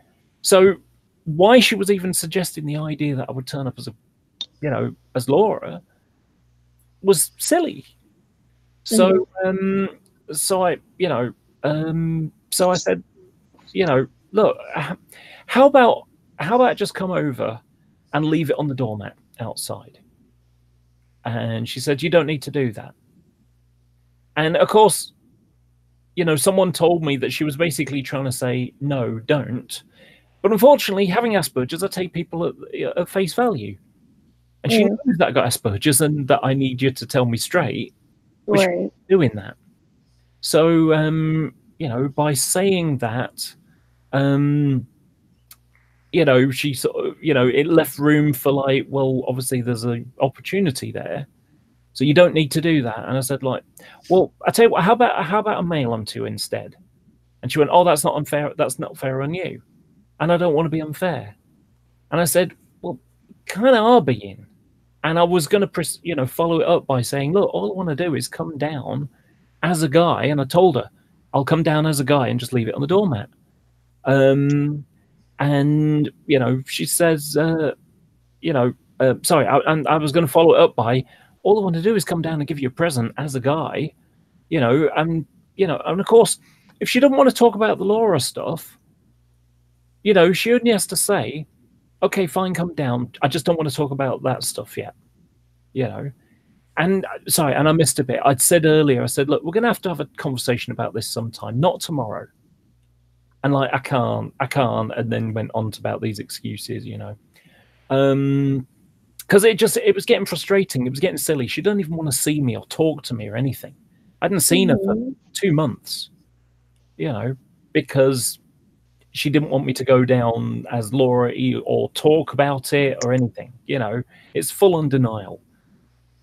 so why she was even suggesting the idea that I would turn up as you know, as Laura was silly. So, so I, you know, so I said, you know, look, how about just come over and leave it on the doormat outside? And she said, you don't need to do that. And of course, you know, someone told me that she was basically trying to say, no, don't. But unfortunately, having Asperger's, I take people at face value. And she knows that I got Asperger's and that I need you to tell me straight. Right. Doing that. So, you know, by saying that, you know, she sort of, you know, it left room for like, well, obviously there's an opportunity there. So you don't need to do that. And I said, like, well, I tell you what, how about a mail on to instead? And she went, oh, that's not unfair. That's not fair on you. And I don't want to be unfair. And I said, well, kind of are being. And I was going to, you know, follow it up by saying, look, all I want to do is come down as a guy. And I told her, I'll come down as a guy and just leave it on the doormat. And, you know, she says, you know, sorry, and I was going to follow it up by, all I want to do is come down and give you a present as a guy, you know, and of course, if she doesn't want to talk about the Laura stuff, you know, she only has to say, okay, fine, come down. I just don't want to talk about that stuff yet, you know. And sorry, and I missed a bit. I'd said earlier, I said, look, we're going to have a conversation about this sometime, not tomorrow. And like, I can't, and then went on to about these excuses, you know. Because it was getting frustrating. It was getting silly. She didn't even want to see me or talk to me or anything. I hadn't seen her for 2 months, you know, because she didn't want me to go down as Laura or talk about it or anything, you know. It's full on denial.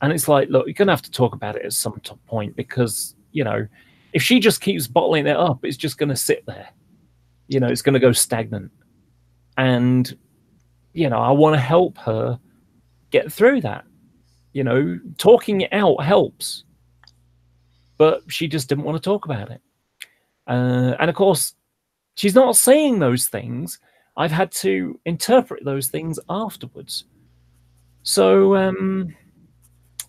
And it's like, look, you're going to have to talk about it at some point because, you know, if she just keeps bottling it up, it's just going to sit there. You know, it's going to go stagnant. And, you know, I want to help her get through that. You know, talking it out helps. But she just didn't want to talk about it. And of course, she's not saying those things. I've had to interpret those things afterwards. So,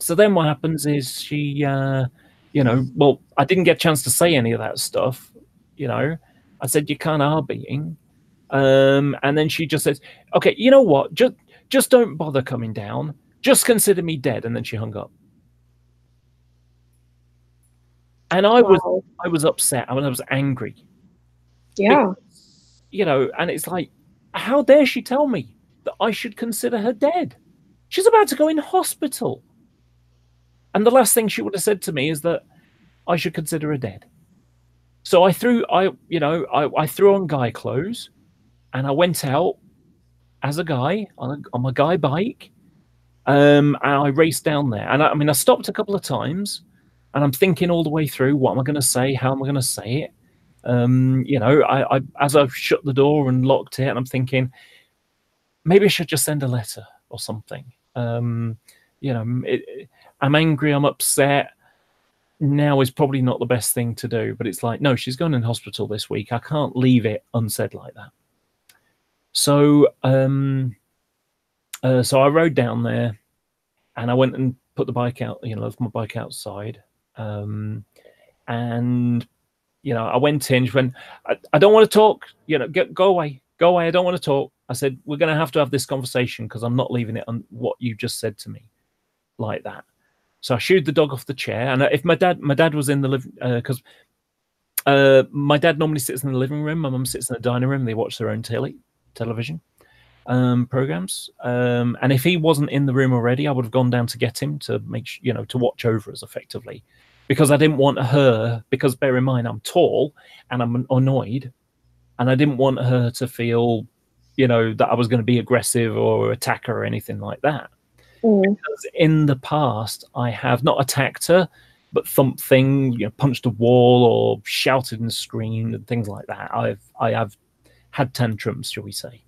so then what happens is she, you know, well, I didn't get a chance to say any of that stuff. You know, I said, you kind of are being. And then she just says, okay, you know what? Just don't bother coming down. Just consider me dead. And then she hung up. And I was upset. I was angry. Yeah. Because, you know, and it's like, how dare she tell me that I should consider her dead? She's about to go in hospital. And the last thing she would have said to me is that I should consider her dead. So I threw on guy clothes and I went out as a guy on my guy bike. And I raced down there. And I mean, I stopped a couple of times and I'm thinking all the way through, what am I going to say? How am I going to say it? You know, I as I've shut the door and locked it, and I'm thinking, maybe I should just send a letter or something. You know, I'm angry, I'm upset. Now is probably not the best thing to do, but it's like, no, she's going in hospital this week. I can't leave it unsaid like that. So, so I rode down there, and I went and put the bike out. You know, left my bike outside, and you know, I went in. She went, I don't want to talk. You know, go away, go away. I don't want to talk. I said, we're going to have this conversation because I'm not leaving it on what you just said to me, like that. So I shooed the dog off the chair, and if my dad was in the living, because my dad normally sits in the living room, my mum sits in the dining room. They watch their own television programs, and if he wasn't in the room already, I would have gone down to get him to make you know, to watch over us effectively, because I didn't want her, because bear in mind I'm tall and I'm annoyed, and I didn't want her to feel, you know, that I was going to be aggressive or attack her or anything like that. Because in the past, I have not attacked her, but thumped things, punched a wall or shouted and screamed and things like that. I have had tantrums, shall we say.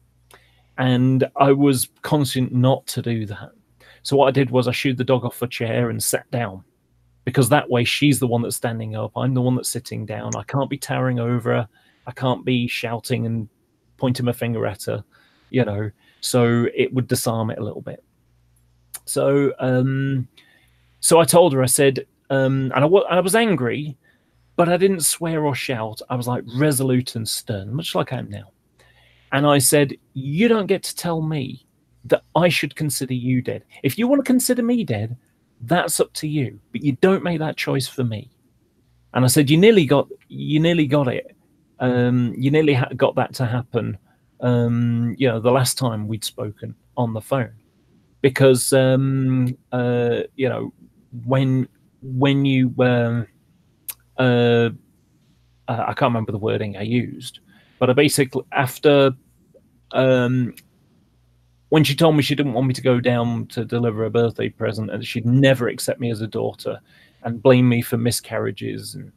And I was conscious not to do that. So what I did was I shooed the dog off a chair and sat down, because that way she's the one that's standing up. I'm the one that's sitting down. I can't be towering over her. I can't be shouting and pointing my finger at her, so it would disarm it a little bit. So so I told her, I said, and I was angry, but I didn't swear or shout. I was like resolute and stern, much like I am now. And I said, you don't get to tell me that I should consider you dead. If you want to consider me dead, that's up to you, but you don't make that choice for me. And I said, you nearly got it. You nearly got that to happen. The last time we'd spoken on the phone, because when you I can't remember the wording I used, but I basically, after when she told me she didn't want me to go down to deliver a birthday present, and she'd never accept me as a daughter and blame me for miscarriages, and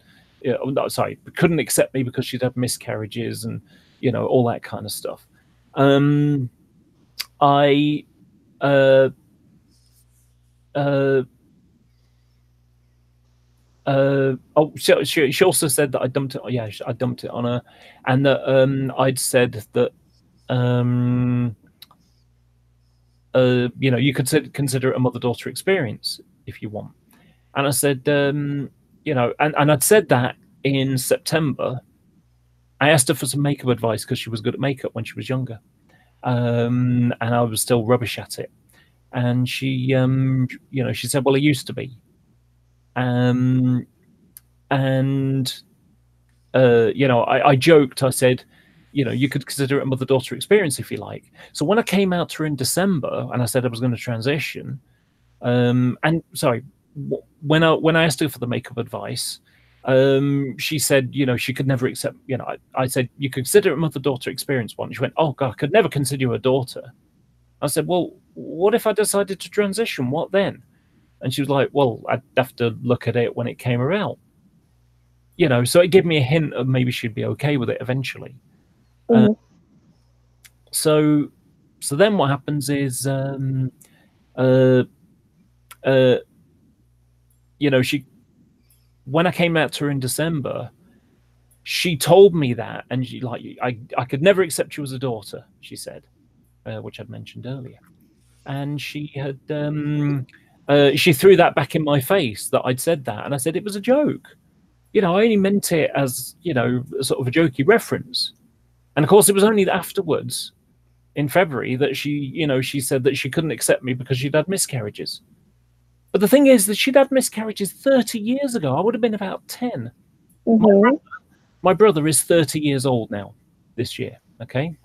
couldn't accept me because she'd had miscarriages and all that kind of stuff. She also said that I dumped it. Yeah, I dumped it on her, and that I'd said that you could consider it a mother-daughter experience if you want. And I said, and I'd said that in September. I asked her for some makeup advice because she was good at makeup when she was younger, and I was still rubbish at it. And she, she said, well, I used to be. I joked. I said, you could consider it a mother-daughter experience if you like. So when I came out to her in December and I said I was going to transition, when I asked her for the makeup advice, she said, she could never accept, I said, you could consider it a mother-daughter experience one. She went, oh God, I could never consider you a daughter. I said, well, what if I decided to transition? What then? And she was like, well, I'd have to look at it when it came around. So it gave me a hint of maybe she'd be okay with it eventually. So then what happens is, when I came out to her in December, she told me that, and I could never accept you as a daughter, she said, which I'd mentioned earlier. And she had, she threw that back in my face that I'd said that. And I said, it was a joke. I only meant it as, sort of a jokey reference. And of course, it was only afterwards in February that she said that she couldn't accept me because she'd had miscarriages. But the thing is that she'd had miscarriages 30 years ago. I would have been about 10. My brother is 30 years old now this year. Okay.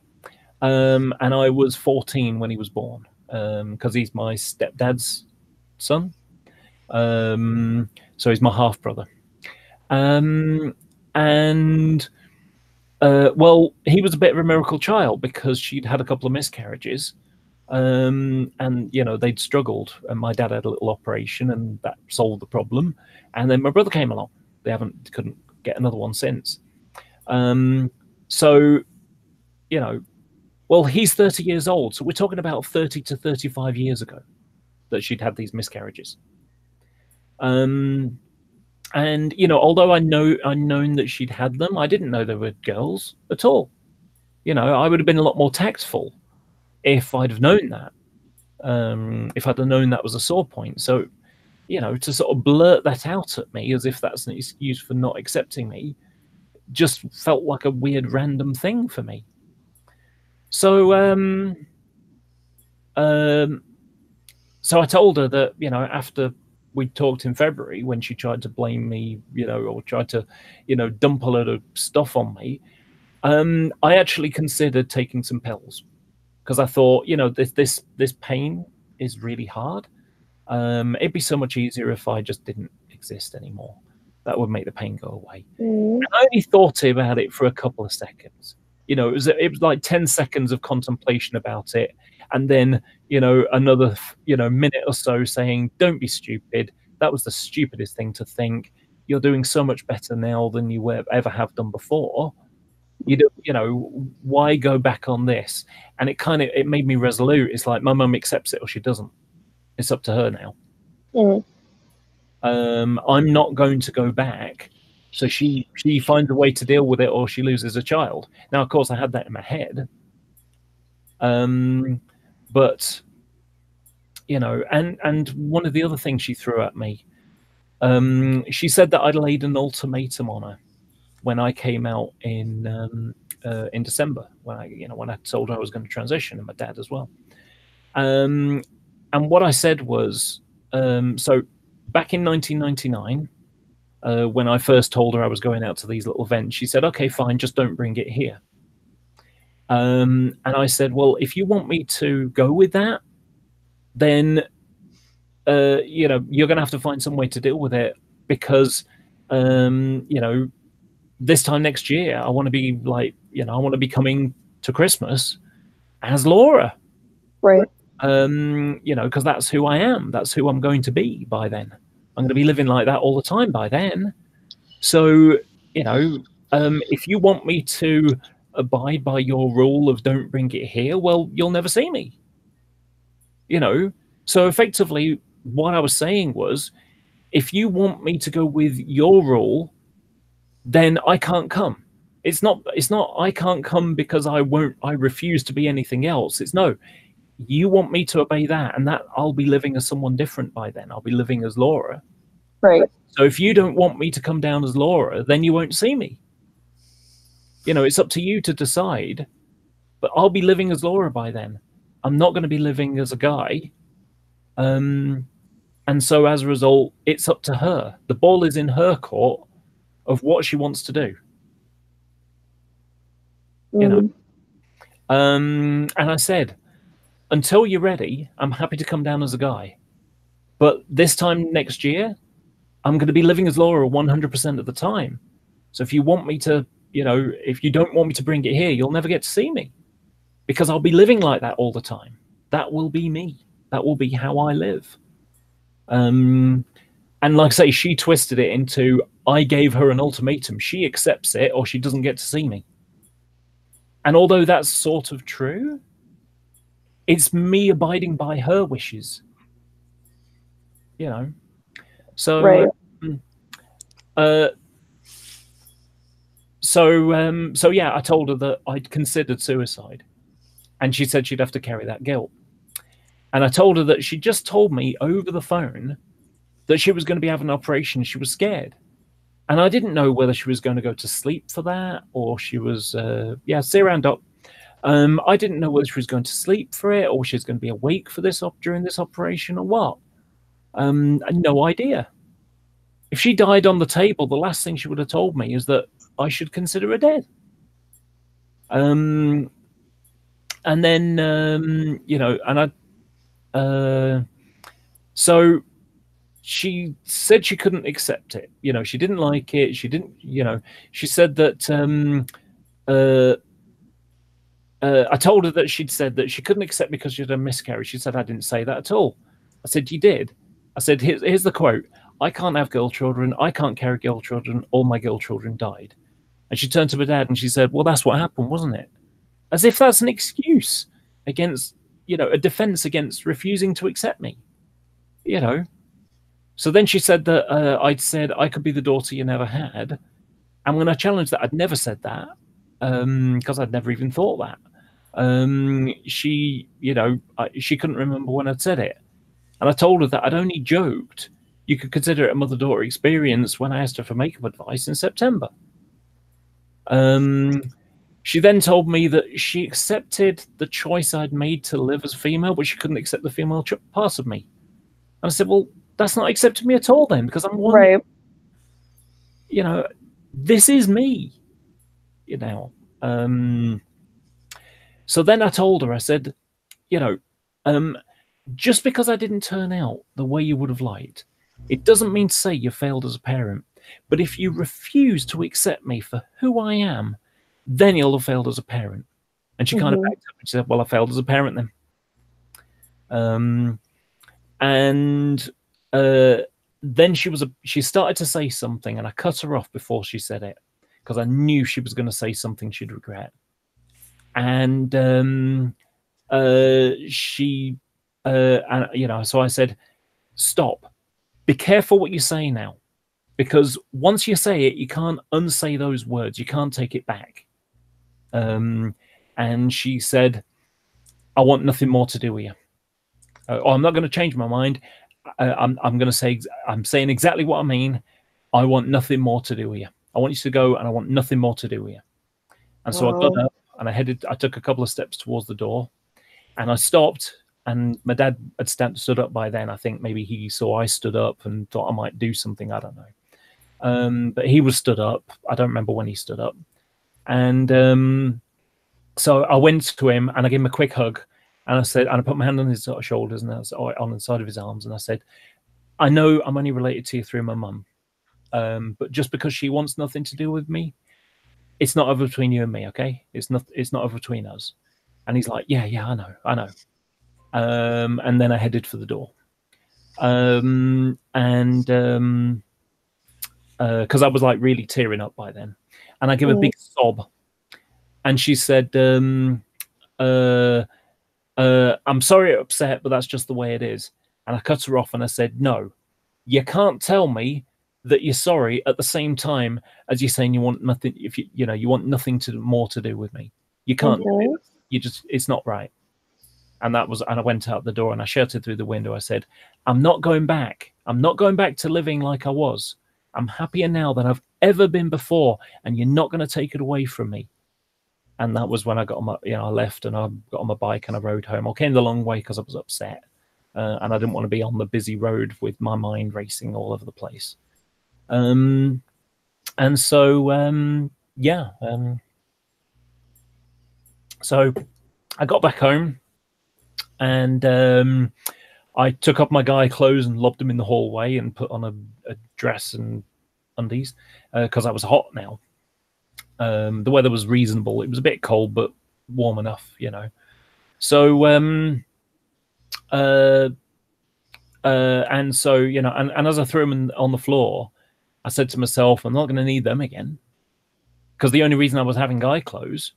And I was 14 when he was born, because he's my stepdad's son. So he's my half brother. Well, he was a bit of a miracle child because she'd had a couple of miscarriages, and they'd struggled, and my dad had a little operation and that solved the problem. And then my brother came along. They couldn't get another one since. Well, he's 30 years old, so we're talking about 30 to 35 years ago that she'd had these miscarriages. And although I'd known that she'd had them, I didn't know they were girls at all. I would have been a lot more tactful if I'd have known that. If I'd have known that was a sore point. So, to sort of blurt that out at me as if that's an excuse for not accepting me just felt like a weird random thing for me. So, so I told her that, after we talked in February, when she tried to blame me, or tried to, dump a load of stuff on me, I actually considered taking some pills because I thought, this pain is really hard. It'd be so much easier if I just didn't exist anymore. That would make the pain go away. And I only thought about it for a couple of seconds. You know, it was like 10 seconds of contemplation about it, and then, you know, another, you know, minute or so saying, "Don't be stupid. That was the stupidest thing to think. You're doing so much better now than you ever have done before. You know, why go back on this?" And it made me resolute. It's like, my mum accepts it or she doesn't. It's up to her now. I'm not going to go back. So she finds a way to deal with it, or she loses a child. Now, of course, I had that in my head. But, you know, and one of the other things she threw at me, she said that I'd laid an ultimatum on her when I came out in December, when I told her I was going to transition, and my dad as well. And what I said was, so back in 1999, when I first told her I was going out to these little events, she said, "Okay, fine, just don't bring it here." And I said, "Well, if you want me to go with that, then you know, you're going to have to find some way to deal with it, because you know, this time next year, I want to be like, you know, I want to be coming to Christmas as Laura." Right. You know, because that's who I am. That's who I'm going to be by then. I'm going to be living like that all the time by then. So, you know, if you want me to abide by your rule of don't bring it here, well, you'll never see me. You know, so effectively what I was saying was, if you want me to go with your rule, then I can't come. It's not I can't come because I refuse to be anything else. It's no, you want me to obey that, and that I'll be living as someone different by then. I'll be living as Laura. Right. So if you don't want me to come down as Laura, then you won't see me. You know, it's up to you to decide, but I'll be living as Laura by then. I'm not going to be living as a guy. And so as a result, it's up to her. The ball is in her court of what she wants to do. You know? And I said, until you're ready, I'm happy to come down as a guy. But this time next year, I'm going to be living as Laura 100% of the time. So if you want me to, you know, if you don't want me to bring it here, you'll never get to see me, because I'll be living like that all the time. That will be me. That will be how I live. And like I say, she twisted it into, I gave her an ultimatum. She accepts it or she doesn't get to see me. And although that's sort of true, it's me abiding by her wishes. You know? So, right. So yeah, I told her that I'd considered suicide, and she said she'd have to carry that guilt. And I told her that she just told me over the phone that she was going to be having an operation. She was scared, and I didn't know whether she was going to go to sleep for that, or she was yeah, see you around, Doc. I didn't know whether she was going to sleep for it, or she was going to be awake for this during this operation, or what. I had no idea. If she died on the table, the last thing she would have told me is that I should consider her dead. And then, you know, and so she said she couldn't accept it. You know, she didn't like it. She didn't, you know, she said that, I told her that she'd said that she couldn't accept because she had a miscarriage. She said, I didn't say that at all. I said, you did. I said, here's the quote. I can't have girl children. I can't carry girl children. All my girl children died. And she turned to my dad and she said, well, that's what happened, wasn't it? As if that's an excuse against, you know, a defense against refusing to accept me, you know. So then she said that I'd said I could be the daughter you never had. And when I challenged that, I'd never said that, because I'd never even thought that. She, you know, she couldn't remember when I'd said it. And I told her that I'd only joked you could consider it a mother-daughter experience when I asked her for makeup advice in September. She then told me that she accepted the choice I'd made to live as a female, but she couldn't accept the female part of me. And I said, well, that's not accepting me at all then, because I'm one. Right. You know, this is me, you know. So then I told her, I said, you know, just because I didn't turn out the way you would have liked, it doesn't mean to say you failed as a parent. But if you refuse to accept me for who I am, then you'll have failed as a parent. And she kind of backed up and she said, well, I failed as a parent then. And then she started to say something, and I cut her off before she said it because I knew she was going to say something she'd regret. And she, and you know, so I said, stop, be careful what you say now, because once you say it, you can't unsay those words, you can't take it back. And she said, I want nothing more to do with you. I'm not going to change my mind. I'm going to say, I'm saying exactly what I mean. I want nothing more to do with you. I want you to go, and I want nothing more to do with you. And so I got up and I took a couple of steps towards the door, and I stopped, and my dad had stood up by then. I think maybe he saw I stood up and thought I might do something. I don't know. But he was stood up. I don't remember when he stood up. And so I went to him and I gave him a quick hug, and I said, and I put my hand on his sort of shoulders and I was on the side of his arms, and I said, I know I'm only related to you through my mum, but just because she wants nothing to do with me, it's not over between you and me, okay? It's not over between us. And he's like, yeah, I know. And then I headed for the door, because I was like really tearing up by then, and I gave a big sob, and she said, I'm sorry, upset, but that's just the way it is. And I cut her off and I said, no, you can't tell me that you're sorry at the same time as you're saying you want nothing. If you want nothing more to do with me, you can't. You just, it's not right. And I went out the door and I shouted through the window. I said, I'm not going back. I'm not going back to living like I was. I'm happier now than I've ever been before, and you're not going to take it away from me. And that was when I got on my, I left and I got on my bike and I rode home. I came the long way because I was upset, and I didn't want to be on the busy road with my mind racing all over the place. And so, so I got back home, and I took off my guy clothes and lobbed them in the hallway and put on a dress and undies because I was hot now. The weather was reasonable. It was a bit cold, but warm enough, So, and so, and as I threw them on the floor, I said to myself, I'm not going to need them again. Because the only reason I was having guy clothes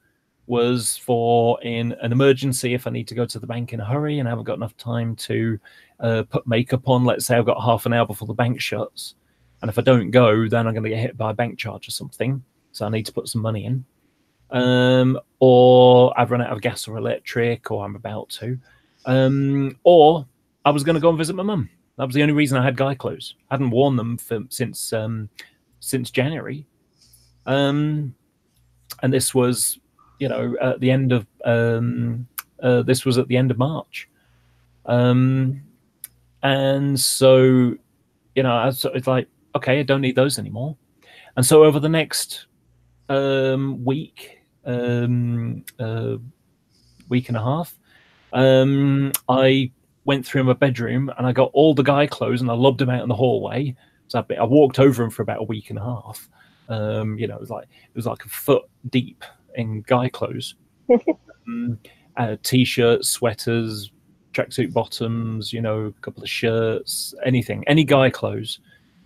was for in an emergency, if I need to go to the bank in a hurry and I haven't got enough time to put makeup on. Let's say I've got half an hour before the bank shuts. And if I don't go, then I'm going to get hit by a bank charge or something. So I need to put some money in. Or I've run out of gas or electric, or I'm about to. Or I was going to go and visit my mum. That was the only reason I had guy clothes. I hadn't worn them since January. And this was, at the end of this was at the end of March. And so, it's like, okay, I don't need those anymore. And so over the next week and a half, I went through my bedroom and I got all the guy clothes and I lobbed them out in the hallway. So I walked over them for about a week and a half. It was like a foot deep in guy clothes. T-shirts, sweaters, tracksuit bottoms, a couple of shirts, any guy clothes.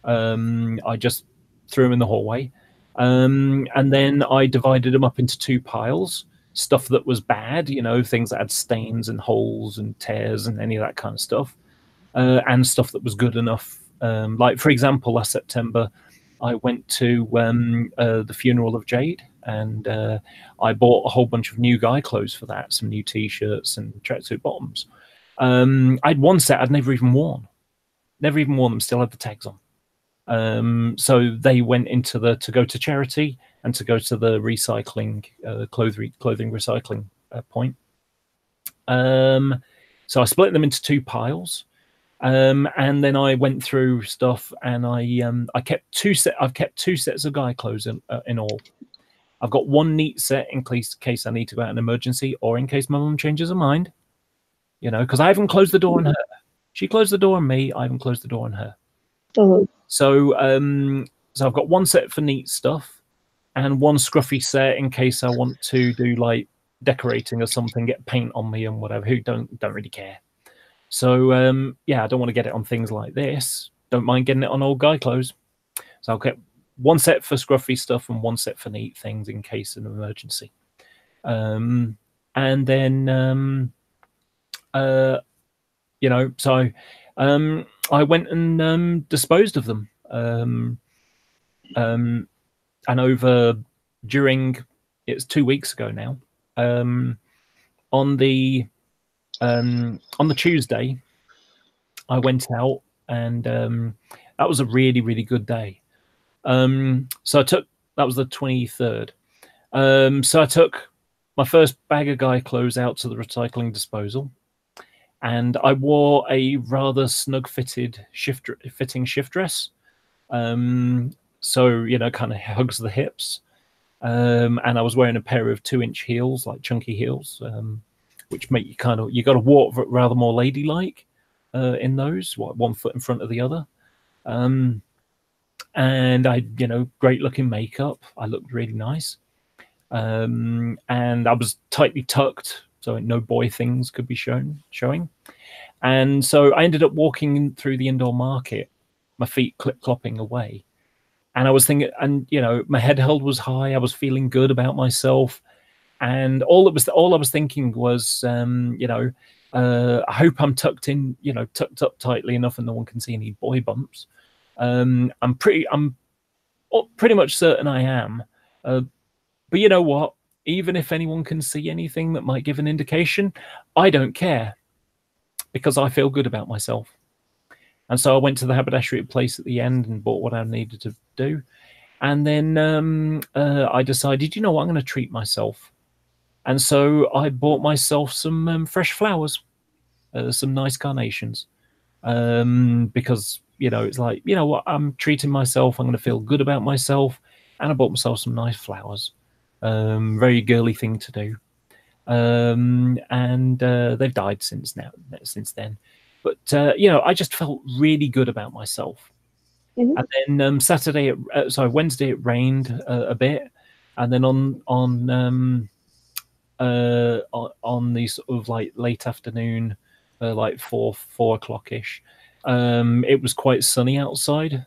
I just threw them in the hallway. And then I divided them up into two piles. Stuff that was bad, things that had stains and holes and tears and any of that kind of stuff. And stuff that was good enough. Like, for example, last September, I went to the funeral of Jade, and I bought a whole bunch of new guy clothes for that, some new T-shirts and tracksuit bottoms. I had one set I'd never even worn them, still had the tags on. So they went into to go to charity and to go to the recycling, clothing recycling point. So I split them into two piles. And then I went through stuff, and I've kept two sets of guy clothes in all. I've got one neat set in case I need to go out in an emergency, or in case my mum changes her mind. Because I haven't closed the door on her. She closed the door on me. I haven't closed the door on her. So, so I've got one set for neat stuff, and one scruffy set in case I want to do like decorating or something, get paint on me and whatever. Who don't really care. So yeah, I don't want to get it on things like this. Don't mind getting it on old guy clothes. So I'll get one set for scruffy stuff and one set for neat things in case of an emergency. And then you know, so I went and disposed of them. And over during, it's 2 weeks ago now. On the Tuesday, I went out, and that was a really good day. So I took, that was the 23rd. So I took my first bag of guy clothes out to the recycling disposal, and I wore a rather snug fitting shift dress. So, you know, kind of hugs the hips. And I was wearing a pair of 2-inch heels, like chunky heels, which make you kind of, you got to walk rather more ladylike in those, one foot in front of the other. And I, you know, great looking makeup. I looked really nice. And I was tightly tucked, so no boy things could be showing. And so I ended up walking through the indoor market, my feet clip-clopping away. And I was thinking, and you know, my head held was high. I was feeling good about myself, and all I was thinking was, you know, I hope I'm tucked in, you know, tucked up tightly enough, and no one can see any boy bumps. I'm pretty much certain I am. But you know what? Even if anyone can see anything that might give an indication, I don't care, because I feel good about myself. And so I went to the haberdashery place at the end and bought what I needed to do. And then I decided, you know what, I'm going to treat myself. And so I bought myself some fresh flowers, some nice carnations. Because, you know, it's like, you know what, I'm treating myself. I'm going to feel good about myself. And I bought myself some nice flowers. Very girly thing to do. And they've died since then. But you know, I just felt really good about myself. And then Wednesday it rained a bit, and then on the sort of like late afternoon, like 4 o'clock ish, it was quite sunny outside.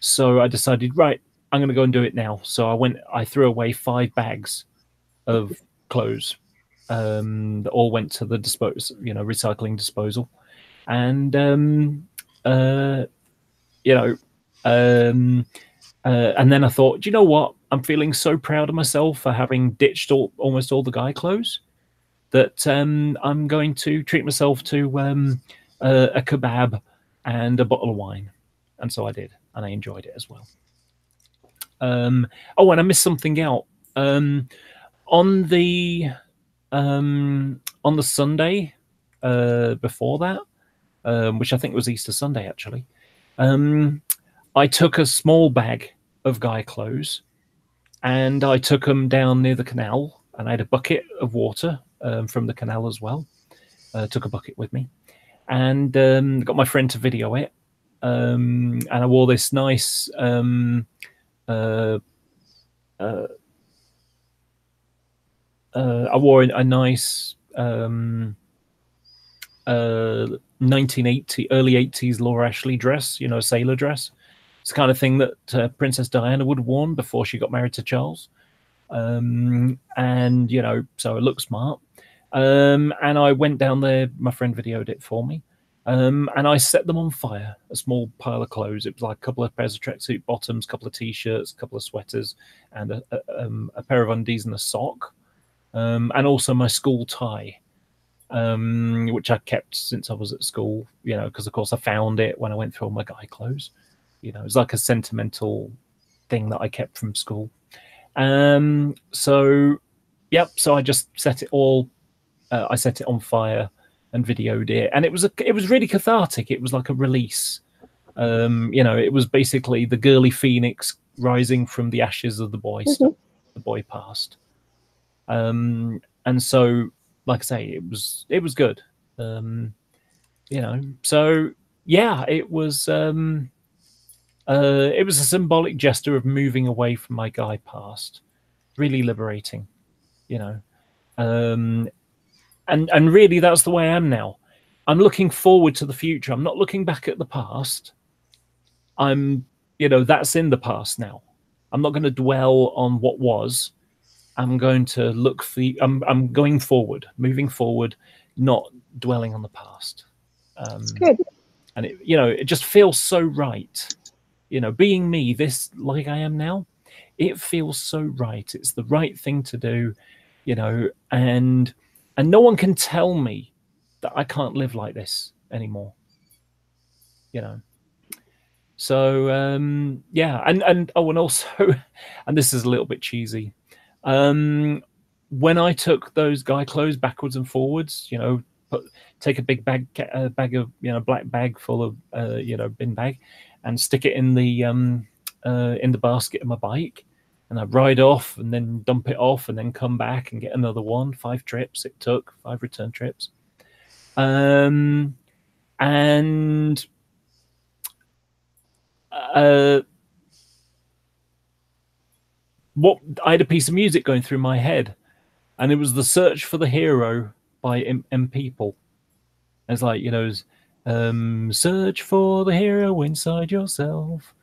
So I decided, right, I'm going to go and do it now. So I threw away 5 bags of clothes. That all went to the recycling disposal. And you know, and then I thought, do you know what? I'm feeling so proud of myself for having ditched almost all the guy clothes that I'm going to treat myself to a kebab and a bottle of wine. And so I did, and I enjoyed it as well. Oh, and I missed something out. On the Sunday before that, which I think was Easter Sunday, actually, I took a small bag of guy clothes, and I took them down near the canal, and I had a bucket of water from the canal as well. Took a bucket with me, and got my friend to video it. And I wore this nice I wore a nice 1980 early 80s Laura Ashley dress, you know, a sailor dress. It's the kind of thing that Princess Diana would have worn before she got married to Charles. And you know, so it looked smart. And I went down there, my friend videoed it for me. And I set them on fire, a small pile of clothes. It was like a couple of pairs of tracksuit bottoms, a couple of t-shirts, a couple of sweaters, and a pair of undies and a sock. And also my school tie, which I kept since I was at school, you know, because of course I found it when I went through all my guy clothes. You know, it's like a sentimental thing that I kept from school. So, yep. So I just set it all. I set it on fire and videoed it, and it was really cathartic. It was like a release. You know, it was basically the girly phoenix rising from the ashes of the boy stuff, the boy past. And so, like I say, it was good. You know, so yeah, it was It was a symbolic gesture of moving away from my guy past. Really liberating, you know. And really, that's the way I am now. I'm looking forward to the future. I'm not looking back at the past. I'm, that's in the past now. I'm not going to dwell on what was. I'm going to look for. I'm going forward, moving forward, not dwelling on the past. Good. And it just feels so right. Being me, this like I am now, it feels so right. It's the right thing to do, and no one can tell me that I can't live like this anymore. So yeah, and also, and this is a little bit cheesy. When I took those guy clothes backwards and forwards, take a big bag of black bag full of bin bag, and stick it in the basket of my bike, and I ride off and then dump it off and then come back and get another one. 5 trips it took, 5 return trips, and what I had a piece of music going through my head, and it was the Search for the Hero by M People. It's like, search for the hero inside yourself.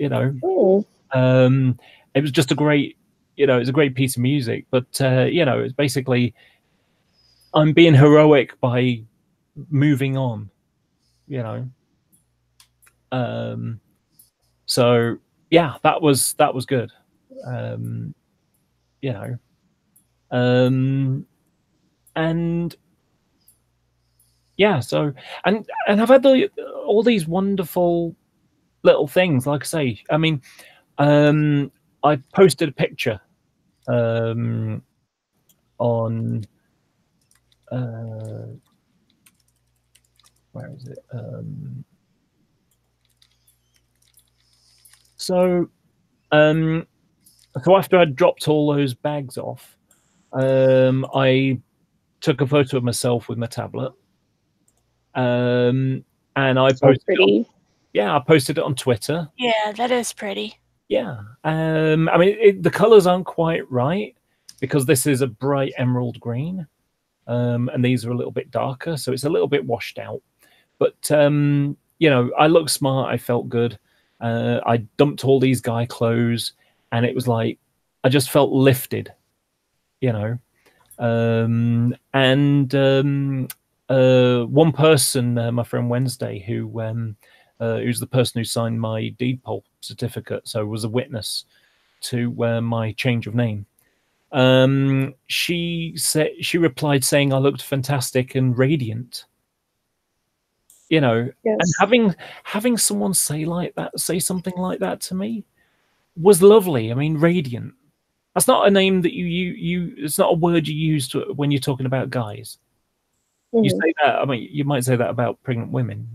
Oh. It was just a great, it's a great piece of music. But it's basically I'm being heroic by moving on. So yeah, that was good. And yeah, so and I've had all these wonderful little things. Like I say, I mean, I posted a picture on where is it? So after I dropped all those bags off, I took a photo of myself with my tablet, and I posted I posted it on Twitter. Yeah, that is pretty. Yeah, I mean, the colors aren't quite right because this is a bright emerald green, and these are a little bit darker, so it's a little bit washed out. But I looked smart. I felt good. I dumped all these guy clothes, and it was like I just felt lifted, and one person, my friend Wednesday, who's the person who signed my deed poll certificate, so was a witness to my change of name. She replied saying I looked fantastic and radiant. Yes. And having someone say something like that to me was lovely. I mean, radiant. That's not a name that you it's not a word you use when you're talking about guys. Mm-hmm. You say that, I mean, you might say that about pregnant women.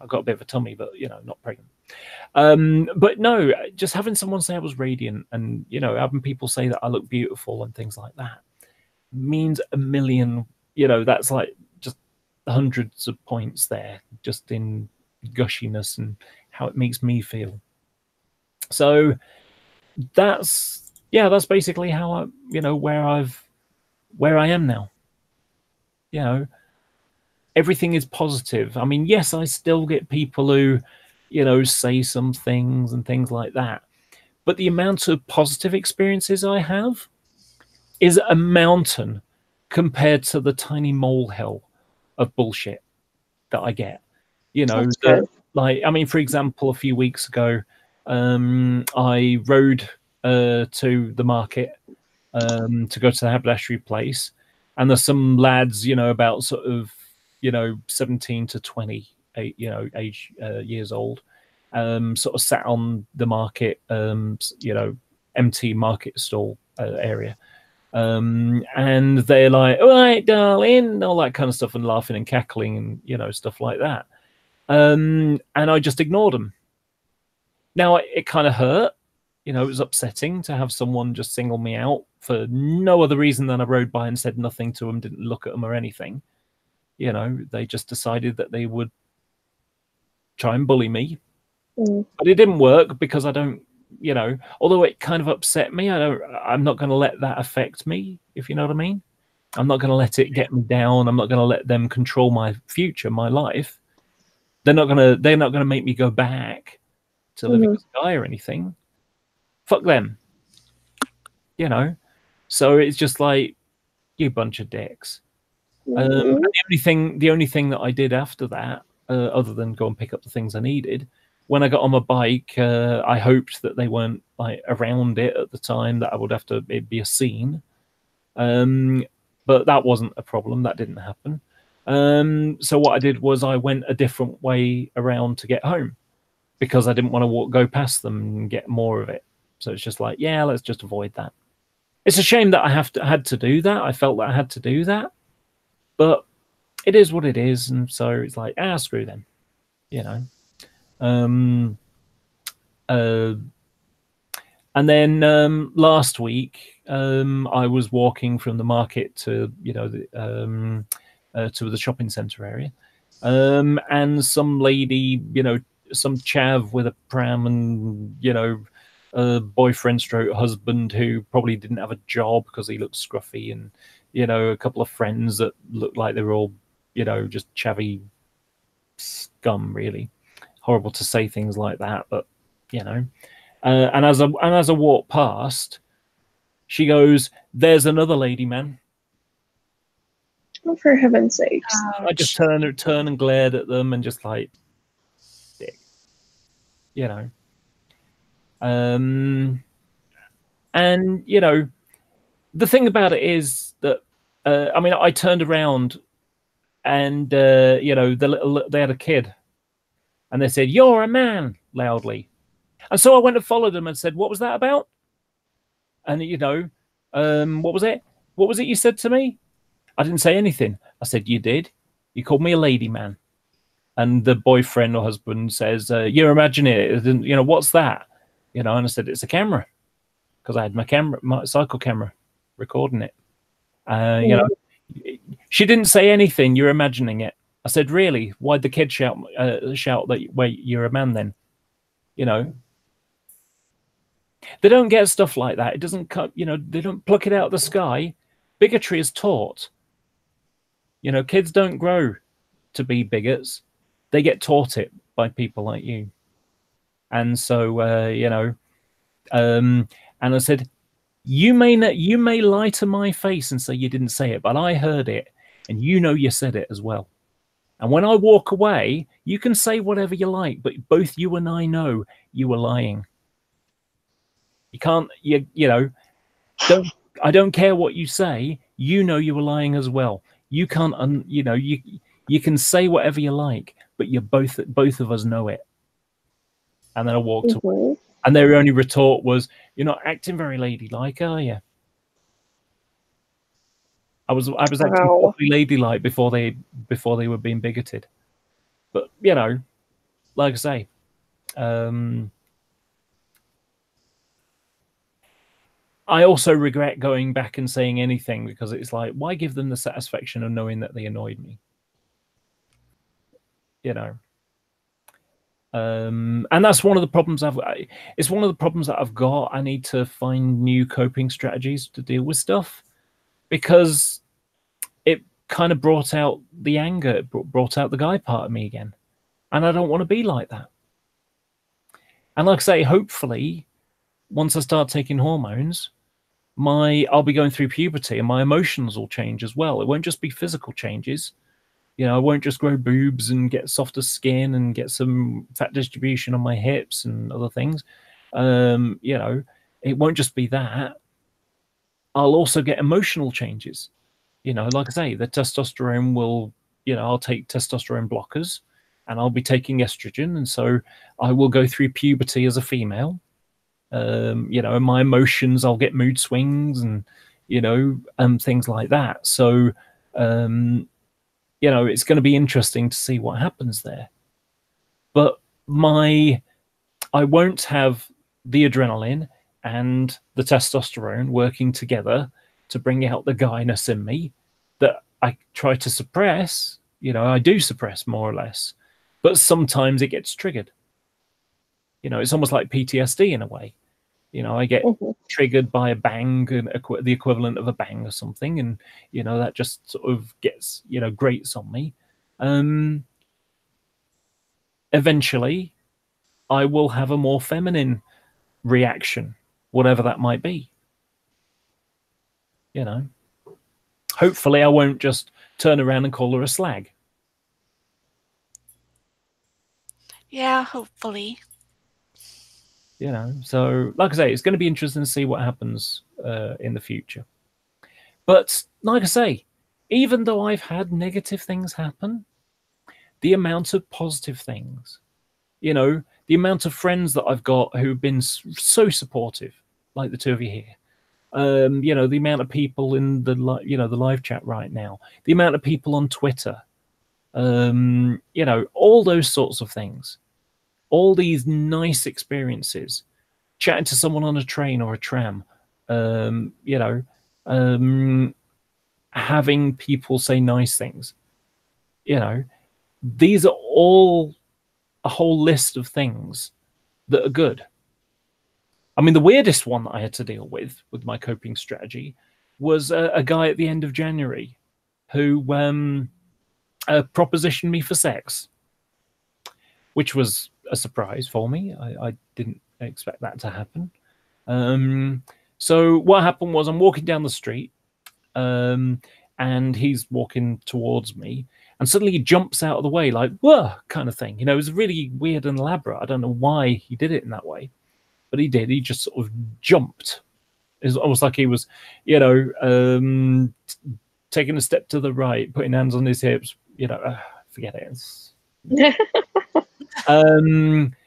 I've got a bit of a tummy, but not pregnant. But no, just having someone say I was radiant, and having people say that I look beautiful and things like that means a million. That's like just hundreds of points there, just in gushiness and how it makes me feel. So that's basically how I, where I am now. Everything is positive. I mean, yes, I still get people who, say some things and things like that. But the amount of positive experiences I have is a mountain compared to the tiny molehill of bullshit that I get. Like, I mean, for example, a few weeks ago, I rode to the market to go to the haberdashery place, and there's some lads, about sort of 17 to 28, age years old, sort of sat on the market, empty market stall area, and they're like, "All right, darling," all that kind of stuff, and laughing and cackling and stuff like that. And I just ignored them. Now it kind of hurt. It was upsetting to have someone just single me out for no other reason than I rode by and said nothing to them, didn't look at them or anything. They just decided that they would try and bully me, But it didn't work because I don't, you know, although it kind of upset me, I'm not going to let that affect me, if you know what I mean. I'm not going to let it get me down. I'm not going to let them control my future, my life. They're not going to make me go back to living as a guy or anything. Fuck them. You know. So it's just like, you bunch of dicks. And the only thing that I did after that, other than go and pick up the things I needed, when I got on my bike, I hoped that they weren't like around it at the time, that I would have to, it'd be a scene. But that wasn't a problem. That didn't happen. So what I did was I went a different way around to get home because I didn't want to go past them and get more of it. So it's just like, yeah, let's just avoid that. It's a shame that I had to do that. I felt that I had to do that, but it is what it is. And so it's like, screw them, you know. And then last week, I was walking from the market to, you know, to the shopping centre area, and some lady, you know, some chav with a pram and, you know, a boyfriend stroke husband who probably didn't have a job because he looked scruffy, and, you know, a couple of friends that looked like they were all, you know, just chavvy scum, really. Horrible to say things like that, but, you know. And as I walk past, she goes, "There's another lady, man." Oh, for heaven's sakes! I just turned and glared at them and just like, dick, you know. And you know, the thing about it is that I mean, I turned around and you know, they had a kid, and they said, "You're a man," loudly. And so I went and followed them and said, "What was that about?" And, you know, what was it? What was it you said to me? I didn't say anything. I said, "You did. You called me a lady man." And the boyfriend or husband says, "You're imagining it. You know, what's that?" You know, and I said, "It's a camera," because I had my cycle camera recording it. You know, she didn't say anything. "You're imagining it." I said, "Really? Why'd the kid shout that, wait, you're a man then?" You know. They don't get stuff like that. It doesn't cut, you know, they don't pluck it out of the sky. Bigotry is taught. You know, kids don't grow to be bigots. They get taught it by people like you. And so, you know, and I said, you may lie to my face and say you didn't say it, but I heard it, and you know you said it as well. And when I walk away, you can say whatever you like, but both you and I know you were lying. You can't, you know, I don't care what you say. You know you were lying as well. You can't, you know, you can say whatever you like, but both of us know it. And then I walked away, and their only retort was, "You're not acting very ladylike, are you?" I was acting properly ladylike before they were being bigoted. But, you know, like I say, I also regret going back and saying anything, because it's like, why give them the satisfaction of knowing that they annoyed me? You know. And that's one of the problems it's one of the problems that I've got. I need to find new coping strategies to deal with stuff, because it kind of brought out the anger, it brought out the guy part of me again. And I don't want to be like that. And like I say, hopefully, once I start taking hormones, I'll be going through puberty, and my emotions will change as well. It won't just be physical changes. You know, I won't just grow boobs and get softer skin and get some fat distribution on my hips and other things. You know, it won't just be that. I'll also get emotional changes. You know, like I say, the testosterone will, you know, I'll take testosterone blockers, and I'll be taking estrogen. And so I will go through puberty as a female. You know, and my emotions, I'll get mood swings and, you know, things like that. So, you know, it's going to be interesting to see what happens there. But I won't have the adrenaline and the testosterone working together to bring out the guyness in me that I try to suppress. You know, I do suppress more or less, but sometimes it gets triggered. You know, it's almost like PTSD in a way. You know, I get triggered by a bang, and the equivalent of a bang or something, and you know that just sort of gets, you know, grates on me. Eventually, I will have a more feminine reaction, whatever that might be. You know, hopefully, I won't just turn around and call her a slag. Yeah, hopefully. You know, so like I say, it's going to be interesting to see what happens in the future. But like I say, even though I've had negative things happen, the amount of positive things, you know, the amount of friends that I've got who've been so supportive, like the two of you here, you know, the amount of people in the the live chat right now, the amount of people on Twitter, you know, all those sorts of things, all these nice experiences, chatting to someone on a train or a tram, you know, having people say nice things, you know, these are all a whole list of things that are good. I mean, the weirdest one that I had to deal with my coping strategy was a guy at the end of January who propositioned me for sex, which was a surprise for me. I didn't expect that to happen. So what happened was I'm walking down the street, and he's walking towards me, and suddenly he jumps out of the way, like, whoa, kind of thing. You know, it was really weird and elaborate. I don't know why he did it in that way, but he did. He just sort of jumped. It was almost like he was, you know, taking a step to the right, putting hands on his hips, you know, forget it.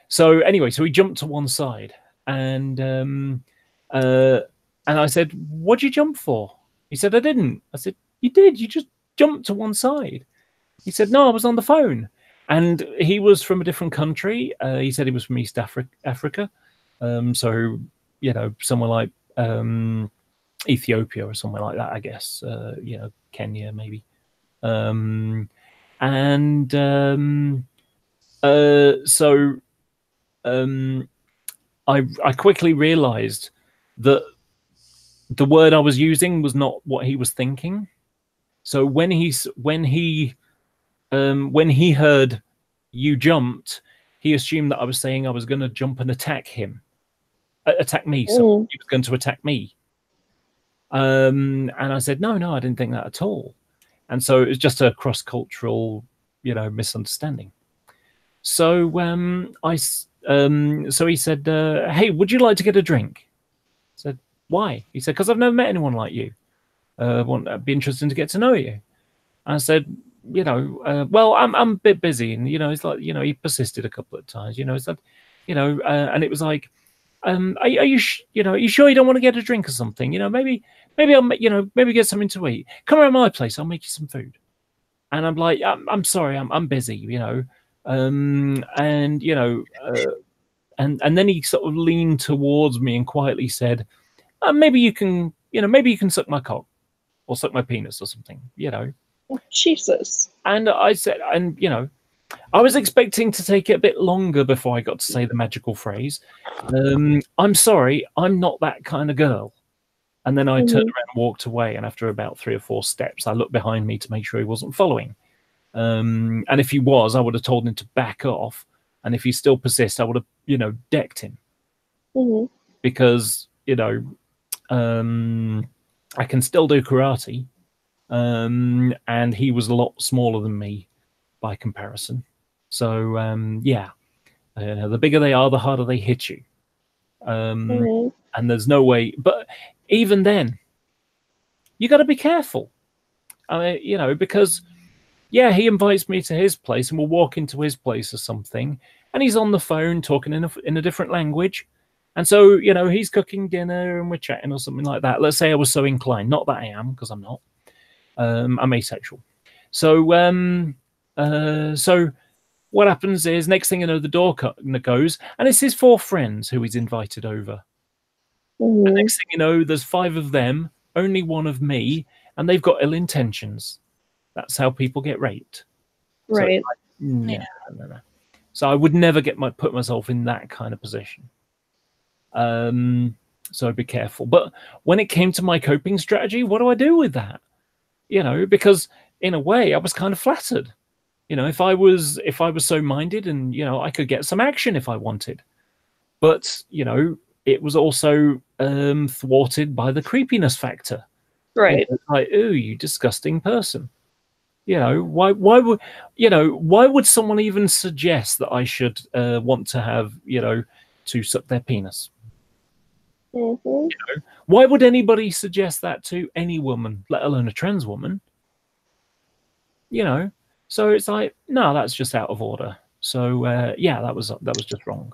So anyway, so he jumped to one side, and I said, what'd you jump for? He said, I didn't. I said, you did. You just jumped to one side. He said, no, I was on the phone. And he was from a different country. He said he was from East Africa. So, you know, somewhere like Ethiopia or somewhere like that, I guess. You know, Kenya maybe. So I quickly realized that the word I was using was not what he was thinking. So when he heard you jumped, he assumed that I was saying I was going to jump and attack me. So he was going to attack me. And I said, no, I didn't think that at all. And so it was just a cross-cultural, you know, misunderstanding. So so he said, hey, would you like to get a drink? I said, why? He said, because I've never met anyone like you. It'd be interesting to get to know you. I said, you know, well, I'm a bit busy, and you know, it's like, you know, he persisted a couple of times, you know, it's like, you know, and it was like, are you you know, are you sure you don't want to get a drink or something? You know, maybe I'll, you know, maybe get something to eat. Come around my place, I'll make you some food. And I'm like, I'm sorry, I'm busy, you know, and you know, and then he sort of leaned towards me and quietly said, maybe you can, you know, maybe you can suck my cock or suck my penis or something, you know. Jesus. And I said, and you know, I was expecting to take it a bit longer before I got to say the magical phrase. I'm sorry, I'm not that kind of girl. And then I turned around and walked away. And after about 3 or 4 steps, I looked behind me to make sure he wasn't following. And if he was, I would have told him to back off. And if he still persists, I would have, you know, decked him. Because, you know, I can still do karate. And he was a lot smaller than me by comparison. So, yeah, the bigger they are, the harder they hit you. And there's no way. But even then, you got to be careful. I mean, you know, because, yeah, he invites me to his place and we'll walk into his place or something. And he's on the phone talking in a different language. And so, you know, he's cooking dinner and we're chatting or something like that. Let's say I was so inclined. Not that I am, because I'm not. I'm asexual. So, so what happens is, next thing you know, the door goes, and it's his 4 friends who he's invited over. And next thing you know, there's 5 of them, only 1 of me, and they've got ill intentions. That's how people get raped. Right. So, no. So I would never put myself in that kind of position. So be careful. But when it came to my coping strategy, what do I do with that? You know, because in a way I was kind of flattered. You know, if I was so minded, and you know, I could get some action if I wanted. But you know, it was also thwarted by the creepiness factor. Right. You know, like, ooh, you disgusting person. You know, why would someone even suggest that I should want to have, you know, to suck their penis? Mm-hmm. You know, why would anybody suggest that to any woman, let alone a trans woman? You know, so it's like, no, that's just out of order. So yeah, that was just wrong.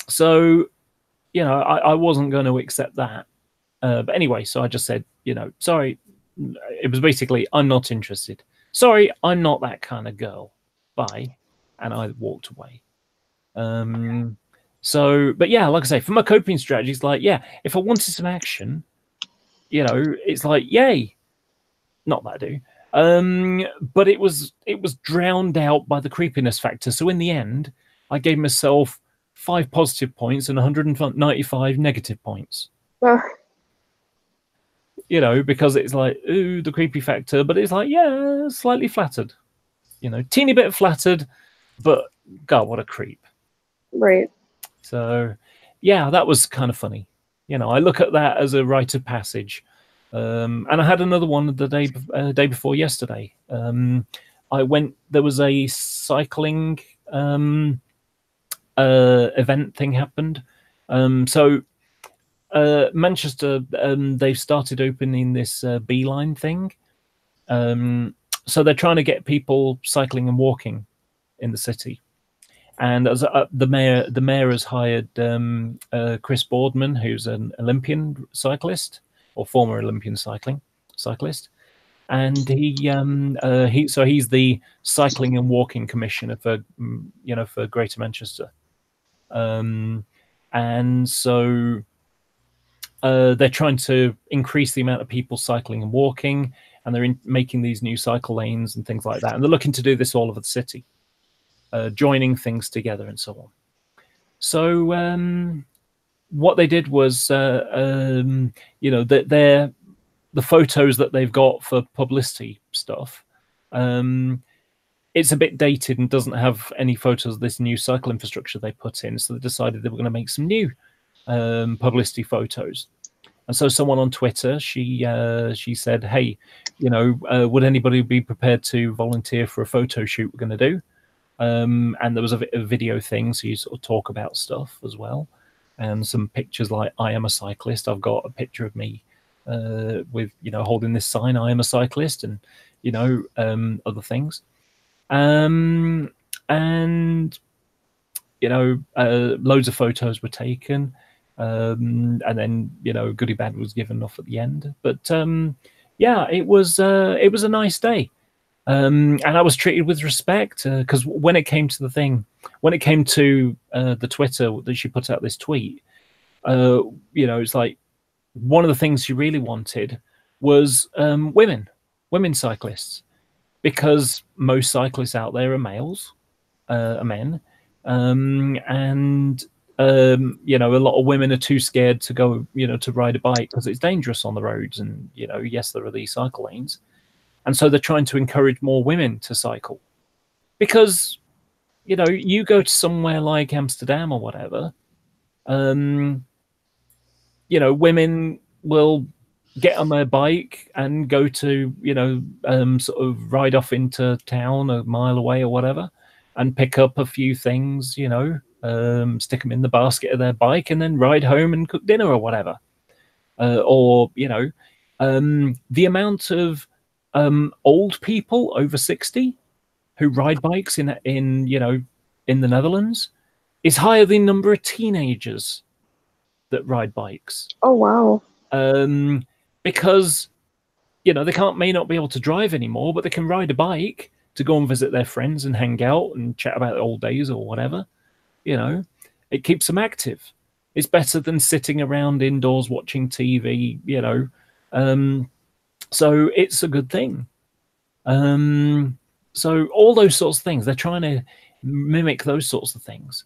So you know, I wasn't going to accept that. But anyway, so I just said, you know, sorry. It was basically, I'm not interested. Sorry, I'm not that kind of girl. Bye. And I walked away. So, but yeah, like I say, for my coping strategy, it's like, yeah, if I wanted some action, you know, it's like, yay. Not that I do. But it was drowned out by the creepiness factor. So in the end, I gave myself 5 positive points and 195 negative points. You know, because it's like, ooh, the creepy factor, but it's like, yeah, slightly flattered. You know, teeny bit flattered, but God, what a creep. Right. So, yeah, that was kind of funny. You know, I look at that as a rite of passage. And I had another one the day before yesterday. There was a cycling event thing happened. So Manchester, they've started opening this Beeline thing. So they're trying to get people cycling and walking in the city. And as the mayor has hired Chris Boardman, who's an Olympian cyclist or former Olympian cyclist, and he's the cycling and walking commissioner for for Greater Manchester. And so they're trying to increase the amount of people cycling and walking, and they're making these new cycle lanes and things like that. And they're looking to do this all over the city, joining things together and so on. So what they did was, the photos that they've got for publicity stuff, it's a bit dated and doesn't have any photos of this new cycle infrastructure they put in. So they decided they were going to make some new publicity photos. And so someone on Twitter, she said, hey, would anybody be prepared to volunteer for a photo shoot we're going to do? And there was a video thing, so you sort of talk about stuff as well, and some pictures like, I am a cyclist. I've got a picture of me with holding this sign, I am a cyclist, and other things. And loads of photos were taken, and then goodie bag was given off at the end. But yeah, it was a nice day. And I was treated with respect, because when it came to the Twitter that she put out this tweet, it's like one of the things she really wanted was women cyclists, because most cyclists out there are males, are men, and a lot of women are too scared to go, to ride a bike because it's dangerous on the roads, and yes, there are these cycle lanes. And so they're trying to encourage more women to cycle, because, you go to somewhere like Amsterdam or whatever, women will get on their bike and go to, sort of ride off into town a mile away or whatever, and pick up a few things, stick them in the basket of their bike, and then ride home and cook dinner or whatever. The amount of old people over 60 who ride bikes in the Netherlands is higher than the number of teenagers that ride bikes. Oh wow. Because they may not be able to drive anymore, but they can ride a bike to go and visit their friends and hang out and chat about the old days or whatever. It keeps them active. It's better than sitting around indoors watching TV, so it's a good thing. So all those sorts of things, they're trying to mimic those sorts of things.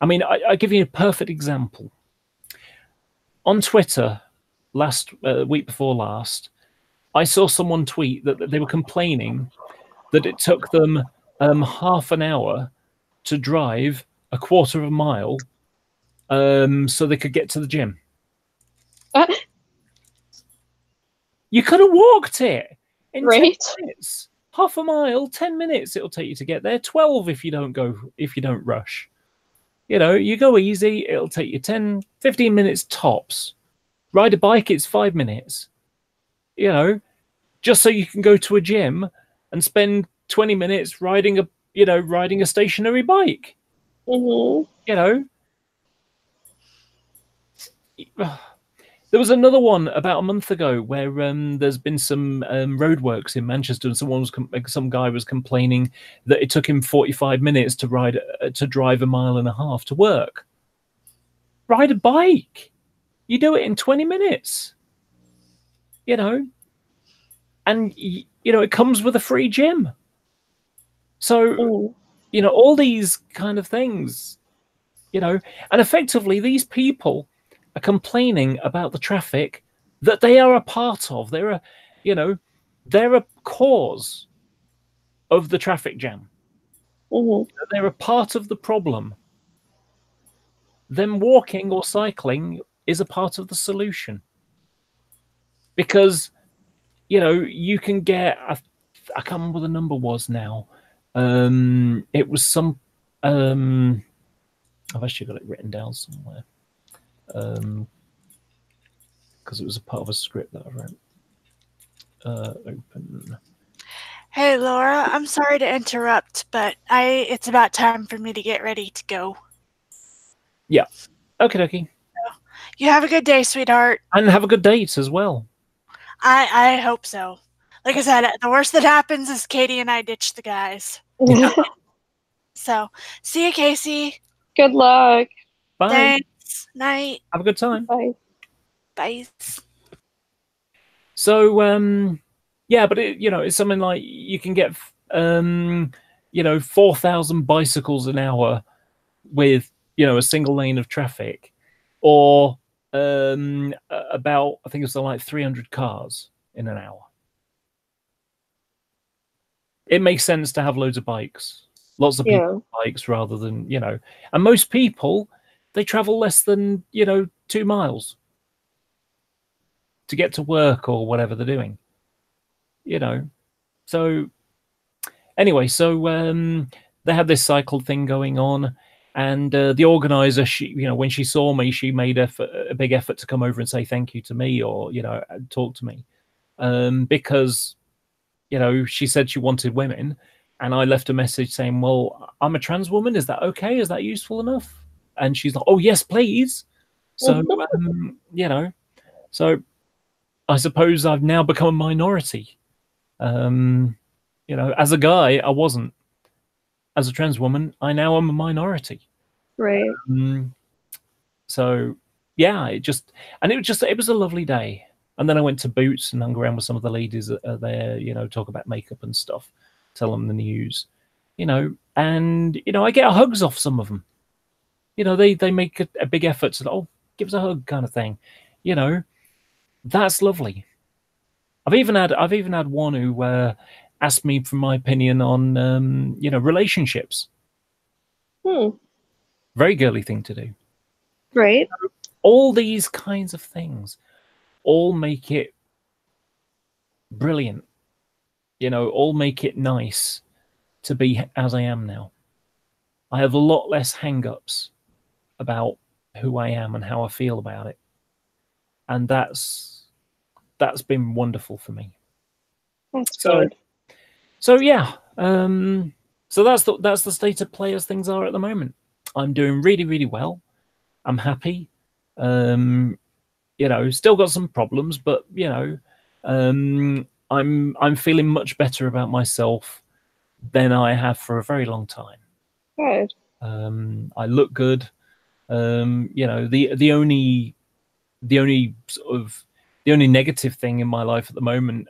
I mean, I give you a perfect example. On Twitter, last week before last, I saw someone tweet that they were complaining that it took them half an hour to drive a quarter of a mile so they could get to the gym. You could have walked it in 10 minutes. Half a mile, 10 minutes it'll take you to get there. 12 if you don't rush. You know, you go easy, it'll take you 10, 15 minutes tops. Ride a bike, it's 5 minutes. You know, just so you can go to a gym and spend 20 minutes riding a stationary bike. Mm-hmm. You know. There was another one about a month ago where there's been some roadworks in Manchester, and some guy was complaining that it took him 45 minutes to drive a mile and a half to work. Ride a bike. You do it in 20 minutes. You know, and you know it comes with a free gym. So you know all these kind of things. You know, and effectively these people are complaining about the traffic that they are a part of. They're a cause of the traffic jam. They're a part of the problem. Them walking or cycling is a part of the solution. Because, you know, you can get, I can't remember what the number was now. It was some, I've actually got it written down somewhere. Because it was a part of a script that I wrote. Open. Hey, Laura, I'm sorry to interrupt, but it's about time for me to get ready to go. Yeah. Okie dokie. You have a good day, sweetheart. And have a good date as well. I hope so. Like I said, the worst that happens is Katie and I ditch the guys. So, see you, Casey. Good luck. Bye. Thanks. Night. Have a good time. Bye. Bye. So, yeah, but it's something like you can get, 4,000 bicycles an hour with, a single lane of traffic, or about, I think it was like 300 cars in an hour. It makes sense to have loads of bikes, lots of people on bikes rather than, and most people, they travel less than, 2 miles to get to work or whatever they're doing, So anyway, so they had this cycle thing going on, and the organizer, she, when she saw me, she made a big effort to come over and say thank you to me, or, talk to me, because, she said she wanted women, and I left a message saying, well, I'm a trans woman. Is that okay? Is that useful enough? And she's like, oh, yes, please. So, so I suppose I've now become a minority. As a guy, I wasn't. As a trans woman, I now am a minority. Right. So, yeah, it was a lovely day. And then I went to Boots and hung around with some of the ladies that are there, talk about makeup and stuff, tell them the news, and, I get hugs off some of them. They make a big effort to, oh, give us a hug kind of thing. That's lovely. I've even had one who asked me for my opinion on, relationships. Very girly thing to do. Right. All these kinds of things all make it brilliant. All make it nice to be as I am now. I have a lot less hang-ups about who I am and how I feel about it. And that's been wonderful for me. That's good. So yeah. So that's the state of play as things are at the moment. I'm doing really, really well. I'm happy. Still got some problems, but I'm feeling much better about myself than I have for a very long time. Good. I look good. The only negative thing in my life at the moment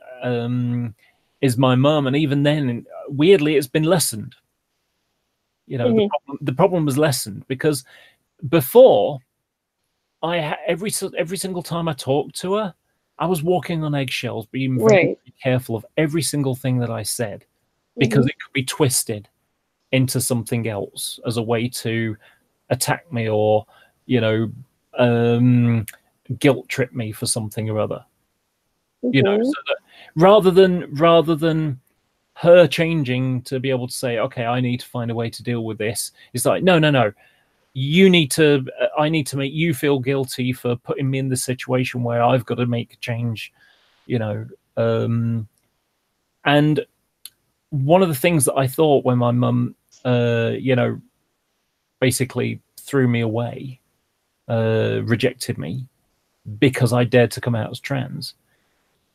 is my mum, and even then, weirdly, it's been lessened. You know, the problem was lessened because before, every single time I talked to her, I was walking on eggshells, being very careful of every single thing that I said, because it could be twisted into something else as a way to attack me or, you know, guilt trip me for something or other. You know, so that rather than her changing to be able to say, okay, I need to find a way to deal with this, it's like, no, you need to, I need to make you feel guilty for putting me in the situation where I've got to make a change, you know. And one of the things that I thought when my mum, you know, basically threw me away, rejected me because I dared to come out as trans,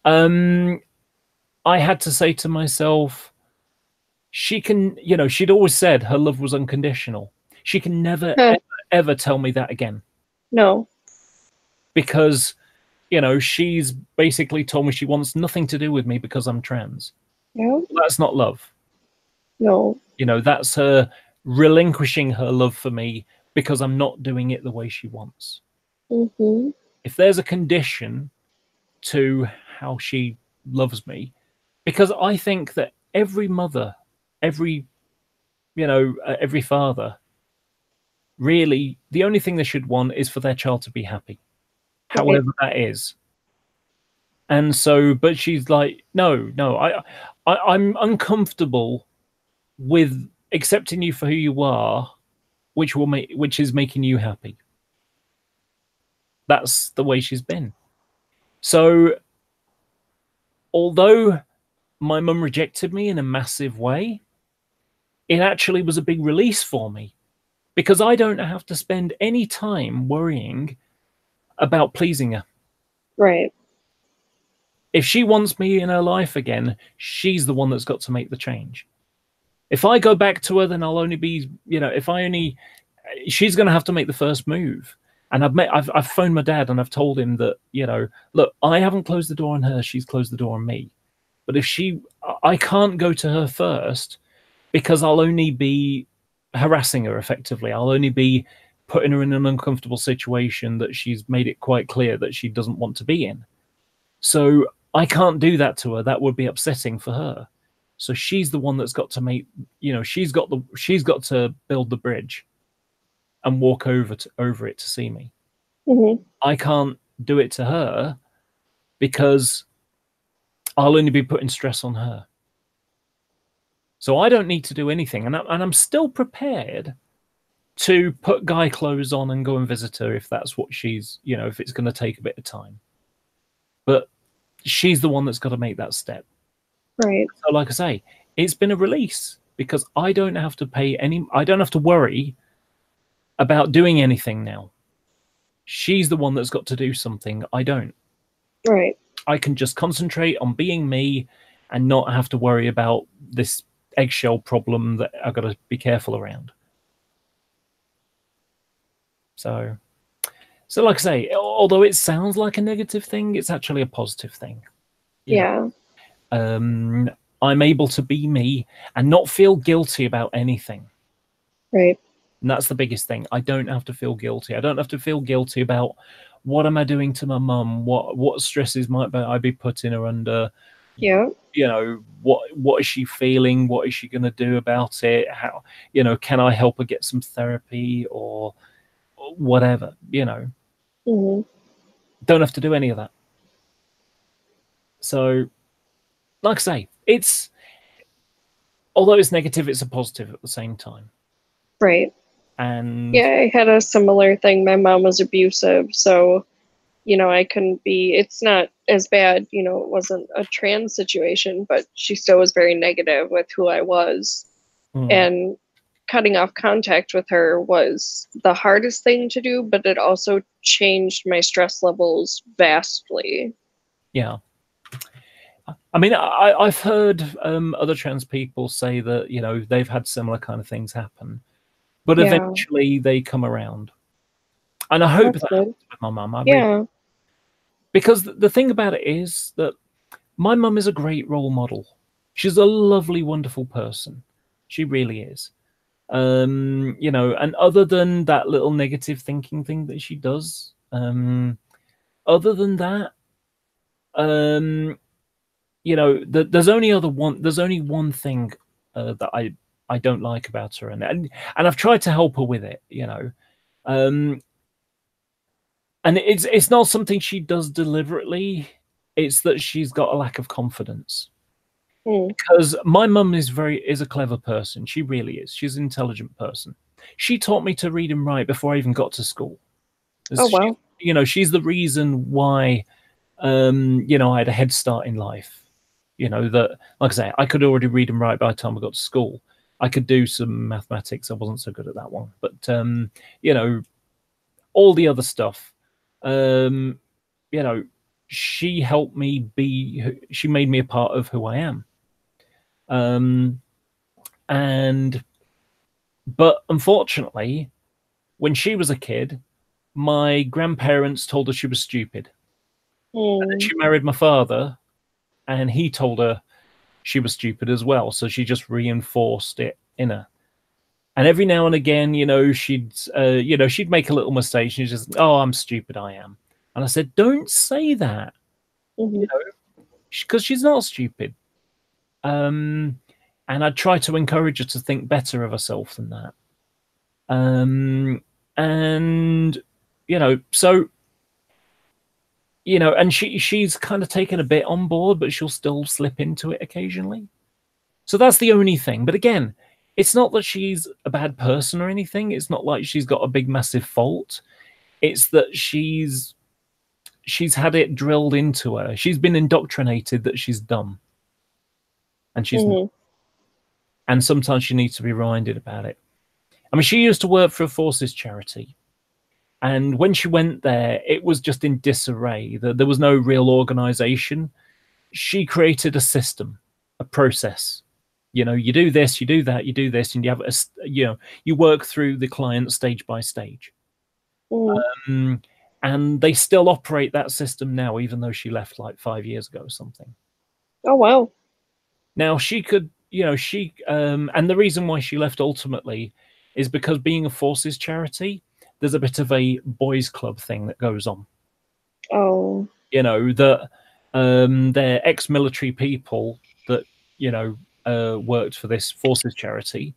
I had to say to myself, she can, you know, she'd always said her love was unconditional. She can never, ever tell me that again. No. Because, you know, she's basically told me she wants nothing to do with me because I'm trans. Yeah. Well, that's not love. No. You know, that's her relinquishing her love for me because I'm not doing it the way she wants. If there's a condition to how she loves me, because I think that every mother, every, you know, every father, really, the only thing they should want is for their child to be happy, however that is. And so, but she's like, no, I'm uncomfortable with accepting you for who you are, which is making you happy. That's the way she's been. So, although my mum rejected me in a massive way, it actually was a big release for me, because I don't have to spend any time worrying about pleasing her. Right. If she wants me in her life again, she's the one that's got to make the change. If I go back to her, then I'll only be, you know, she's going to have to make the first move. And I've phoned my dad and I've told him that, you know, look, I haven't closed the door on her. She's closed the door on me. But if I can't go to her first, because I'll only be harassing her effectively. I'll only be putting her in an uncomfortable situation that she's made it quite clear that she doesn't want to be in. So I can't do that to her. That would be upsetting for her. So she's the one that's got to make, you know, she's got to build the bridge and walk over it to see me. I can't do it to her because I'll only be putting stress on her. So I don't need to do anything, and I'm still prepared to put guy clothes on and go and visit her if that's what she's, you know, if it's going to take a bit of time. But she's the one that's got to make that step. Right. So like I say, it's been a release because I don't have to worry about doing anything now. She's the one that's got to do something. I don't. Right. I can just concentrate on being me and not have to worry about this eggshell problem that I've got to be careful around. So like I say, although it sounds like a negative thing, it's actually a positive thing. Yeah. I'm able to be me and not feel guilty about anything. Right. And that's the biggest thing. I don't have to feel guilty. I don't have to feel guilty about what am I doing to my mum? What stresses might I be putting her under? Yeah. You know, what is she feeling? What is she going to do about it? How, you know, can I help her get some therapy or whatever, you know? Don't have to do any of that. So, like I say, although it's negative, it's a positive at the same time. Right. And yeah, I had a similar thing. My mom was abusive, so, you know, I couldn't be, it's not as bad, you know, it wasn't a trans situation, but she still was very negative with who I was. And cutting off contact with her was the hardest thing to do, but it also changed my stress levels vastly. Yeah. I mean, I've heard other trans people say that, you know, they've had similar kind of things happen, but eventually they come around. And I hope that happens with my mum. Really, because the thing about it is that my mum is a great role model. She's a lovely, wonderful person. She really is. You know, and other than that little negative thinking thing that she does, other than that, you know, there's only one thing that I don't like about her, and I've tried to help her with it, you know. And it's not something she does deliberately. It's that she's got a lack of confidence. Because my mum is a clever person. She really is. She's an intelligent person. She taught me to read and write before I even got to school. Oh wow! You know, she's the reason why you know, I had a head start in life. You know, that, like I say, I could already read and write by the time I got to school. I could do some mathematics. I wasn't so good at that one, but you know, all the other stuff. You know, she helped me she made me a part of who I am. But unfortunately, when she was a kid, my grandparents told her she was stupid. And then she married my father, and he told her she was stupid as well. So she just reinforced it in her. And every now and again, you know, she'd make a little mistake. She's just, oh, I'm stupid, I am. And I said, don't say that, you know, because she's not stupid. And I'd try to encourage her to think better of herself than that. And, you know, so, you know, and she's kind of taken a bit on board, but she'll still slip into it occasionally. So that's the only thing. But again, it's not that she's a bad person or anything. It's not like she's got a big, massive fault. It's that she's had it drilled into her. She's been indoctrinated that she's dumb. And she's not. And sometimes she needs to be reminded about it. I mean, she used to work for a forces charity. And when she went there, it was just in disarray. There was no real organization. She created a system, a process. You know, you do this, you do that, you do this, and you have you know, you work through the client stage by stage. And they still operate that system now, even though she left like 5 years ago or something. Oh wow! Now she could, you know, and the reason why she left ultimately is because being a forces charity, there's a bit of a boys' club thing that goes on. Oh, you know, that they're ex-military people that, you know, worked for this forces charity.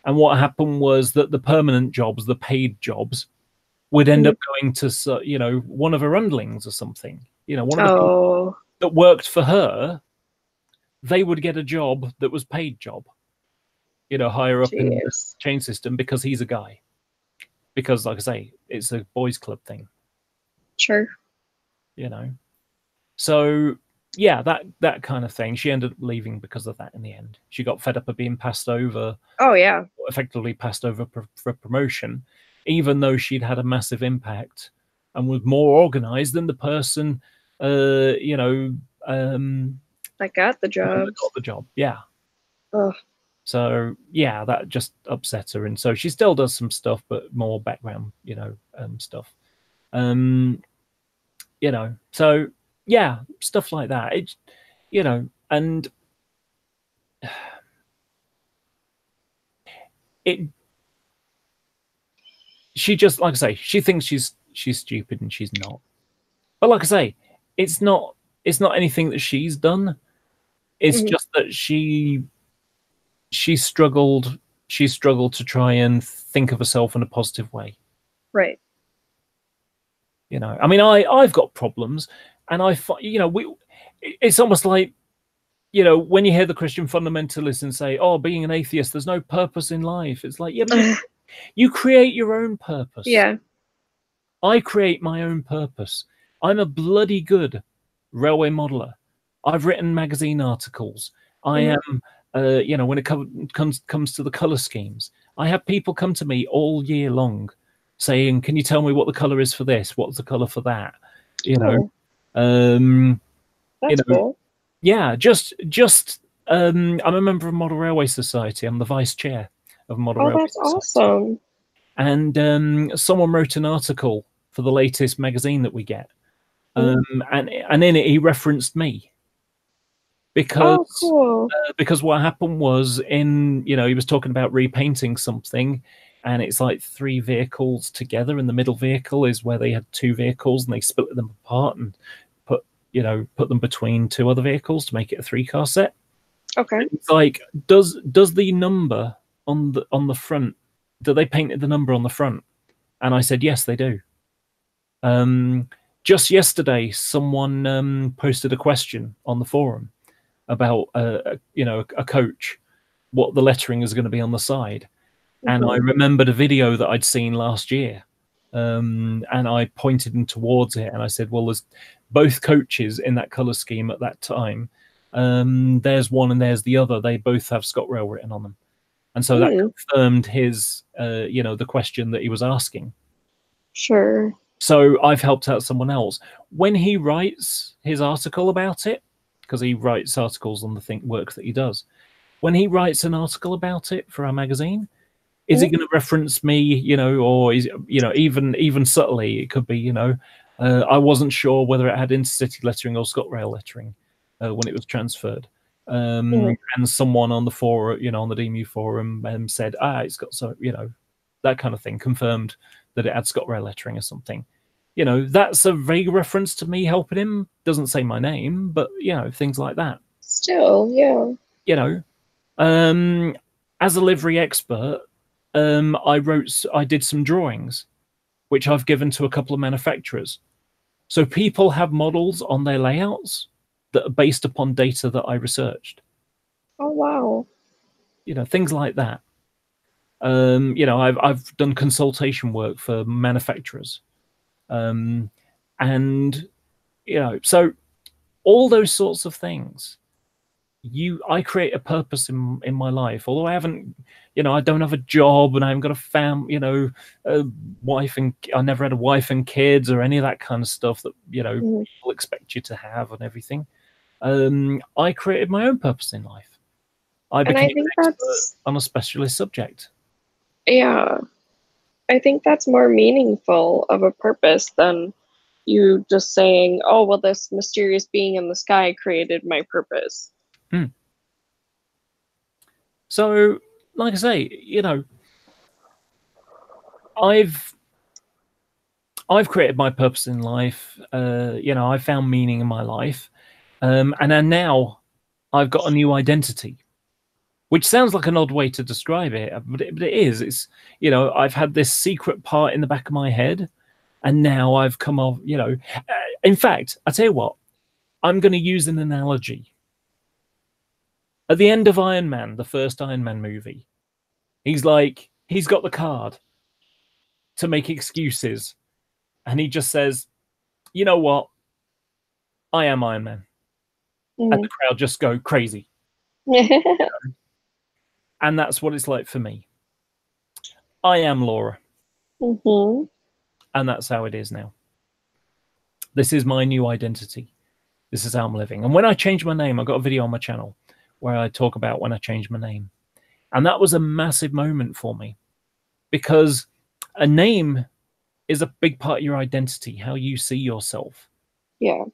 And what happened was that the permanent jobs, the paid jobs, would end up going to, you know, one of her underlings or something. You know, one of the people that worked for her, they would get a job that was paid job, you know, higher up in the chain system because he's a guy. Because, like I say, it's a boys' club thing. Sure. You know. So, yeah, that kind of thing. She ended up leaving because of that in the end. She got fed up of being passed over. Oh, yeah. Effectively passed over for promotion, even though she'd had a massive impact and was more organized than the person, you know, that got the job. Got the job, yeah. Ugh. So yeah, that just upset her, and so she still does some stuff, but more background, you know, stuff. You know, so yeah, stuff like that. It, you know, and she just, like I say, she thinks she's stupid and she's not. But like I say, it's not anything that she's done. It's just that she struggled to try and think of herself in a positive way. Right. You know, I mean, I've got problems, and you know, it's almost like, you know, when you hear the Christian fundamentalists and say, oh, being an atheist, there's no purpose in life. It's like, yeah, but you create your own purpose. Yeah. I create my own purpose. I'm a bloody good railway modeler. I've written magazine articles. I am, you know, when it comes to the color schemes, I have people come to me all year long saying, can you tell me what the color is for this? What's the color for that? You know, that's cool. Yeah, just I'm a member of Model Railway Society. I'm the vice chair of Model Railway Society. Oh, that's awesome. And someone wrote an article for the latest magazine that we get. And in it, he referenced me. because Oh, cool. because what happened was he was talking about repainting something, and it's like 3 vehicles together, and the middle vehicle is where they had 2 vehicles, and they split them apart and put them between 2 other vehicles to make it a 3-car set. Okay. It's like, does the number on the front, do they painted the number on the front? And I said, yes, they do. Just yesterday, someone posted a question on the forum about a coach, what the lettering is going to be on the side. And I remembered a video that I'd seen last year, and I pointed them towards it, and I said, well, there's both coaches in that color scheme at that time. There's one and there's the other. They both have ScotRail written on them. And so that confirmed his, the question that he was asking. Sure. So I've helped out someone else. When he writes his article about it, because he writes articles on the work that he does, when he writes an article about it for our magazine, is he going to reference me, or is, even subtly, it could be, I wasn't sure whether it had intercity lettering or ScotRail lettering when it was transferred. And someone on the forum, on the DMU forum, said, it's got that kind of thing, confirmed that it had ScotRail lettering or something. That's a vague reference to me helping him. Doesn't say my name, but things like that. Still, yeah. As a livery expert, I did some drawings, which I've given to a couple of manufacturers. So people have models on their layouts that are based upon data that I researched. Oh, wow. Things like that. I've done consultation work for manufacturers. And, so all those sorts of things, I create a purpose in my life. Although I haven't, I don't have a job and I haven't got a a wife, and I never had a wife and kids or any of that kind of stuff that, people expect you to have and everything. I created my own purpose in life. I became an expert on a specialist subject. Yeah. I think that's more meaningful of a purpose than you just saying, oh, well, this mysterious being in the sky created my purpose. So, like I say, I've created my purpose in life. I found meaning in my life. And then now I've got a new identity, which sounds like an odd way to describe it, but it is. It's, I've had this secret part in the back of my head, and now I've come off, in fact, I tell you what, I'm going to use an analogy. At the end of Iron Man, the first Iron Man movie, he's got the card to make excuses, and he just says, you know what? I am Iron Man. And the crowd just go crazy. And that's what it's like for me. I am Laura. And that's how it is now. This is my new identity. This is how I'm living. And when I changed my name, I got a video on my channel where I talk about when I changed my name. And that was a massive moment for me, because a name is a big part of your identity, how you see yourself. Yeah.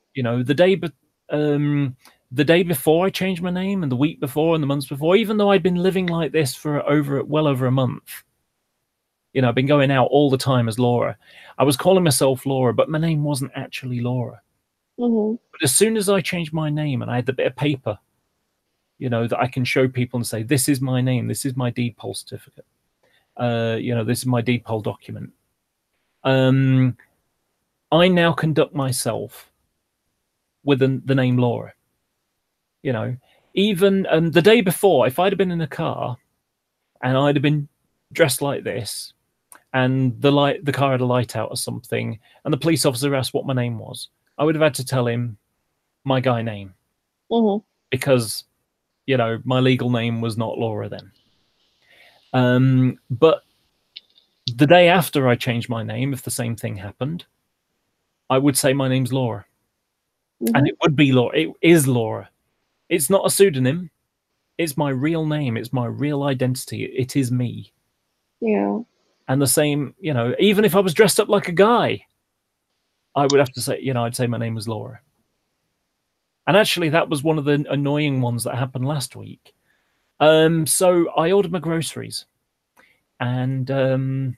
The day before I changed my name, and the week before, and the months before, even though I'd been living like this for well over a month, I've been going out all the time as Laura. I was calling myself Laura, but my name wasn't actually Laura. But as soon as I changed my name and I had the bit of paper, that I can show people and say, this is my name, this is my deed poll certificate, this is my deed poll document. I now conduct myself with the name Laura. Even the day before, if I'd have been in a car and I'd have been dressed like this, and the car had a light out or something, and the police officer asked what my name was, I would have had to tell him my guy name, because my legal name was not Laura then. But the day after I changed my name, if the same thing happened, I would say my name's Laura, and it would be Laura. It is Laura. It's not a pseudonym. It's my real name. It's my real identity. It is me. Yeah. And the same, even if I was dressed up like a guy, I would have to say, I'd say my name was Laura. And actually, that was one of the annoying ones that happened last week. So I ordered my groceries, and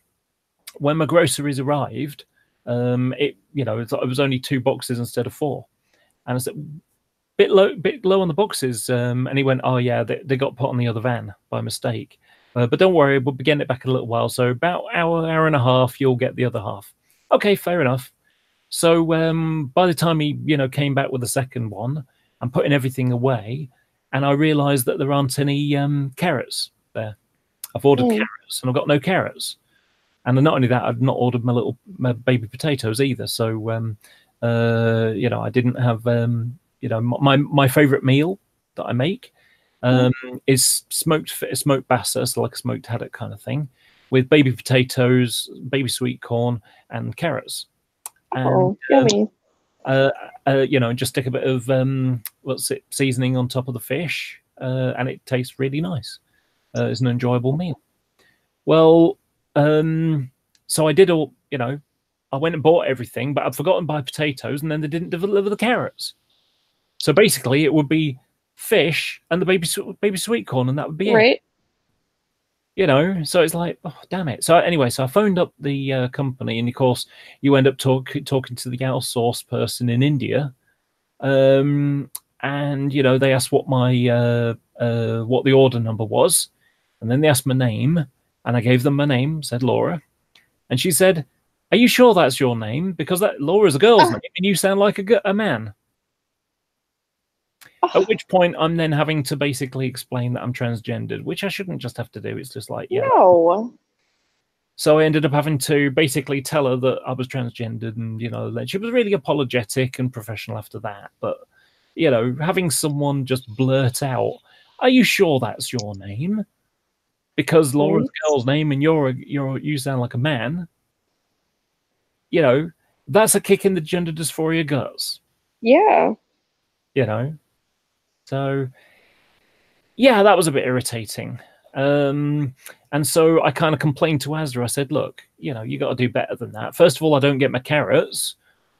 when my groceries arrived, it was only 2 boxes instead of 4, and I said bit low on the boxes, and he went, "Oh yeah, they got put on the other van by mistake, but don't worry, we'll be getting it back in a little while. So about hour and a half, you'll get the other half." Okay, fair enough. So by the time he came back with the second one, I'm putting everything away, and I realised that there aren't any carrots there. I've ordered carrots, and I've got no carrots. And not only that, I've not ordered my baby potatoes either. So I didn't have my favorite meal that I make is smoked bassa, so like a smoked haddock kind of thing, with baby potatoes, baby sweet corn, and carrots. Oh, and, yummy! Just stick a bit of seasoning on top of the fish, and it tastes really nice. It's an enjoyable meal. Well, so I did all, I went and bought everything, but I'd forgotten to buy potatoes, and then they didn't deliver the carrots. So basically, it would be fish and the baby sweet corn, and that would be Right. it. So it's like, oh, damn it. So anyway, so I phoned up the company, and of course, you end up talking to the outsourced person in India, and they asked what my what the order number was, and then they asked my name, and I gave them my name, said Laura, and she said, "Are you sure that's your name? Because that Laura's a girl's name, and you sound like a man." At which point, I'm then having to basically explain that I'm transgendered, which I shouldn't just have to do. It's just like, yeah. No. So I ended up having to basically tell her that I was transgendered, and then she was really apologetic and professional after that. But having someone just blurt out, "Are you sure that's your name? Because Laura's a girl's name, and you sound like a man." That's a kick in the gender dysphoria guts. Yeah. So yeah, that was a bit irritating. And so I kind of complained to Asda. I said, "Look, you got to do better than that. First of all, I don't get my carrots,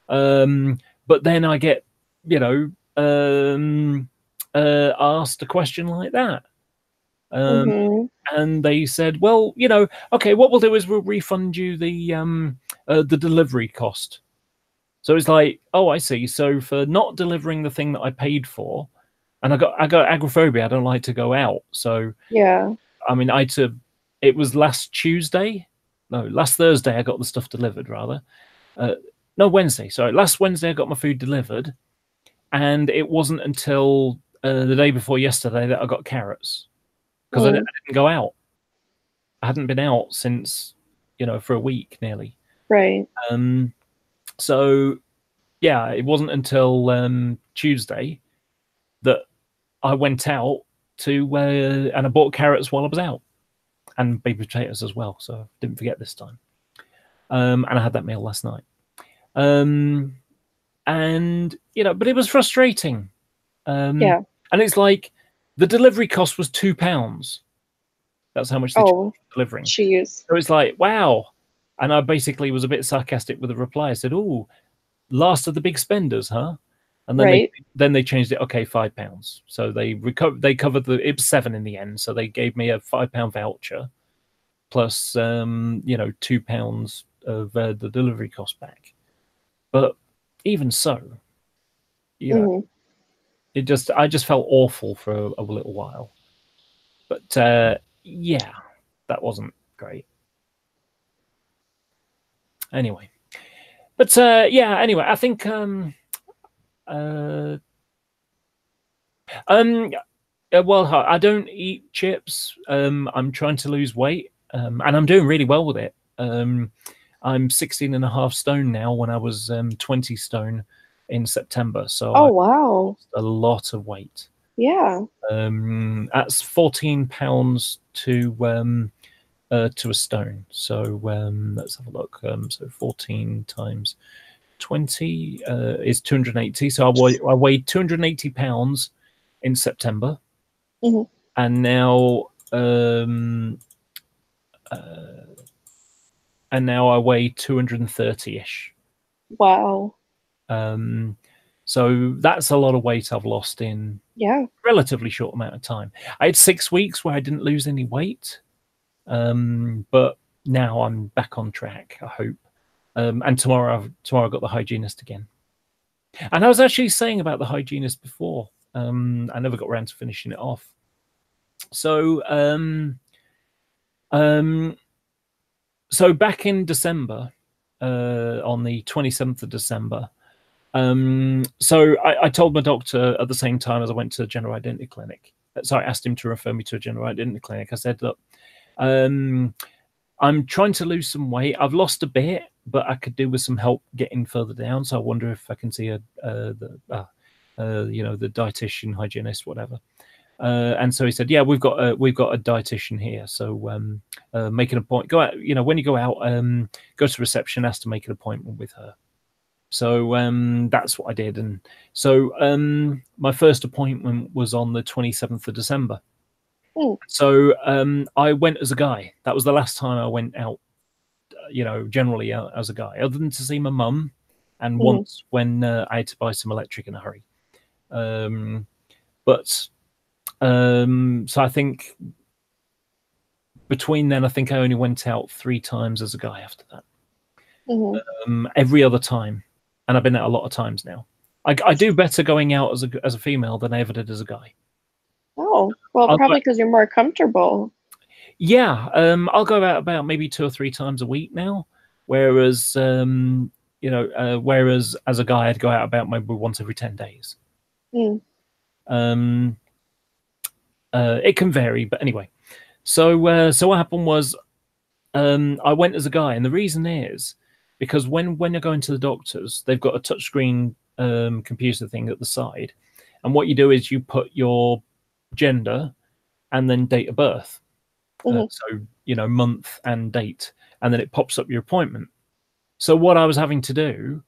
but then I get, asked a question like that." And they said, "Well, okay, what we'll do is we'll refund you the delivery cost." So it's like, oh, I see. So for not delivering the thing that I paid for, and I got agoraphobia. I don't like to go out. So yeah, I mean, it was last Thursday I got the stuff delivered, rather. No, Wednesday. Sorry, last Wednesday I got my food delivered, and it wasn't until the day before yesterday that I got carrots, because I didn't go out. I hadn't been out since, for a week nearly. Right. So yeah, it wasn't until Tuesday that I went out and I bought carrots while I was out, and baby potatoes as well. So didn't forget this time. And I had that meal last night. And but it was frustrating. Yeah. And it's like the delivery cost was £2. That's how much they charged for delivering. Jeez. So it's like, wow. And I basically was a bit sarcastic with the reply. I said, "Oh, last of the big spenders, huh?" And then they changed it. Okay, £5. So they covered it was £7 in the end. So they gave me a £5 voucher plus £2 of the delivery cost back. But even so, I just felt awful for a little while. But yeah, that wasn't great. Anyway, but anyway, I think well, I don't eat chips. I'm trying to lose weight, and I'm doing really well with it. I'm 16.5 stone now, when I was 20 stone in September. So I lost a lot of weight. Yeah. That's 14 pounds to a stone. So let's have a look. So 14 times 20 is 280. So I weighed 280 pounds in September, and now I weigh 230-ish. Wow. So that's a lot of weight I've lost in Yeah. relatively short amount of time. I had 6 weeks where I didn't lose any weight, but now I'm back on track, I hope. And tomorrow I've got the hygienist again. And I was actually saying about the hygienist before. I never got around to finishing it off. So so back in December, on the 27th of December, so I told my doctor at the same time as I went to the general identity clinic. So I asked him to refer me to a general identity clinic. I said, look, I'm trying to lose some weight. I've lost a bit, but I could do with some help getting further down. So I wonder if I can see the dietitian, hygienist, whatever. And so he said, yeah, we've got a dietitian here. So make an appointment. Go out, when you go out, go to reception, ask to make an appointment with her. So that's what I did. And so my first appointment was on the 27th of December. Ooh. So I went as a guy. That was the last time I went out, generally out as a guy, other than to see my mum and once when I had to buy some electric in a hurry. So I think between then, I think I only went out 3 times as a guy after that. Every other time. And I've been out a lot of times now. I do better going out as a female than I ever did as a guy. Oh, well, probably because you're more comfortable. Yeah, I'll go out about maybe 2 or 3 times a week now, whereas whereas as a guy I'd go out about maybe once every 10 days. It can vary, but anyway. So what happened was I went as a guy, and the reason is because when you're going to the doctors, they've got a touchscreen computer thing at the side, and what you do is you put your gender and then date of birth, so month and date, and then it pops up your appointment. So what I was having to do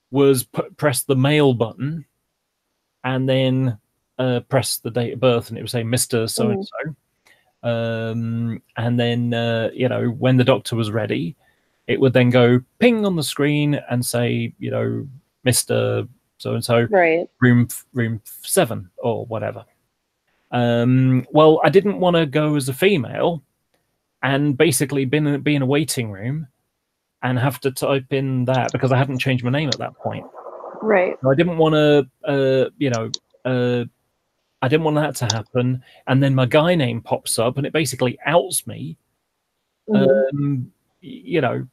was press the male button and then press the date of birth, and it would say Mr. So and so. And then when the doctor was ready, it would then go ping on the screen and say Mr. so and so, right, room 7 or whatever. Well, I didn't want to go as a female and basically be in a waiting room and have to type in that because I hadn't changed my name at that point. Right. So I didn't want to I didn't want that to happen, and then my guy name pops up, and it basically outs me.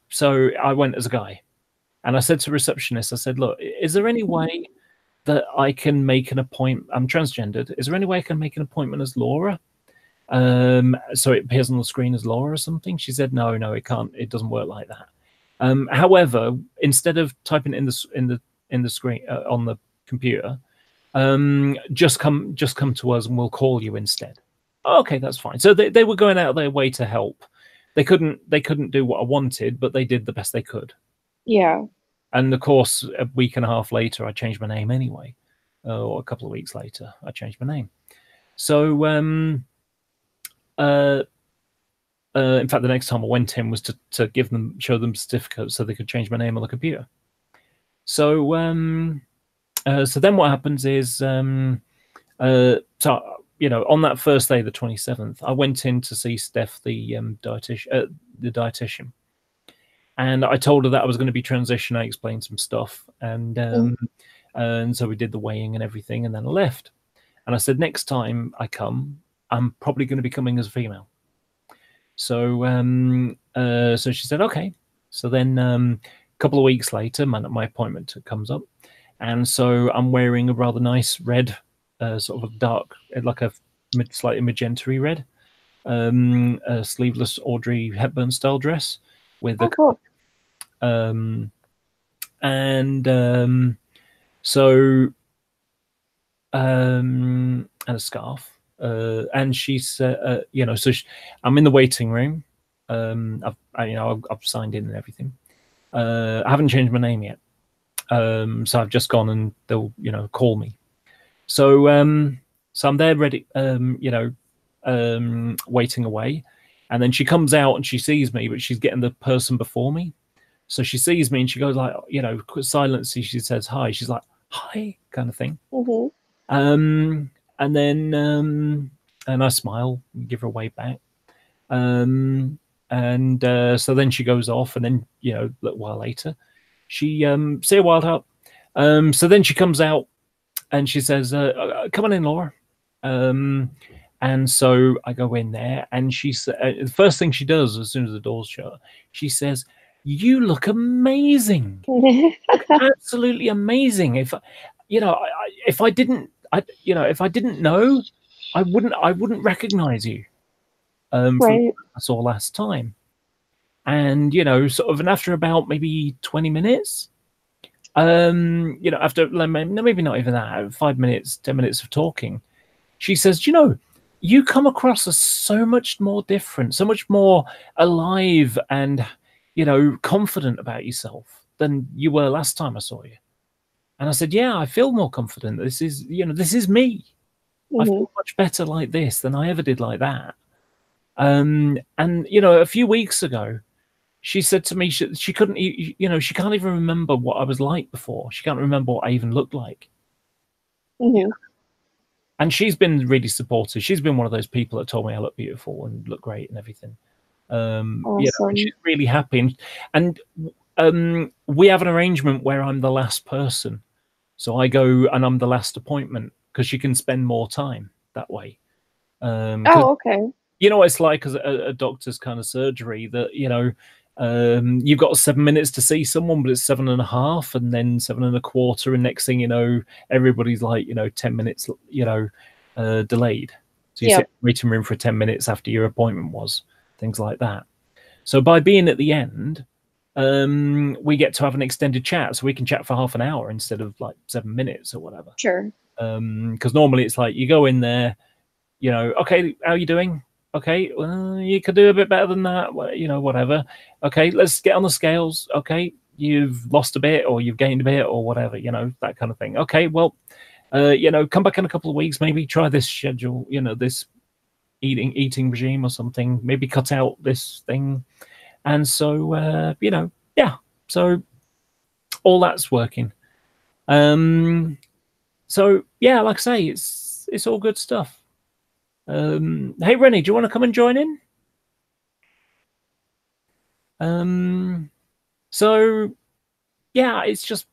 So I went as a guy, and I said to receptionist, I said, "Look, is there any way that I can make an appointment? I'm transgendered. Is there any way I can make an appointment as Laura? So it appears on the screen as Laura or something?" She said, "No, it can't. It doesn't work like that. However, instead of typing it in the screen on the computer." Just come to us and we'll call you instead. Okay, that's fine. So they were going out of their way to help. They couldn't do what I wanted, but they did the best they could. Yeah. And of course, a week and a half later, I changed my name anyway. Or a couple of weeks later, I changed my name. So in fact, the next time I went in was to show them certificates so they could change my name on the computer. So so then what happens is, on that first day, the 27th, I went in to see Steph, the dietitian, and I told her that I was going to be transition. I explained some stuff, and so we did the weighing and everything, and then I left. And I said, next time I come, I'm probably going to be coming as a female. So so she said, okay. So then a couple of weeks later, my appointment comes up. And so I'm wearing a rather nice red, sort of a dark, like a slightly magenta-y red, a sleeveless Audrey Hepburn style dress with cool. and a scarf. And she said, I'm in the waiting room. I've signed in and everything. I haven't changed my name yet. So I've just gone and they'll, call me. So so I'm there ready, waiting away. And then she comes out and she sees me, but she's getting the person before me. So she sees me and she goes like, quick silence. She says hi. She's like, hi kind of thing. Mm-hmm. And then and I smile and give her a wave back. So then she goes off, and then, you know, a little while later, she say a wild heart. So then she comes out and she says, come on in, Laura. And so I go in there, and she the first thing she does as soon as the door's shut, she says, "You look amazing, absolutely amazing." If you know, if I didn't, if I didn't know, I wouldn't recognize you from Right. what I saw last time. And you know, sort of, and after about maybe 20 minutes, you know, after maybe not even that, 5 minutes, 10 minutes of talking, she says, you know, you come across as so much more different, so much more alive and, you know, confident about yourself than you were last time I saw you. And I said, yeah, I feel more confident. This is, you know, this is me. I feel much better like this than I ever did like that. And, you know, a few weeks ago, she said to me she couldn't, you know, she can't even remember what I was like before. She can't remember what I even looked like. Mm-hmm. And she's been really supportive. She's been one of those people that told me I look beautiful and look great and everything. Awesome. You know, and she's really happy. And we have an arrangement where I'm the last person. So I go and I'm the last appointment because she can spend more time that way. Oh, okay. You know what it's like as a doctor's kind of surgery that, you know, you've got 7 minutes to see someone, but it's 7.5 and then 7.25. And next thing you know, everybody's like, you know, 10 minutes, you know, delayed. So you sit in the waiting room for 10 minutes after your appointment was, things like that. So by being at the end, we get to have an extended chat. So we can chat for half an hour instead of like 7 minutes or whatever. Sure. Because normally it's like you go in there, you know, okay, how are you doing? Okay, well, you could do a bit better than that, you know, whatever. Okay, let's get on the scales. Okay, you've lost a bit or you've gained a bit or whatever, you know, that kind of thing. Okay, well, you know, come back in a couple of weeks, maybe try this schedule, you know, this eating regime or something, maybe cut out this thing. And so, you know, yeah, so all that's working. So yeah, like I say, it's all good stuff. Hey Rennie, do you want to come and join in? So yeah, it's just,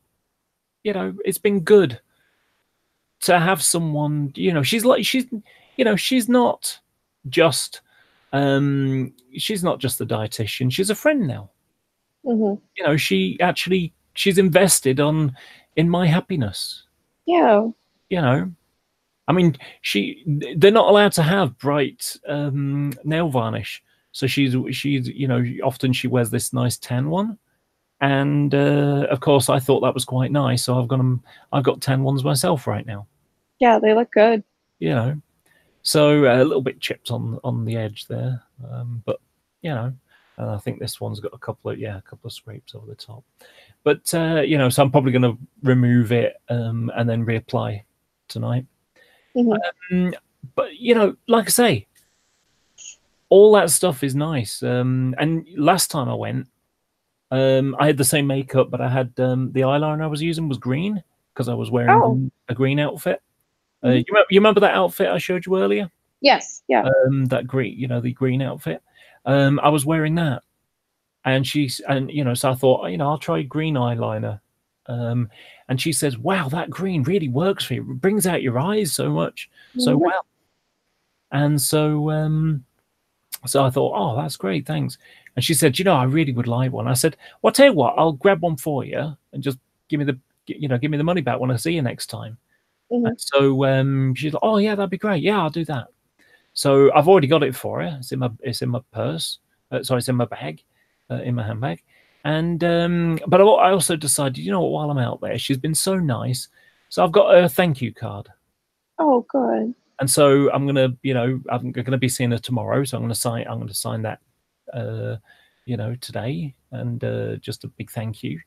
you know, it's been good to have someone, you know, she's you know, she's not just the dietitian, she's a friend now. You know, she's invested in my happiness. Yeah. You know, I mean, they're not allowed to have bright nail varnish. So she's, you know, often she wears this nice tan one. And of course, I thought that was quite nice. So I've got tan ones myself right now. Yeah, they look good. You know, so a little bit chipped on the edge there. But, you know, I think this one's got a couple of scrapes over the top. But, you know, so I'm probably going to remove it and then reapply tonight. But you know, like I say, all that stuff is nice. And last time I went, I had the same makeup, but I had the eyeliner I was using was green because I was wearing a green outfit. You remember that outfit I showed you earlier? Yes. Yeah. That green, you know, the green outfit. I was wearing that, and you know, so I thought, you know, I'll try green eyeliner. And she says, wow, that green really works for you. It brings out your eyes so much, so well. And so, so I thought, oh, that's great, thanks. And she said, you know, I really would like one. I said, well, I'll tell you what, I'll grab one for you and just give me the money back when I see you next time. And so she's like, oh yeah, that'd be great. Yeah, I'll do that. So I've already got it for her. It's in my purse. Sorry, it's in my bag, in my handbag. And but I also decided, you know what, while I'm out there, she's been so nice, so I've got a thank you card. Oh, good. And so I'm gonna be seeing her tomorrow, so I'm gonna sign that, you know, today, and just a big thank you.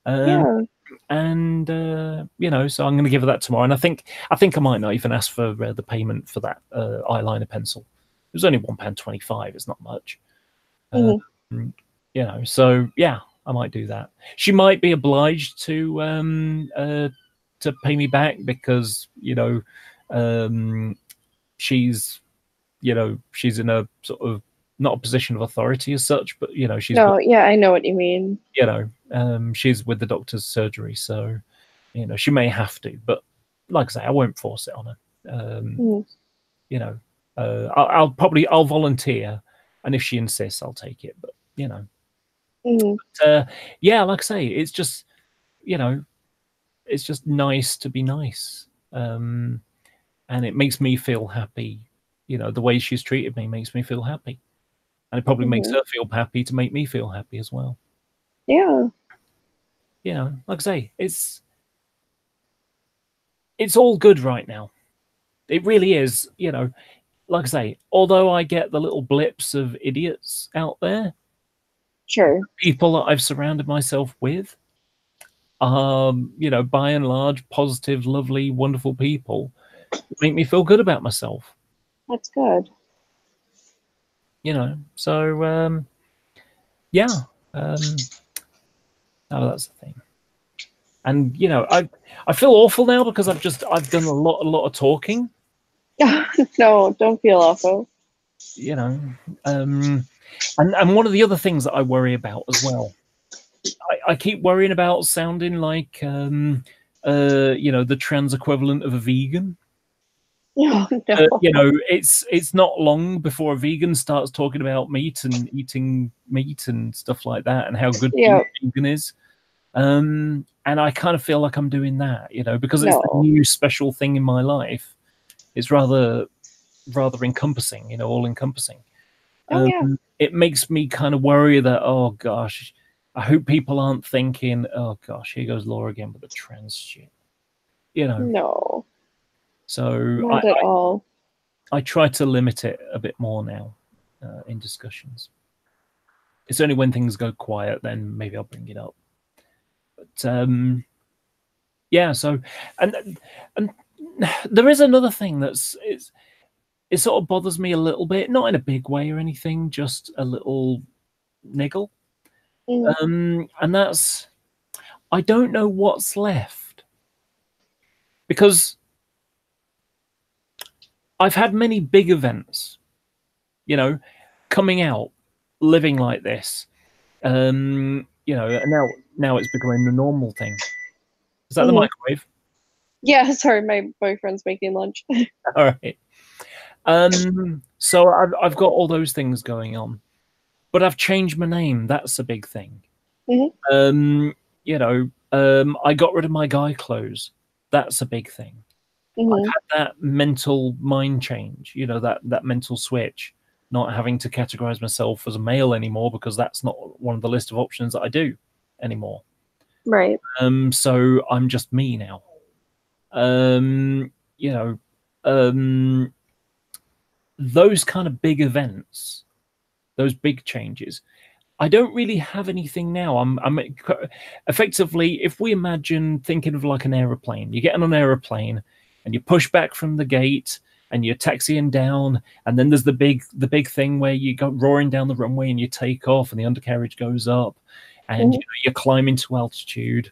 And you know, so I'm gonna give her that tomorrow. And I think I might not even ask for the payment for that eyeliner pencil. It was only £1.25. It's not much. You know, so yeah, I might do that. She might be obliged to to pay me back because, you know, she's, you know, she's in a sort of not a position of authority as such, but you know, she's yeah, I know what you mean. You know, she's with the doctor's surgery, so you know she may have to, but like I say, I won't force it on her. You know, I'll volunteer, and if she insists, I'll take it. But you know, yeah, like I say, it's just, you know, it's just nice to be nice, and it makes me feel happy. You know, the way she's treated me makes me feel happy, and it probably makes her feel happy to make me feel happy as well. Yeah. You know, like I say, it's all good right now. It really is. You know, like I say, although I get the little blips of idiots out there, sure, people that I've surrounded myself with, you know, by and large, positive, lovely, wonderful people make me feel good about myself. That's good. You know, so yeah, oh, that's the thing. And you know, I feel awful now because I've done a lot of talking. No, don't feel awful. You know, and one of the other things that I worry about as well, I keep worrying about sounding like you know, the trans equivalent of a vegan. No, no. You know, it's not long before a vegan starts talking about meat and eating meat and stuff like that, and how good vegan is. And I kind of feel like I'm doing that, you know, because it's the new special thing in my life. It's rather encompassing, you know, all encompassing. It makes me kind of worry that, oh gosh, I hope people aren't thinking, oh gosh, here goes Laura again with the trans shit, you know. No. So not at all. I try to limit it a bit more now in discussions. It's only when things go quiet then maybe I'll bring it up. But yeah, so and there is another thing it sort of bothers me a little bit, not in a big way or anything, just a little niggle. And that's, I don't know what's left, because I've had many big events, you know, coming out, living like this, you know, and now it's becoming the normal thing. Is that the microwave? Yeah, sorry, my boyfriend's making lunch. All right. So I've got all those things going on, but I've changed my name. That's a big thing. You know, I got rid of my guy clothes. That's a big thing. I've had that mental mind change, you know, that mental switch, not having to categorize myself as a male anymore, because that's not one of the list of options that I do anymore. Right. So I'm just me now. You know, those kind of big events, those big changes, I don't really have anything now. I'm effectively, if we imagine thinking of like an aeroplane, you get on an aeroplane and you push back from the gate and you're taxiing down, and then there's the big thing where you go roaring down the runway and you take off and the undercarriage goes up, and you know, you're climbing to altitude.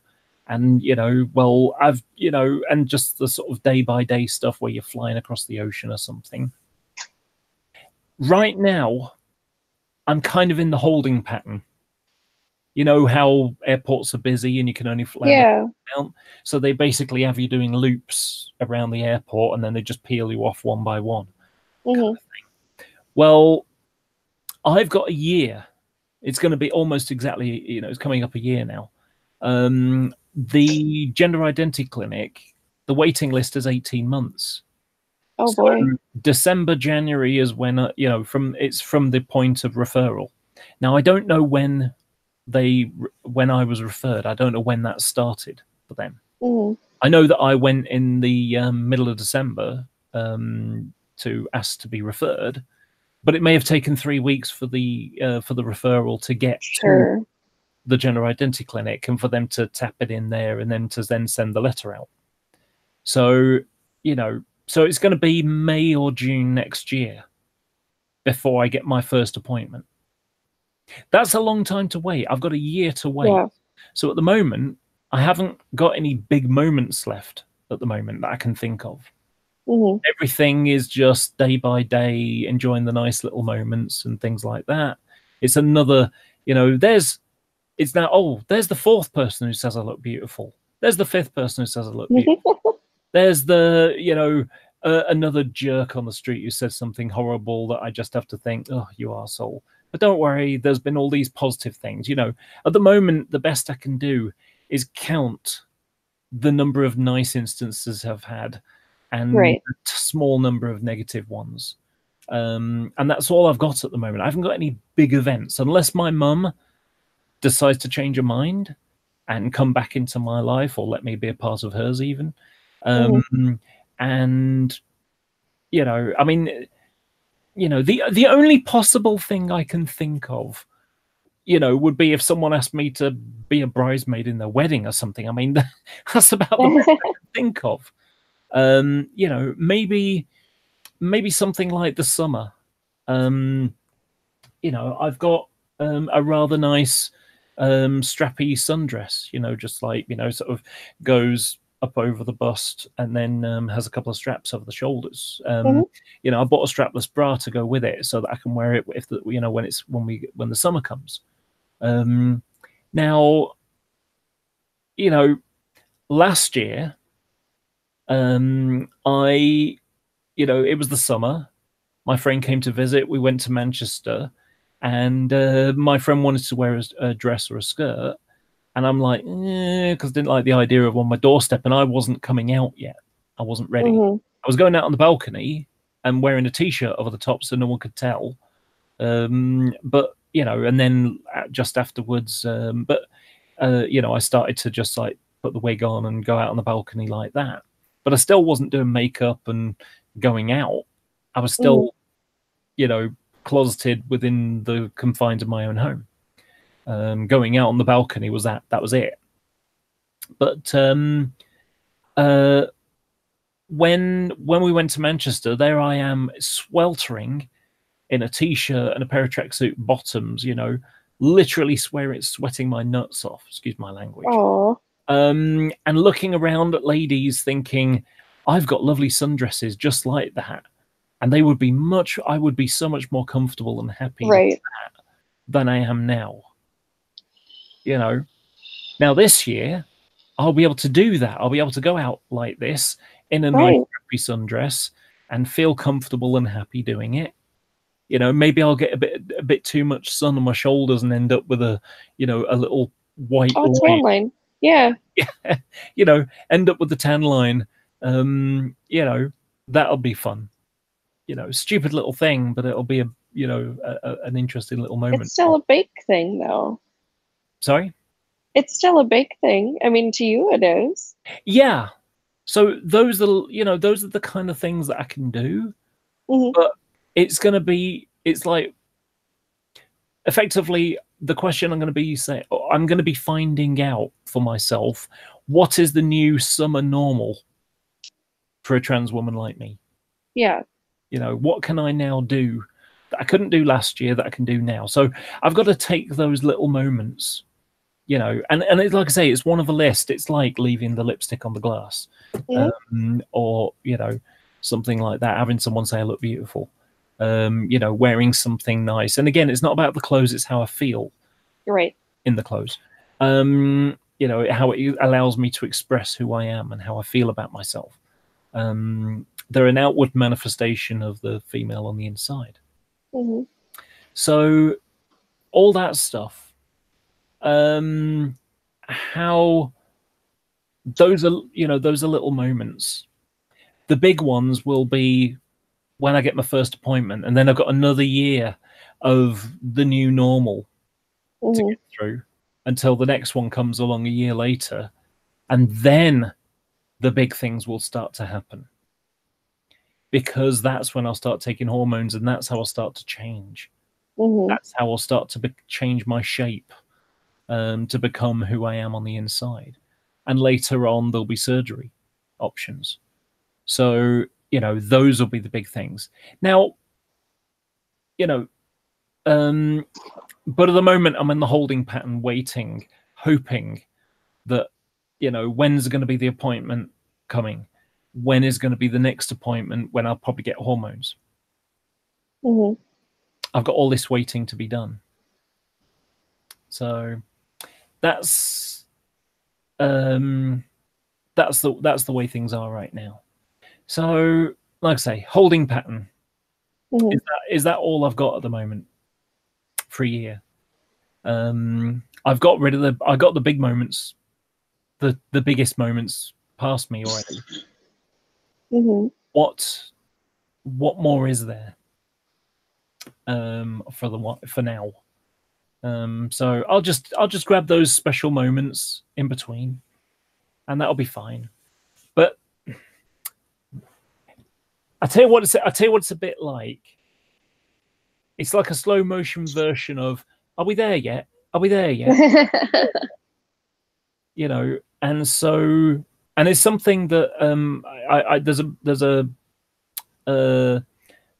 And, you know, well, you know, and just the sort of day by day stuff where you're flying across the ocean or something. Right now, I'm kind of in the holding pattern. You know how airports are busy and you can only fly out? So they basically have you doing loops around the airport, and then they just peel you off one by one. Kind of thing. Well, I've got a year. It's going to be almost exactly, you know, it's coming up a year now. The gender identity clinic, the waiting list is 18 months. Oh boy. So December, January is when, you know, it's from the point of referral. Now, I don't know when I was referred. I don't know when that started for them. I know that I went in the middle of December to ask to be referred, but it may have taken 3 weeks for the referral to get to the gender identity clinic and for them to tap it in there and then to send the letter out. So, you know, so it's going to be May or June next year before I get my first appointment. That's a long time to wait. I've got a year to wait. So at the moment, I haven't got any big moments left at the moment that I can think of. Everything is just day by day, enjoying the nice little moments and things like that. It's another, there's the fourth person who says I look beautiful. There's the fifth person who says I look beautiful. There's the, another jerk on the street who says something horrible that I just have to think, oh, you arsehole. But don't worry, there's been all these positive things. At the moment, the best I can do is count the number of nice instances I've had and a small number of negative ones. And that's all I've got at the moment. I haven't got any big events, unless my mum decides to change her mind and come back into my life, or let me be a part of hers even. And, I mean, the only possible thing I can think of, would be if someone asked me to be a bridesmaid in their wedding or something. I mean, that's about the best I can think of. Maybe something like the summer. I've got a rather nice strappy sundress, just like, sort of goes up over the bust and then has a couple of straps over the shoulders. I bought a strapless bra to go with it so that I can wear it if when the summer comes. Now, last year, it was the summer. My friend came to visit. We went to Manchester, and my friend wanted to wear a dress or a skirt. And I'm like, because I didn't like the idea of on my doorstep, and I wasn't coming out yet. I wasn't ready. I was going out on the balcony and wearing a t-shirt over the top so no one could tell. But, and then just afterwards, I started to just like put the wig on and go out on the balcony like that. But I still wasn't doing makeup and going out. I was still, closeted within the confines of my own home. Going out on the balcony was that was it. But when we went to Manchester, there I am sweltering in a t-shirt and a pair of tracksuit bottoms, literally sweating my nuts off, excuse my language. And looking around at ladies thinking, I've got lovely sundresses just like that. And I would be so much more comfortable and happy with that than I am now. Now this year, I'll be able to do that. I'll be able to go out like this in a nice happy sundress and feel comfortable and happy doing it. Maybe I'll get a bit too much sun on my shoulders and end up with a little white tan line. Yeah. End up with the tan line. That'll be fun. Stupid little thing, but it'll be an interesting little moment. It's still a big thing, though. Sorry? It's still a big thing. I mean, to you it is. Yeah. So those are the kind of things that I can do. But it's like effectively the question I'm going to be finding out for myself, what is the new summer normal for a trans woman like me? Yeah. What can I now do that I couldn't do last year that I can do now? So I've got to take those little moments, and it's like I say, it's one of a list. It's like leaving the lipstick on the glass, or something like that. Having someone say I look beautiful, wearing something nice. And again, it's not about the clothes; it's how I feel, in the clothes. How it allows me to express who I am and how I feel about myself. They're an outward manifestation of the female on the inside. So all that stuff, how those are little moments. The big ones will be when I get my first appointment, and then I've got another year of the new normal to get through until the next one comes along a year later, and then the big things will start to happen, because that's when I'll start taking hormones, and that's how I'll start to change. That's how I'll start to change my shape, to become who I am on the inside. And later on, there'll be surgery options. So, those will be the big things. Now, but at the moment, I'm in the holding pattern, waiting, hoping that you know, when's going to be the appointment coming? When is going to be the next appointment when I'll probably get hormones? I've got all this waiting to be done. So that's the way things are right now. So, like I say, holding pattern. Is that all I've got at the moment for a year? I've got rid of I got the big moments, the biggest moments past me already. What more is there for now? So I'll just grab those special moments in between, and that'll be fine. But I tell you what it's a bit like. It's like a slow motion version of, are we there yet? Are we there yet? You know, and so, and it's something that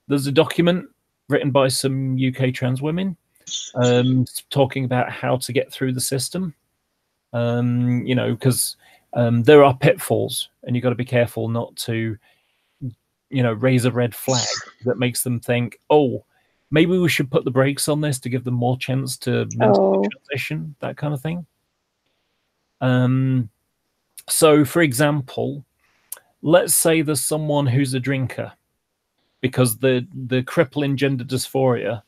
there's a document written by some UK trans women talking about how to get through the system. You know, because there are pitfalls, and you've got to be careful not to, you know, raise a red flag that makes them think, oh, maybe we should put the brakes on this to give them more chance to mentally transition, that kind of thing. So, for example, let's say there's someone who's a drinker because the crippling gender dysphoria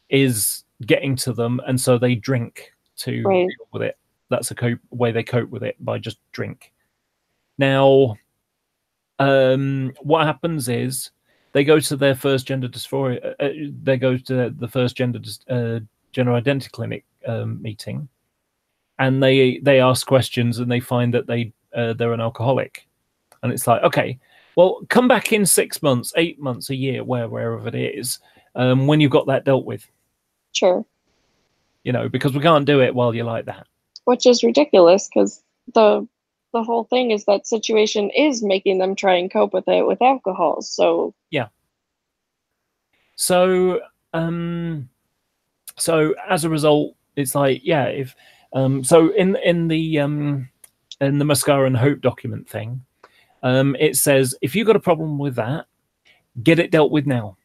is getting to them, and so they drink to deal with it. That's a way they cope with it, by just drink. Now, what happens is they go to their first gender dysphoria. They go to the first gender identity clinic meeting, and they ask questions, and they find that they're an alcoholic, and it's like, okay, well, come back in 6 months, 8 months, a year, wherever it is, when you've got that dealt with. Sure. You know, because we can't do it while you're like that. Which is ridiculous, because the whole thing is that situation is making them try and cope with it with alcohol. So yeah. So so as a result, it's like, yeah, if so in the Mascara and Hope document thing, it says if you've got a problem with that, get it dealt with now.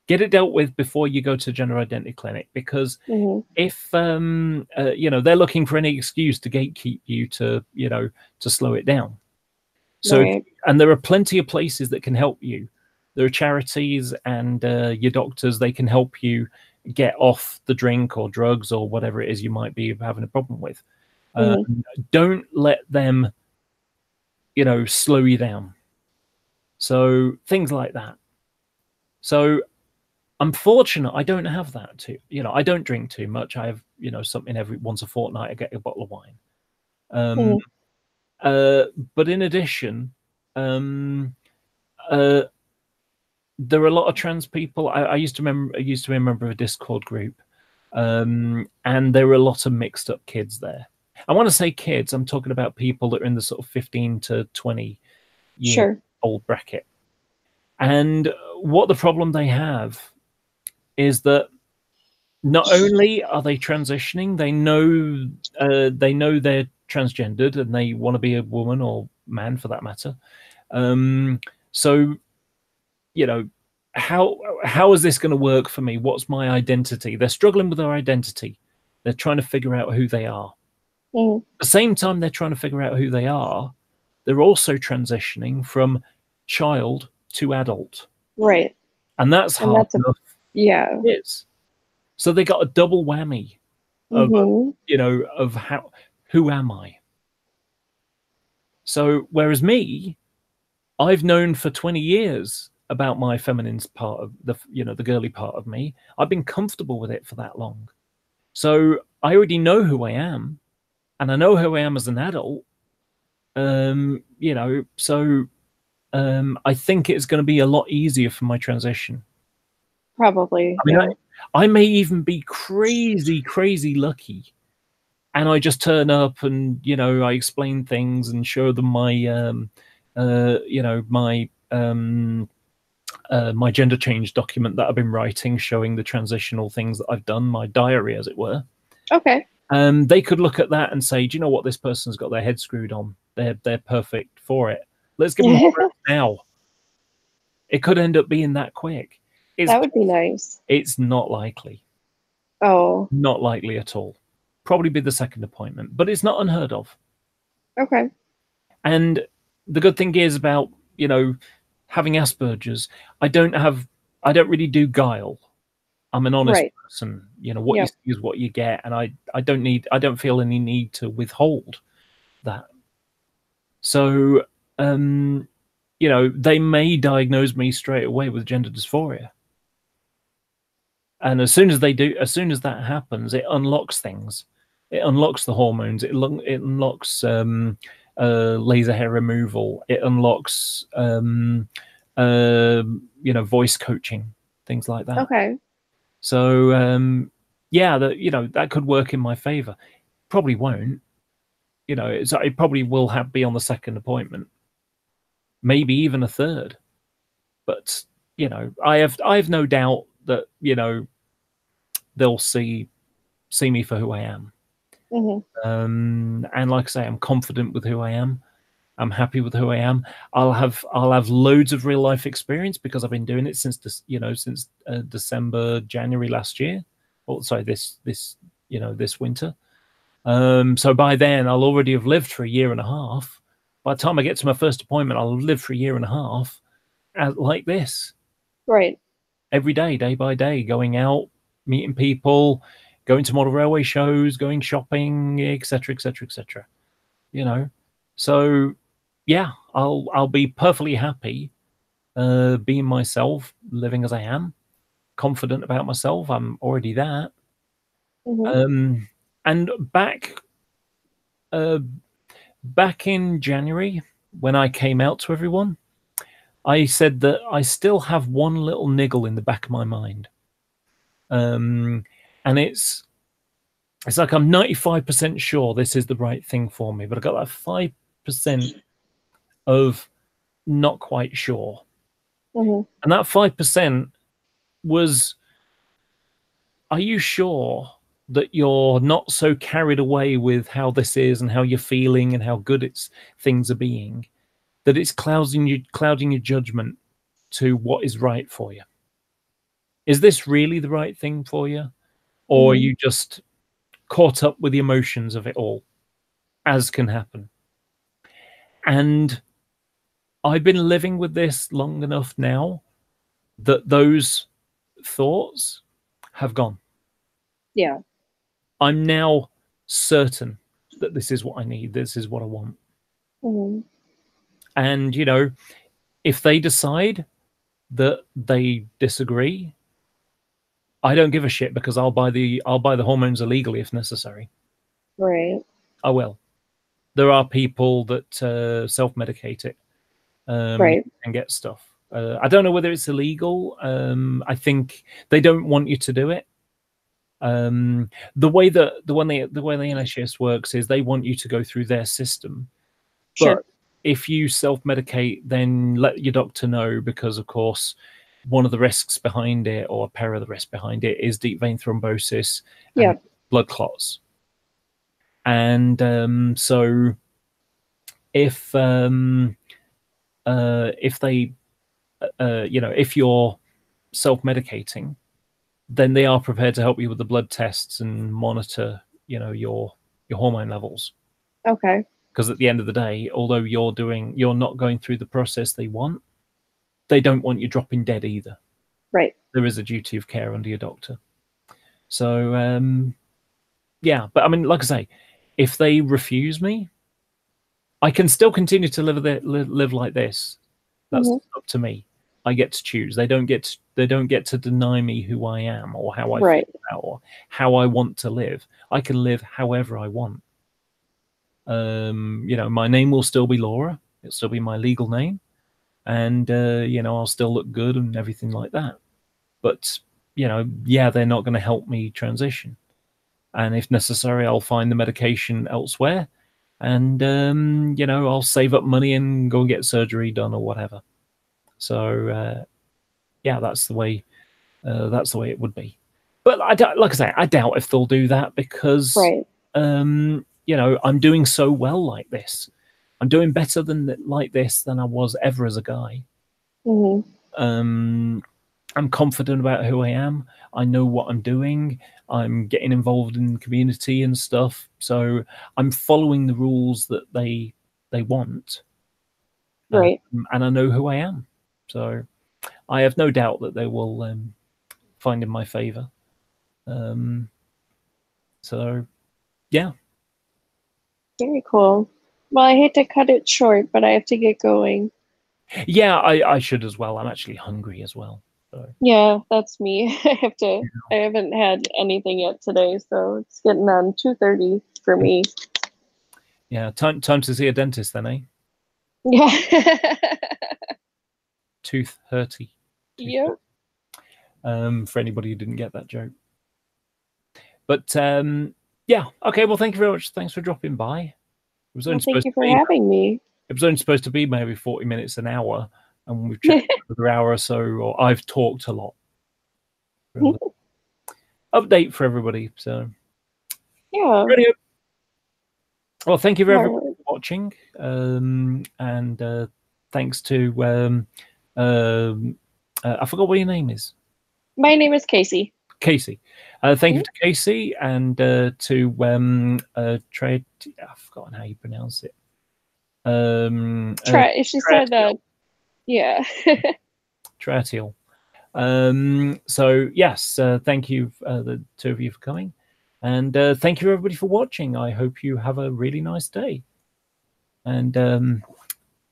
Get it dealt with before you go to gender identity clinic, because if you know, they're looking for any excuse to gatekeep you, to, you know, to slow it down. So and there are plenty of places that can help you. There are charities and your doctors. They can help you get off the drink or drugs or whatever it is you might be having a problem with. Don't let them, you know, slow you down. So things like that. So I'm fortunate I don't have that too. You know, I don't drink too much. I have, you know, something every once a fortnight. I get a bottle of wine. But in addition, there are a lot of trans people. I used to be a member of a Discord group, and there were a lot of mixed up kids there. I want to say kids. I'm talking about people that are in the sort of 15 to 20 year old bracket. And what the problem they have is that not only are they transitioning, they know they're transgendered and they want to be a woman or man for that matter. So, you know, how is this going to work for me? What's my identity? They're struggling with their identity. They're trying to figure out who they are. At the same time they're trying to figure out who they are, they're also transitioning from child to adult. Right. And that's hard enough. Yeah. It is. So they got a double whammy of, you know, of who am I? So whereas me, I've known for 20 years about my feminine part of the, you know, the girly part of me. I've been comfortable with it for that long. So I already know who I am, and I know who I am as an adult. You know, so I think it's going to be a lot easier for my transition. Probably. I mean, I may even be crazy lucky, and I just turn up and, you know, I explain things and show them my, you know, my my gender change document that I've been writing, showing the transitional things that I've done, my diary, as it were. Okay. They could look at that and say, do you know what, this person's got their head screwed on, they're perfect for it, let's give them hormones now. It could end up being that quick. That would be nice. It's not likely. Oh, Not likely at all. Probably be the second appointment, but it's not unheard of. okay. And the good thing is about, you know, having Asperger's, I don't really do guile. I'm an honest person. You know, what you see is what you get, and I don't feel any need to withhold that. So, you know, they may diagnose me straight away with gender dysphoria. And as soon as that happens, it unlocks things. It unlocks the hormones. It unlocks laser hair removal. It unlocks you know, voice coaching, things like that. Okay. So yeah, you know, that could work in my favor. Probably won't. You know, it probably will be on the second appointment, maybe even a third. But you know, I have no doubt that, you know, they'll see me for who I am. And like I say, I'm confident with who I am. I'm happy with who I am. I'll have loads of real life experience because I've been doing it since this, you know, since December, January last year. Or sorry, this you know, this winter. So by then I'll already have lived for a year and a half. By the time I get to my first appointment, I'll have lived for a year and a half like this. Right. Every day, day by day, going out, meeting people, going to model railway shows, going shopping, etc., etc., etc. You know, so yeah, I'll be perfectly happy being myself, living as I am, confident about myself. I'm already that. And back in January, when I came out to everyone, I said that I still have one little niggle in the back of my mind. And it's like I'm 95% sure this is the right thing for me, but I got that 5% of not quite sure. And that 5% was, are you sure that you're not so carried away with how this is and how you're feeling and how good things are being, that it's clouding your judgment to what is right for you? Is this really the right thing for you? Or are you just caught up with the emotions of it all, as can happen? And I've been living with this long enough now that those thoughts have gone. Yeah. I'm now certain that this is what I need. This is what I want. And, you know, if they decide that they disagree, I don't give a shit, because I'll buy the hormones illegally if necessary. Right. I will. There are people that self-medicate it and get stuff. I don't know whether it's illegal. I think they don't want you to do it. The way the NHS works is they want you to go through their system. Sure. But if you self-medicate, then let your doctor know, because of course one of the risks behind it, or a pair of the risks behind it, is deep vein thrombosis and blood clots. And so if they you know, if you're self-medicating, then they are prepared to help you with the blood tests and monitor, you know, your hormone levels. Okay. Because at the end of the day, although you're not going through the process they want, they don't want you dropping dead either. Right. There is a duty of care under your doctor. So yeah, but I mean, like I say, if they refuse me, I can still continue to live like this. That's up to me. I get to choose. They don't get to deny me who I am, or how I feel, or how I want to live. I can live however I want. You know, my name will still be Laura. It'll still be my legal name, and you know, I'll still look good and everything like that. But you know, yeah, they're not going to help me transition, and if necessary, I'll find the medication elsewhere, and you know, I'll save up money and go and get surgery done or whatever. So yeah, that's the way it would be. But like I say, I doubt if they'll do that, because you know, I'm doing so well like this. I'm doing better like this than I was ever as a guy. I'm confident about who I am. I know what I'm doing. I'm getting involved in the community and stuff. So I'm following the rules that they want. Right. And I know who I am. So I have no doubt that they will find in my favor. So yeah. Very cool. Well, I hate to cut it short, but I have to get going. Yeah, I should as well. I'm actually hungry as well. So. Yeah, that's me. I haven't had anything yet today, so it's getting on 2:30 for me. Yeah, time to see a dentist then, eh? Yeah. 2:30. Yep. For anybody who didn't get that joke. But yeah, okay, well thank you very much. Thanks for dropping by. It was only Thank you for having me. It was only supposed to be maybe 40 minutes, an hour, and we've chatted for another hour or so, or I've talked a lot. Update for everybody. So yeah. Radio. Well, thank you very much for watching, and thanks to I forgot what your name is. My name is Casey. Casey. Thank you to Casey and to Trade. I've forgotten how you pronounce it. She said that. Yeah. Tratiel. So yes, thank you, the two of you for coming, and thank you everybody for watching. I hope you have a really nice day, and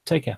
take care.